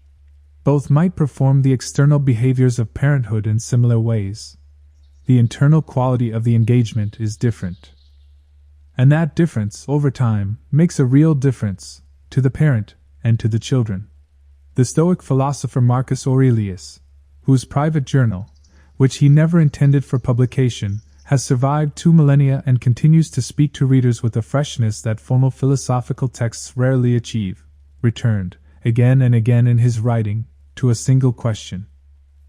Both might perform the external behaviors of parenthood in similar ways. The internal quality of the engagement is different. And that difference, over time, makes a real difference to the parent and to the children. The Stoic philosopher Marcus Aurelius, whose private journal, which he never intended for publication, has survived 2 millennia and continues to speak to readers with a freshness that formal philosophical texts rarely achieve, returned, again and again in his writing, to a single question.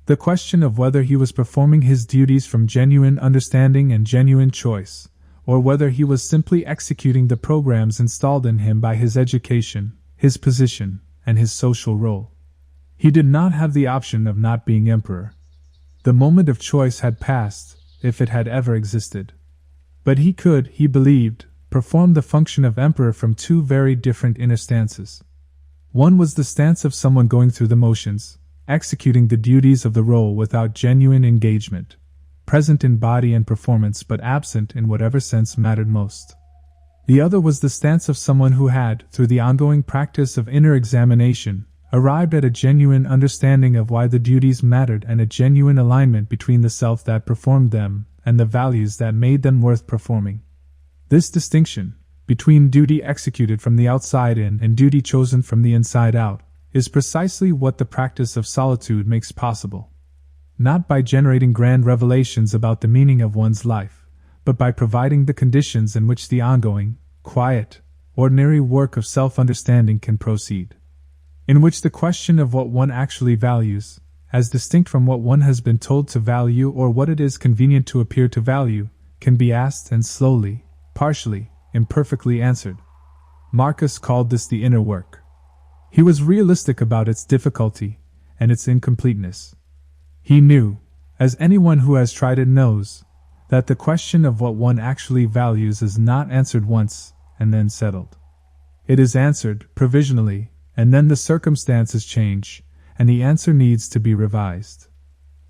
The question of whether he was performing his duties from genuine understanding and genuine choice, or whether he was simply executing the programs installed in him by his education, his position, and his social role. He did not have the option of not being emperor. The moment of choice had passed, if it had ever existed. But he could, he believed, perform the function of emperor from 2 very different inner stances. One was the stance of someone going through the motions, executing the duties of the role without genuine engagement, present in body and performance but absent in whatever sense mattered most. The other was the stance of someone who had, through the ongoing practice of inner examination, arrived at a genuine understanding of why the duties mattered and a genuine alignment between the self that performed them and the values that made them worth performing. This distinction, between duty executed from the outside in and duty chosen from the inside out, is precisely what the practice of solitude makes possible. Not by generating grand revelations about the meaning of one's life, but by providing the conditions in which the ongoing, quiet, ordinary work of self-understanding can proceed. In which the question of what one actually values, as distinct from what one has been told to value or what it is convenient to appear to value, can be asked and slowly, partially, imperfectly answered. Marcus called this the inner work. He was realistic about its difficulty and its incompleteness. He knew, as anyone who has tried it knows, that the question of what one actually values is not answered once and then settled. It is answered provisionally, and then the circumstances change, and the answer needs to be revised.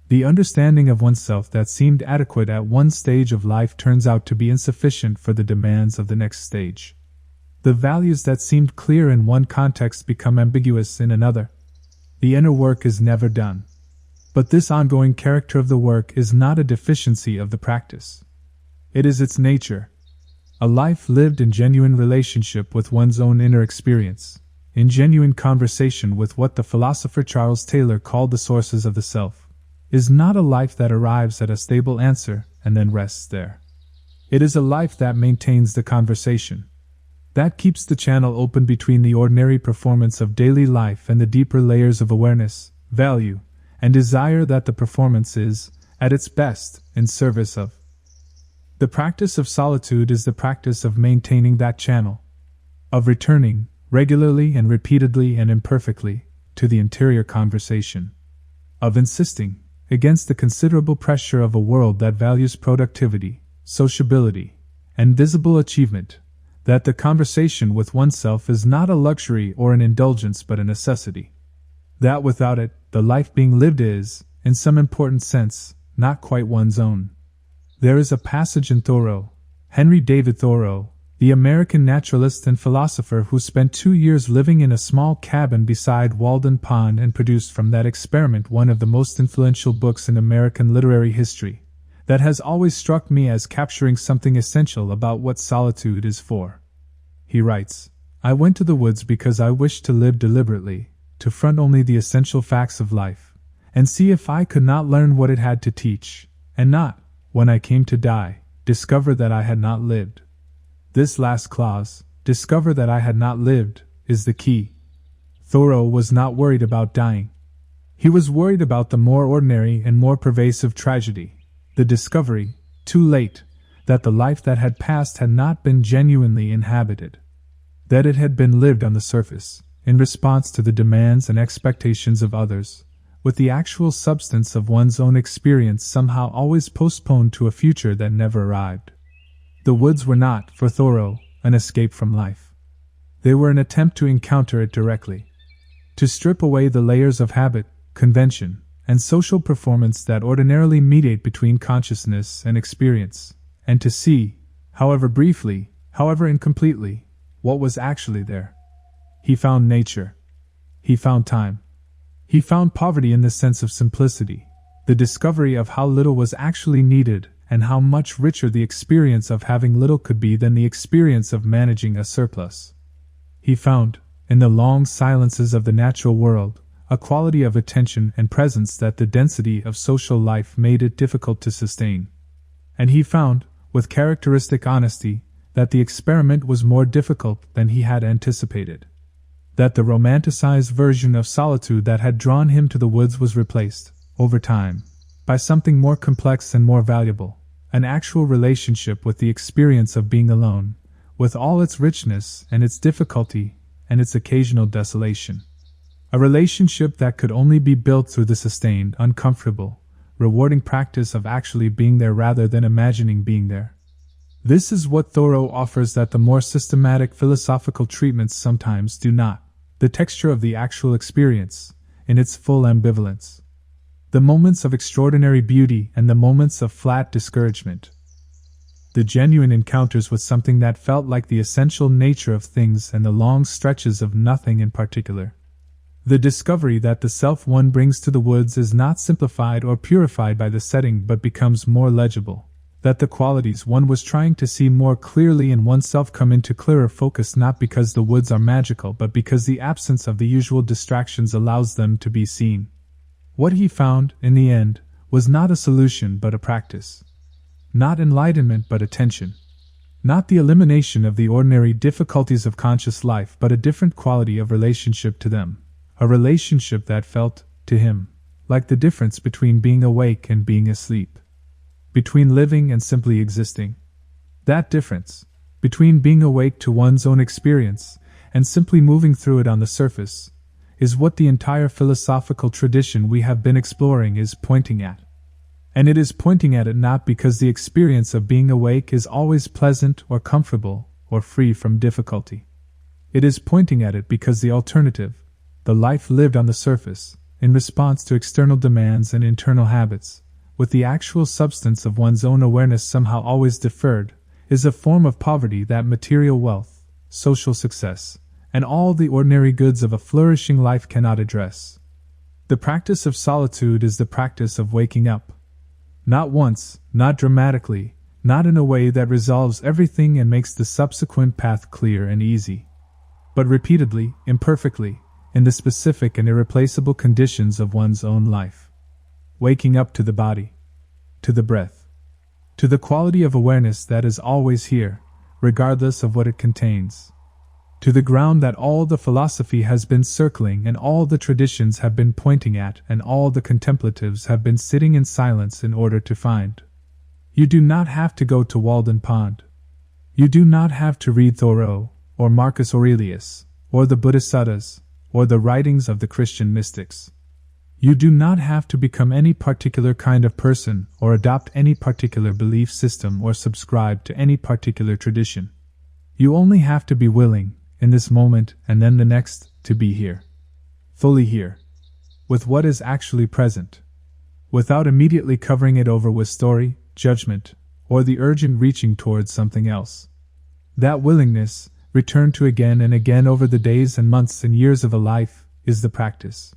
The understanding of oneself that seemed adequate at one stage of life turns out to be insufficient for the demands of the next stage. The values that seemed clear in one context become ambiguous in another. The inner work is never done. But this ongoing character of the work is not a deficiency of the practice. It is its nature. A life lived in genuine relationship with one's own inner experience, in genuine conversation with what the philosopher Charles Taylor called the sources of the self, is not a life that arrives at a stable answer and then rests there. It is a life that maintains the conversation, that keeps the channel open between the ordinary performance of daily life and the deeper layers of awareness, value, and desire that the performance is, at its best, in service of. The practice of solitude is the practice of maintaining that channel, of returning, regularly and repeatedly and imperfectly, to the interior conversation, of insisting, against the considerable pressure of a world that values productivity, sociability, and visible achievement, that the conversation with oneself is not a luxury or an indulgence but a necessity. That without it, the life being lived is, in some important sense, not quite one's own. There is a passage in Thoreau, Henry David Thoreau, the American naturalist and philosopher who spent 2 years living in a small cabin beside Walden Pond and produced from that experiment one of the most influential books in American literary history, that has always struck me as capturing something essential about what solitude is for. He writes, "I went to the woods because I wished to live deliberately, to front only the essential facts of life, and see if I could not learn what it had to teach, and not, when I came to die, discover that I had not lived." This last clause, discover that I had not lived, is the key. Thoreau was not worried about dying. He was worried about the more ordinary and more pervasive tragedy, the discovery, too late, that the life that had passed had not been genuinely inhabited, that it had been lived on the surface, in response to the demands and expectations of others, with the actual substance of one's own experience somehow always postponed to a future that never arrived. The woods were not, for Thoreau, an escape from life. They were an attempt to encounter it directly, to strip away the layers of habit, convention, and social performance that ordinarily mediate between consciousness and experience, and to see, however briefly, however incompletely, what was actually there. He found nature. He found time. He found poverty in the sense of simplicity, the discovery of how little was actually needed, and how much richer the experience of having little could be than the experience of managing a surplus. He found, in the long silences of the natural world, a quality of attention and presence that the density of social life made it difficult to sustain. And he found, with characteristic honesty, that the experiment was more difficult than he had anticipated. That the romanticized version of solitude that had drawn him to the woods was replaced, over time, by something more complex and more valuable, an actual relationship with the experience of being alone, with all its richness and its difficulty and its occasional desolation. A relationship that could only be built through the sustained, uncomfortable, rewarding practice of actually being there rather than imagining being there. This is what Thoreau offers that the more systematic philosophical treatments sometimes do not, the texture of the actual experience, in its full ambivalence. The moments of extraordinary beauty and the moments of flat discouragement. The genuine encounters with something that felt like the essential nature of things and the long stretches of nothing in particular. The discovery that the self one brings to the woods is not simplified or purified by the setting but becomes more legible, that the qualities one was trying to see more clearly in oneself come into clearer focus not because the woods are magical but because the absence of the usual distractions allows them to be seen. What he found, in the end, was not a solution but a practice. Not enlightenment but attention. Not the elimination of the ordinary difficulties of conscious life but a different quality of relationship to them. A relationship that felt, to him, like the difference between being awake and being asleep. Between living and simply existing. That difference, between being awake to one's own experience and simply moving through it on the surface, is what the entire philosophical tradition we have been exploring is pointing at. And it is pointing at it not because the experience of being awake is always pleasant or comfortable or free from difficulty. It is pointing at it because the alternative, the life lived on the surface, in response to external demands and internal habits, with the actual substance of one's own awareness somehow always deferred, is a form of poverty that material wealth, social success, and all the ordinary goods of a flourishing life cannot address. The practice of solitude is the practice of waking up. Not once, not dramatically, not in a way that resolves everything and makes the subsequent path clear and easy, but repeatedly, imperfectly, in the specific and irreplaceable conditions of one's own life. Waking up to the body, to the breath, to the quality of awareness that is always here, regardless of what it contains, to the ground that all the philosophy has been circling and all the traditions have been pointing at and all the contemplatives have been sitting in silence in order to find. You do not have to go to Walden Pond. You do not have to read Thoreau, or Marcus Aurelius, or the Bodhisattvas, or the writings of the Christian mystics. You do not have to become any particular kind of person or adopt any particular belief system or subscribe to any particular tradition. You only have to be willing, in this moment and then the next, to be here. Fully here. With what is actually present. Without immediately covering it over with story, judgment, or the urgent reaching towards something else. That willingness, returned to again and again over the days and months and years of a life, is the practice.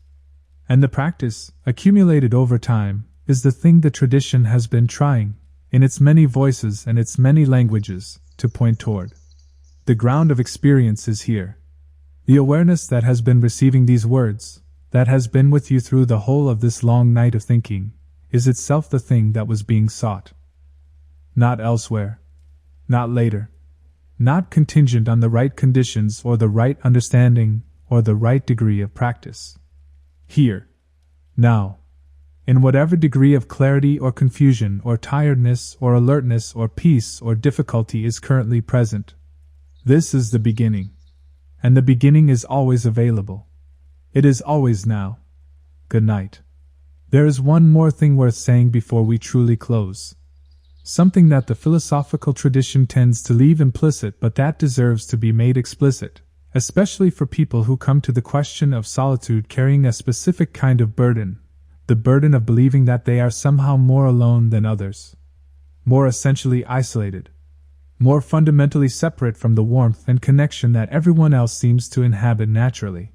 And the practice, accumulated over time, is the thing the tradition has been trying, in its many voices and its many languages, to point toward. The ground of experience is here. The awareness that has been receiving these words, that has been with you through the whole of this long night of thinking, is itself the thing that was being sought. Not elsewhere. Not later. Not contingent on the right conditions or the right understanding or the right degree of practice. Here. Now. In whatever degree of clarity or confusion or tiredness or alertness or peace or difficulty is currently present. This is the beginning. And the beginning is always available. It is always now. Good night. There is one more thing worth saying before we truly close. Something that the philosophical tradition tends to leave implicit but that deserves to be made explicit, especially for people who come to the question of solitude carrying a specific kind of burden, the burden of believing that they are somehow more alone than others, more essentially isolated, more fundamentally separate from the warmth and connection that everyone else seems to inhabit naturally.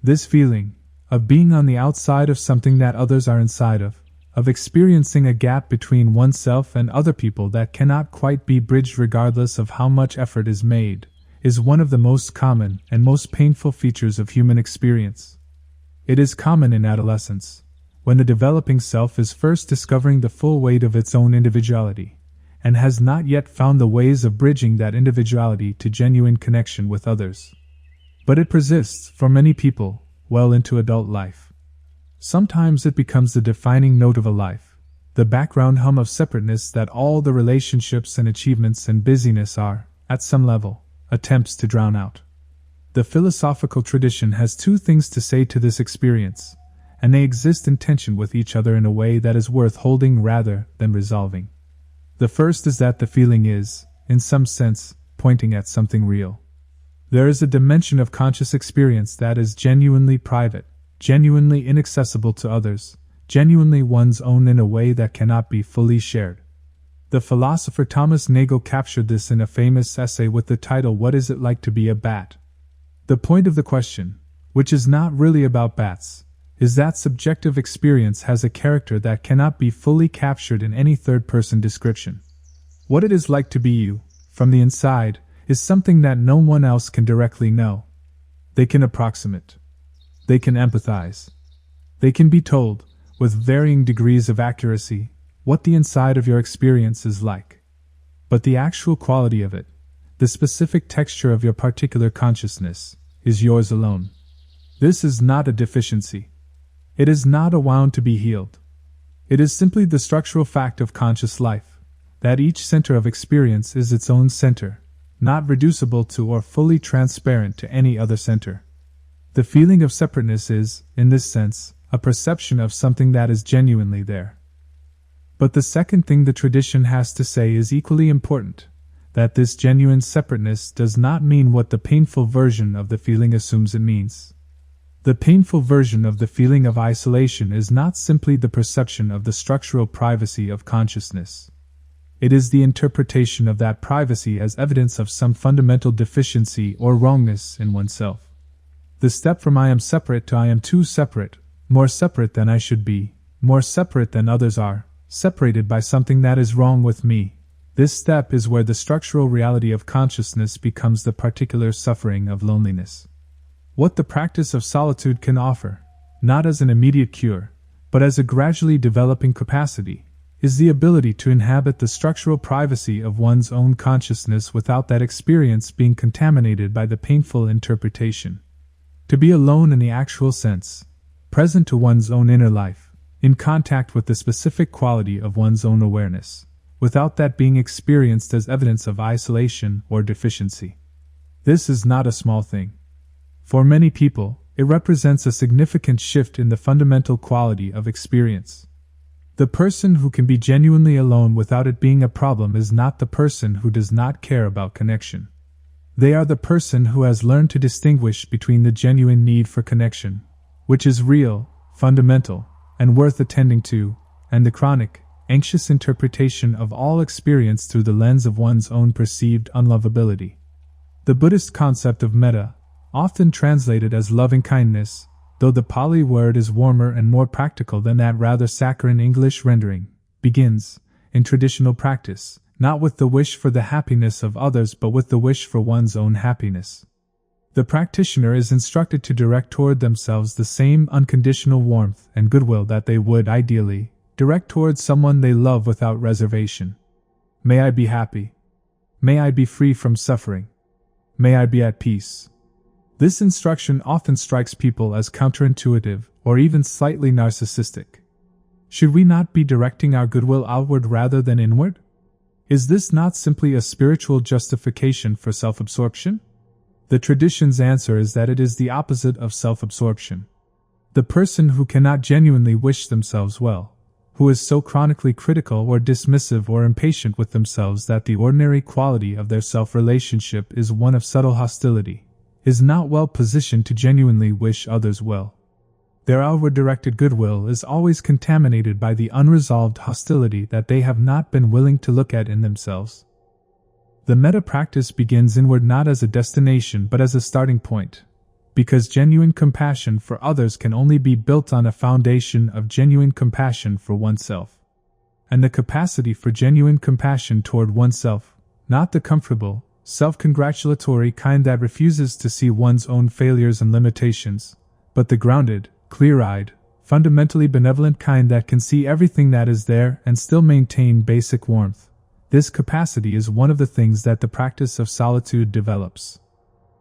This feeling, of being on the outside of something that others are inside of experiencing a gap between oneself and other people that cannot quite be bridged regardless of how much effort is made, is one of the most common and most painful features of human experience. It is common in adolescence, when the developing self is first discovering the full weight of its own individuality, and has not yet found the ways of bridging that individuality to genuine connection with others. But it persists, for many people, well into adult life. Sometimes it becomes the defining note of a life, the background hum of separateness that all the relationships and achievements and busyness are, at some level, attempts to drown out. The philosophical tradition has two things to say to this experience, and they exist in tension with each other in a way that is worth holding rather than resolving. The first is that the feeling is, in some sense, pointing at something real. There is a dimension of conscious experience that is genuinely private, genuinely inaccessible to others, genuinely one's own in a way that cannot be fully shared. The philosopher Thomas Nagel captured this in a famous essay with the title "What Is It Like to Be a Bat?" The point of the question, which is not really about bats, is that subjective experience has a character that cannot be fully captured in any third-person description. What it is like to be you, from the inside, is something that no one else can directly know. They can approximate. They can empathize. They can be told, with varying degrees of accuracy, what the inside of your experience is like. But the actual quality of it, the specific texture of your particular consciousness, is yours alone. This is not a deficiency. It is not a wound to be healed. It is simply the structural fact of conscious life, that each center of experience is its own center, not reducible to or fully transparent to any other center. The feeling of separateness is, in this sense, a perception of something that is genuinely there. But the second thing the tradition has to say is equally important, that this genuine separateness does not mean what the painful version of the feeling assumes it means. The painful version of the feeling of isolation is not simply the perception of the structural privacy of consciousness. It is the interpretation of that privacy as evidence of some fundamental deficiency or wrongness in oneself. The step from I am separate to I am too separate, more separate than I should be, more separate than others are, separated by something that is wrong with me. This step is where the structural reality of consciousness becomes the particular suffering of loneliness. What the practice of solitude can offer, not as an immediate cure, but as a gradually developing capacity, is the ability to inhabit the structural privacy of one's own consciousness without that experience being contaminated by the painful interpretation. To be alone in the actual sense, present to one's own inner life, in contact with the specific quality of one's own awareness, without that being experienced as evidence of isolation or deficiency. This is not a small thing. For many people, it represents a significant shift in the fundamental quality of experience. The person who can be genuinely alone without it being a problem is not the person who does not care about connection. They are the person who has learned to distinguish between the genuine need for connection, which is real, fundamental, and worth attending to, and the chronic, anxious interpretation of all experience through the lens of one's own perceived unlovability. The Buddhist concept of metta, often translated as loving-kindness, though the Pali word is warmer and more practical than that rather saccharine English rendering, begins, in traditional practice, not with the wish for the happiness of others but with the wish for one's own happiness. The practitioner is instructed to direct toward themselves the same unconditional warmth and goodwill that they would, ideally, direct towards someone they love without reservation. May I be happy. May I be free from suffering. May I be at peace. This instruction often strikes people as counterintuitive or even slightly narcissistic. Should we not be directing our goodwill outward rather than inward? Is this not simply a spiritual justification for self-absorption? The tradition's answer is that it is the opposite of self-absorption. The person who cannot genuinely wish themselves well, who is so chronically critical or dismissive or impatient with themselves that the ordinary quality of their self-relationship is one of subtle hostility, is not well positioned to genuinely wish others well. Their outward-directed goodwill is always contaminated by the unresolved hostility that they have not been willing to look at in themselves. The metta practice begins inward not as a destination but as a starting point, because genuine compassion for others can only be built on a foundation of genuine compassion for oneself. And the capacity for genuine compassion toward oneself, not the comfortable, self-congratulatory kind that refuses to see one's own failures and limitations, but the grounded, clear-eyed, fundamentally benevolent kind that can see everything that is there and still maintain basic warmth. This capacity is one of the things that the practice of solitude develops.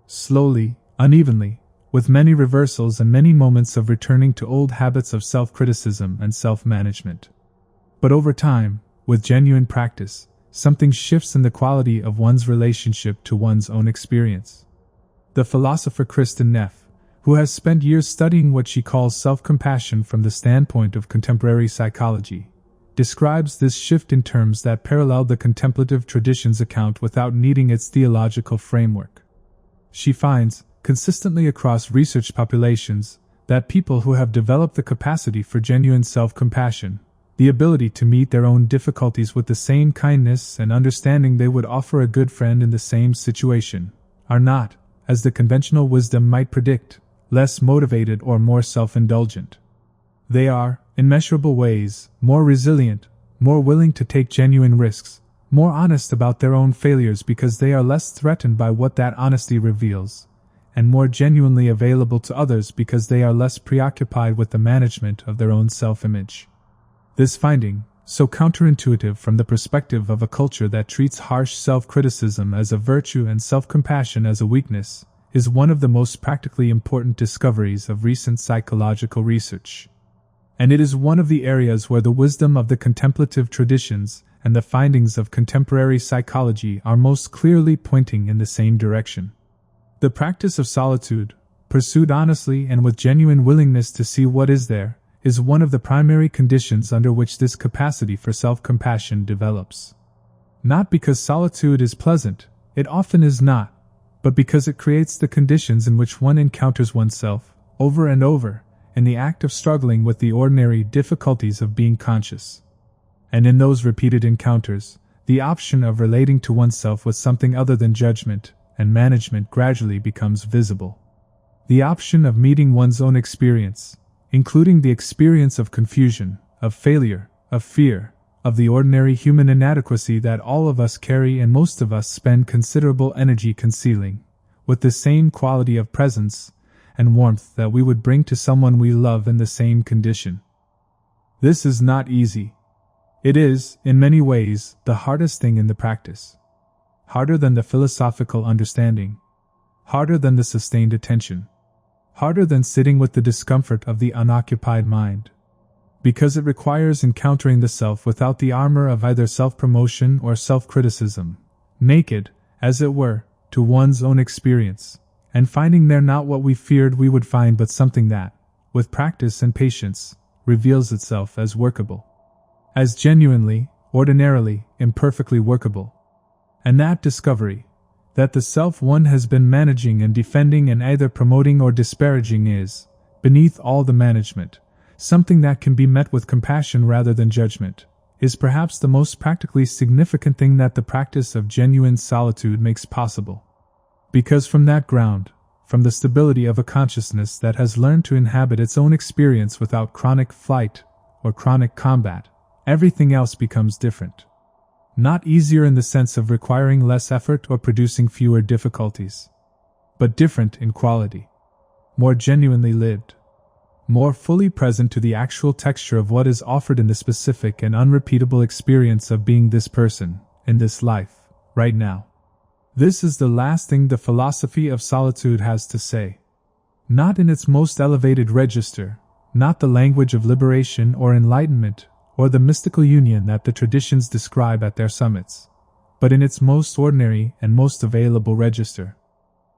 Slowly, unevenly, with many reversals and many moments of returning to old habits of self-criticism and self-management. But over time, with genuine practice, something shifts in the quality of one's relationship to one's own experience. The philosopher Kristen Neff, who has spent years studying what she calls self-compassion from the standpoint of contemporary psychology, describes this shift in terms that parallel the contemplative tradition's account without needing its theological framework. She finds, consistently across research populations, that people who have developed the capacity for genuine self-compassion, the ability to meet their own difficulties with the same kindness and understanding they would offer a good friend in the same situation, are not, as the conventional wisdom might predict, less motivated or more self-indulgent. They are, in measurable ways, more resilient, more willing to take genuine risks, more honest about their own failures because they are less threatened by what that honesty reveals, and more genuinely available to others because they are less preoccupied with the management of their own self-image. This finding, so counterintuitive from the perspective of a culture that treats harsh self-criticism as a virtue and self-compassion as a weakness, is one of the most practically important discoveries of recent psychological research. And it is one of the areas where the wisdom of the contemplative traditions and the findings of contemporary psychology are most clearly pointing in the same direction. The practice of solitude, pursued honestly and with genuine willingness to see what is there, is one of the primary conditions under which this capacity for self-compassion develops. Not because solitude is pleasant, it often is not, but because it creates the conditions in which one encounters oneself, over and over, in the act of struggling with the ordinary difficulties of being conscious. And in those repeated encounters, the option of relating to oneself with something other than judgment and management gradually becomes visible. The option of meeting one's own experience, including the experience of confusion, of failure, of fear, of the ordinary human inadequacy that all of us carry and most of us spend considerable energy concealing, with the same quality of presence and warmth that we would bring to someone we love in the same condition. This is not easy. It is, in many ways, the hardest thing in the practice. Harder than the philosophical understanding. Harder than the sustained attention. Harder than sitting with the discomfort of the unoccupied mind. Because it requires encountering the self without the armor of either self-promotion or self-criticism, naked, as it were, to one's own experience, and finding there not what we feared we would find but something that, with practice and patience, reveals itself as workable. As genuinely, ordinarily, imperfectly workable. And that discovery, that the self one has been managing and defending and either promoting or disparaging is, beneath all the management, something that can be met with compassion rather than judgment, is perhaps the most practically significant thing that the practice of genuine solitude makes possible. Because from that ground, from the stability of a consciousness that has learned to inhabit its own experience without chronic flight or chronic combat, everything else becomes different. Not easier in the sense of requiring less effort or producing fewer difficulties, but different in quality, more genuinely lived, more fully present to the actual texture of what is offered in the specific and unrepeatable experience of being this person, in this life, right now. This is the last thing the philosophy of solitude has to say. Not in its most elevated register, not the language of liberation or enlightenment, or the mystical union that the traditions describe at their summits, but in its most ordinary and most available register.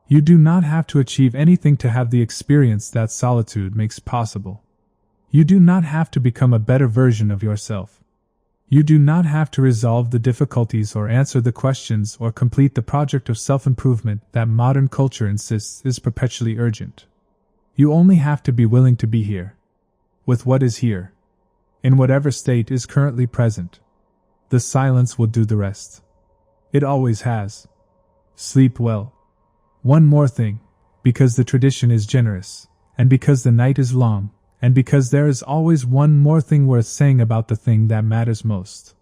You do not have to achieve anything to have the experience that solitude makes possible. You do not have to become a better version of yourself. You do not have to resolve the difficulties or answer the questions or complete the project of self-improvement that modern culture insists is perpetually urgent. You only have to be willing to be here, with what is here, in whatever state is currently present. The silence will do the rest. It always has. Sleep well. One more thing, because the tradition is generous, and because the night is long, and because there is always one more thing worth saying about the thing that matters most.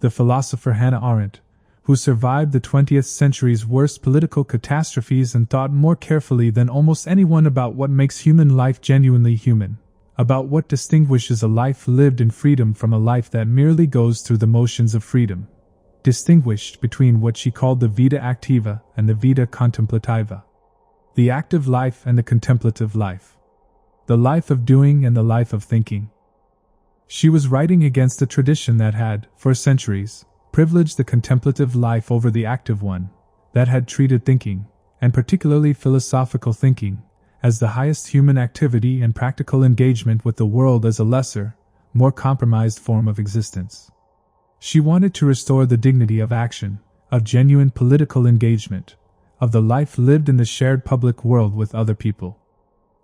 The philosopher Hannah Arendt, who survived the 20th century's worst political catastrophes and thought more carefully than almost anyone about what makes human life genuinely human, about what distinguishes a life lived in freedom from a life that merely goes through the motions of freedom, distinguished between what she called the vita activa and the vita contemplativa, the active life and the contemplative life, the life of doing and the life of thinking. She was writing against a tradition that had, for centuries, privileged the contemplative life over the active one, that had treated thinking, and particularly philosophical thinking, as the highest human activity and practical engagement with the world as a lesser, more compromised form of existence. She wanted to restore the dignity of action, of genuine political engagement, of the life lived in the shared public world with other people.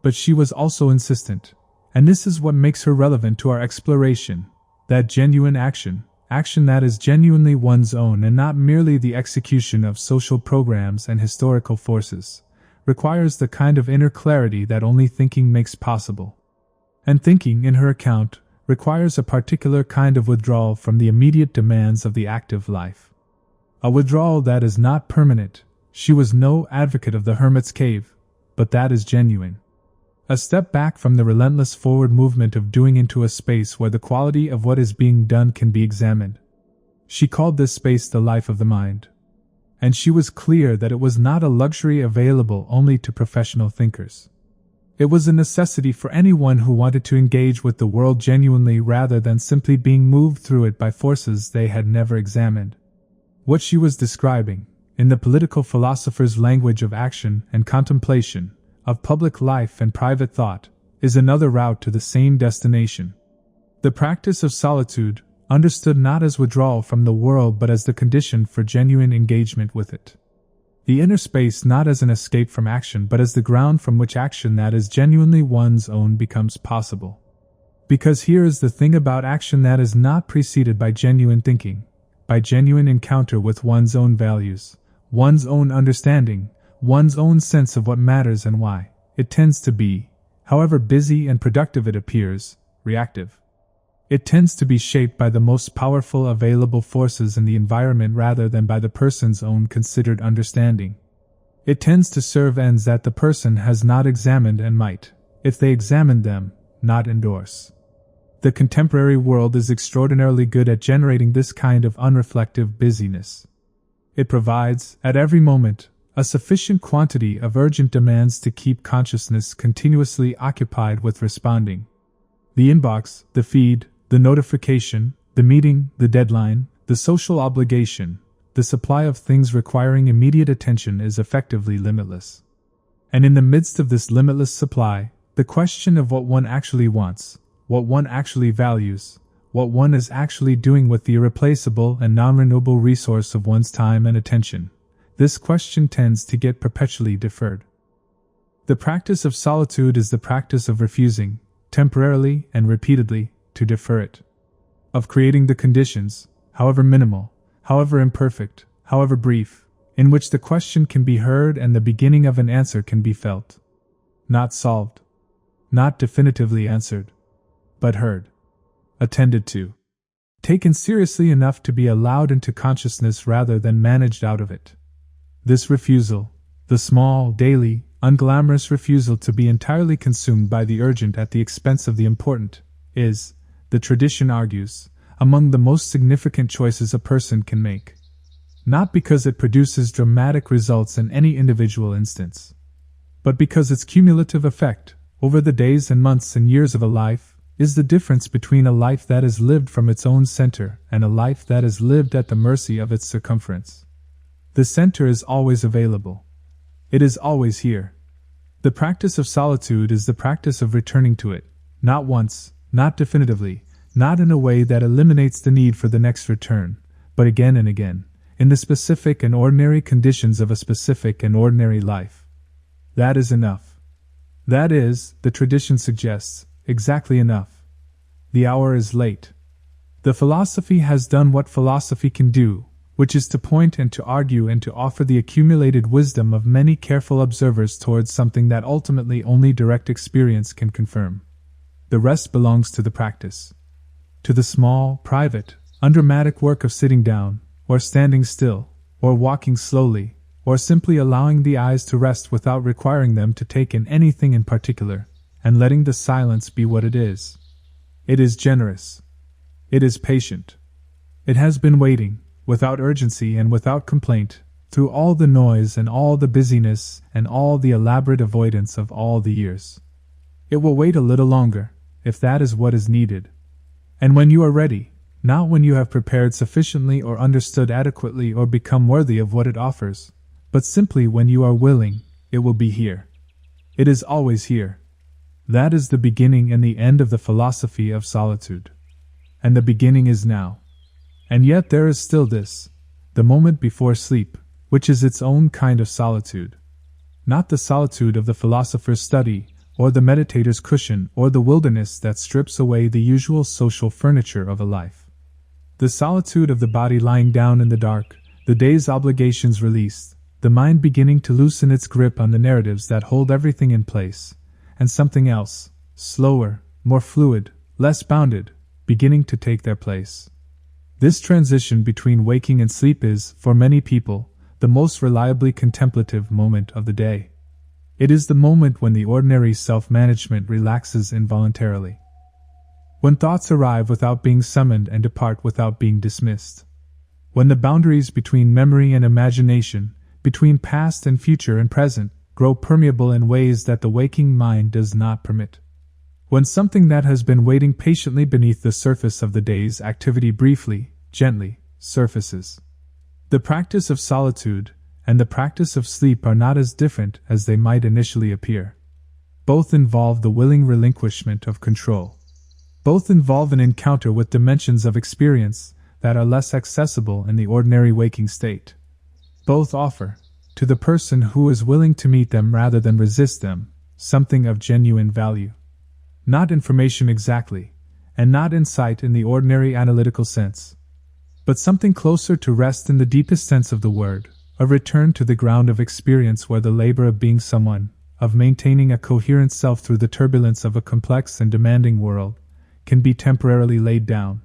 But she was also insistent, and this is what makes her relevant to our exploration, that genuine action that is genuinely one's own and not merely the execution of social programs and historical forces, requires the kind of inner clarity that only thinking makes possible. And thinking, in her account, requires a particular kind of withdrawal from the immediate demands of the active life. A withdrawal that is not permanent. She was no advocate of the hermit's cave, but that is genuine. A step back from the relentless forward movement of doing into a space where the quality of what is being done can be examined. She called this space the life of the mind. And she was clear that it was not a luxury available only to professional thinkers. It was a necessity for anyone who wanted to engage with the world genuinely rather than simply being moved through it by forces they had never examined. What she was describing, in the political philosopher's language of action and contemplation, of public life and private thought, is another route to the same destination. The practice of solitude, understood not as withdrawal from the world but as the condition for genuine engagement with it. The inner space not as an escape from action but as the ground from which action that is genuinely one's own becomes possible. Because here is the thing about action that is not preceded by genuine thinking, by genuine encounter with one's own values, one's own understanding, one's own sense of what matters and why. It tends to be, however busy and productive it appears, reactive. It tends to be shaped by the most powerful available forces in the environment rather than by the person's own considered understanding. It tends to serve ends that the person has not examined and might, if they examined them, not endorse. The contemporary world is extraordinarily good at generating this kind of unreflective busyness. It provides, at every moment, a sufficient quantity of urgent demands to keep consciousness continuously occupied with responding. The inbox, the feed, the notification, the meeting, the deadline, the social obligation, the supply of things requiring immediate attention is effectively limitless. And in the midst of this limitless supply, the question of what one actually wants, what one actually values, what one is actually doing with the irreplaceable and non-renewable resource of one's time and attention, this question tends to get perpetually deferred. The practice of solitude is the practice of refusing, temporarily and repeatedly, to defer it. Of creating the conditions, however minimal, however imperfect, however brief, in which the question can be heard and the beginning of an answer can be felt. Not solved. Not definitively answered. But heard. Attended to. Taken seriously enough to be allowed into consciousness rather than managed out of it. This refusal, the small, daily, unglamorous refusal to be entirely consumed by the urgent at the expense of the important, is, the tradition argues, among the most significant choices a person can make. Not because it produces dramatic results in any individual instance, but because its cumulative effect, over the days and months and years of a life, is the difference between a life that is lived from its own center and a life that is lived at the mercy of its circumference. The center is always available. It is always here. The practice of solitude is the practice of returning to it, not once, not definitively, not in a way that eliminates the need for the next return, but again and again, in the specific and ordinary conditions of a specific and ordinary life. That is enough. That is, the tradition suggests, exactly enough. The hour is late. The philosophy has done what philosophy can do, which is to point and to argue and to offer the accumulated wisdom of many careful observers towards something that ultimately only direct experience can confirm. The rest belongs to the practice. To the small, private, undramatic work of sitting down, or standing still, or walking slowly, or simply allowing the eyes to rest without requiring them to take in anything in particular, and letting the silence be what it is. It is generous. It is patient. It has been waiting, without urgency and without complaint, through all the noise and all the busyness and all the elaborate avoidance of all the years. It will wait a little longer, if that is what is needed. And when you are ready, not when you have prepared sufficiently or understood adequately or become worthy of what it offers, but simply when you are willing, it will be here. It is always here. That is the beginning and the end of the philosophy of solitude. And the beginning is now. And yet there is still this, the moment before sleep, which is its own kind of solitude. Not the solitude of the philosopher's study, or the meditator's cushion, or the wilderness that strips away the usual social furniture of a life. The solitude of the body lying down in the dark, the day's obligations released, the mind beginning to loosen its grip on the narratives that hold everything in place, and something else, slower, more fluid, less bounded, beginning to take their place. This transition between waking and sleep is, for many people, the most reliably contemplative moment of the day. It is the moment when the ordinary self-management relaxes involuntarily. When thoughts arrive without being summoned and depart without being dismissed. When the boundaries between memory and imagination, between past and future and present, grow permeable in ways that the waking mind does not permit. When something that has been waiting patiently beneath the surface of the day's activity briefly, gently, surfaces. The practice of solitude and the practice of sleep are not as different as they might initially appear. Both involve the willing relinquishment of control. Both involve an encounter with dimensions of experience that are less accessible in the ordinary waking state. Both offer, to the person who is willing to meet them rather than resist them, something of genuine value. Not information exactly, and not insight in the ordinary analytical sense, but something closer to rest in the deepest sense of the word, a return to the ground of experience where the labor of being someone, of maintaining a coherent self through the turbulence of a complex and demanding world, can be temporarily laid down.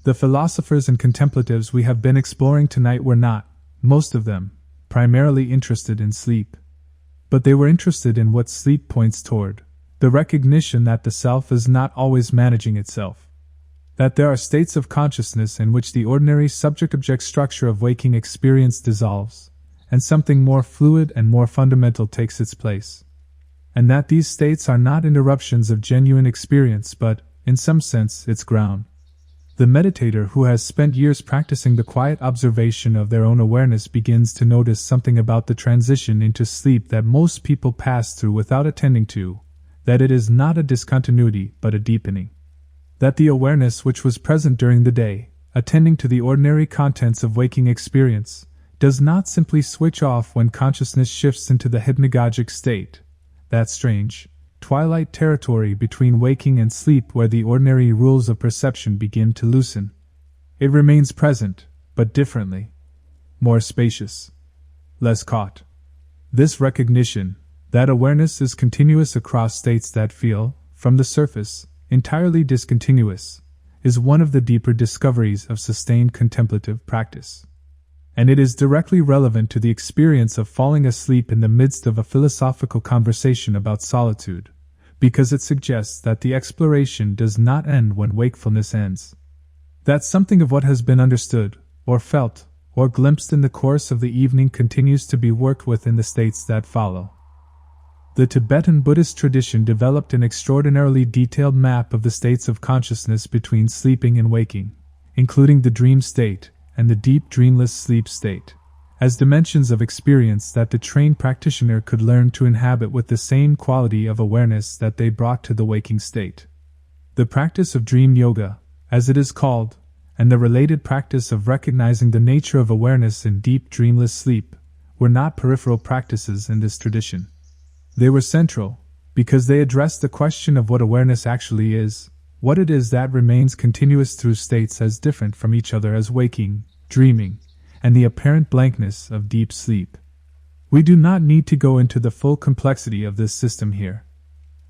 The philosophers and contemplatives we have been exploring tonight were not, most of them, primarily interested in sleep. But they were interested in what sleep points toward, the recognition that the self is not always managing itself. That there are states of consciousness in which the ordinary subject-object structure of waking experience dissolves, and something more fluid and more fundamental takes its place. And that these states are not interruptions of genuine experience but, in some sense, its ground. The meditator who has spent years practicing the quiet observation of their own awareness begins to notice something about the transition into sleep that most people pass through without attending to, that it is not a discontinuity but a deepening. That the awareness which was present during the day, attending to the ordinary contents of waking experience, does not simply switch off when consciousness shifts into the hypnagogic state, that strange, twilight territory between waking and sleep where the ordinary rules of perception begin to loosen. It remains present, but differently. More spacious. Less caught. This recognition, that awareness is continuous across states that feel, from the surface, entirely discontinuous, is one of the deeper discoveries of sustained contemplative practice. And it is directly relevant to the experience of falling asleep in the midst of a philosophical conversation about solitude, because it suggests that the exploration does not end when wakefulness ends. That something of what has been understood, or felt, or glimpsed in the course of the evening continues to be worked with in the states that follow. The Tibetan Buddhist tradition developed an extraordinarily detailed map of the states of consciousness between sleeping and waking, including the dream state and the deep dreamless sleep state, as dimensions of experience that the trained practitioner could learn to inhabit with the same quality of awareness that they brought to the waking state. The practice of dream yoga, as it is called, and the related practice of recognizing the nature of awareness in deep dreamless sleep, were not peripheral practices in this tradition. They were central, because they addressed the question of what awareness actually is, what it is that remains continuous through states as different from each other as waking, dreaming, and the apparent blankness of deep sleep. We do not need to go into the full complexity of this system here.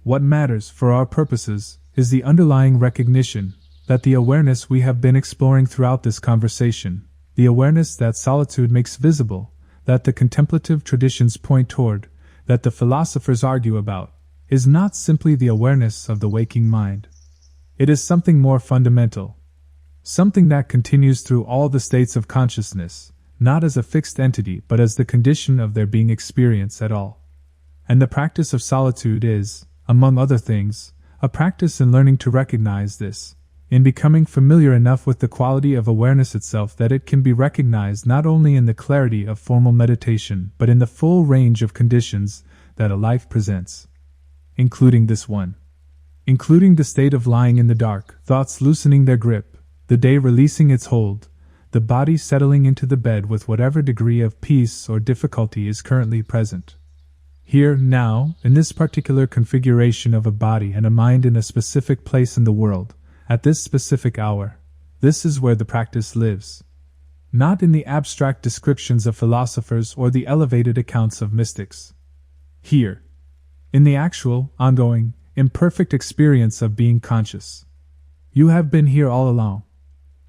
What matters, for our purposes, is the underlying recognition that the awareness we have been exploring throughout this conversation, the awareness that solitude makes visible, that the contemplative traditions point toward, that the philosophers argue about, is not simply the awareness of the waking mind. It is something more fundamental. Something that continues through all the states of consciousness, not as a fixed entity but as the condition of their being experienced at all. And the practice of solitude is, among other things, a practice in learning to recognize this, in becoming familiar enough with the quality of awareness itself that it can be recognized not only in the clarity of formal meditation but in the full range of conditions that a life presents. Including this one. Including the state of lying in the dark, thoughts loosening their grip, the day releasing its hold, the body settling into the bed with whatever degree of peace or difficulty is currently present. Here, now, in this particular configuration of a body and a mind in a specific place in the world, at this specific hour, this is where the practice lives. Not in the abstract descriptions of philosophers or the elevated accounts of mystics. Here. In the actual, ongoing, imperfect experience of being conscious. You have been here all along.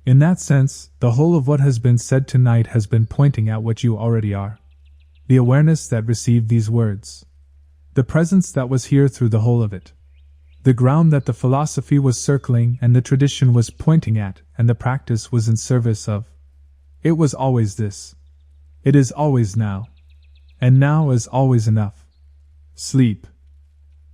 In that sense, the whole of what has been said tonight has been pointing at what you already are. The awareness that received these words. The presence that was here through the whole of it. The ground that the philosophy was circling and the tradition was pointing at, and the practice was in service of. It was always this. It is always now. And now is always enough. Sleep.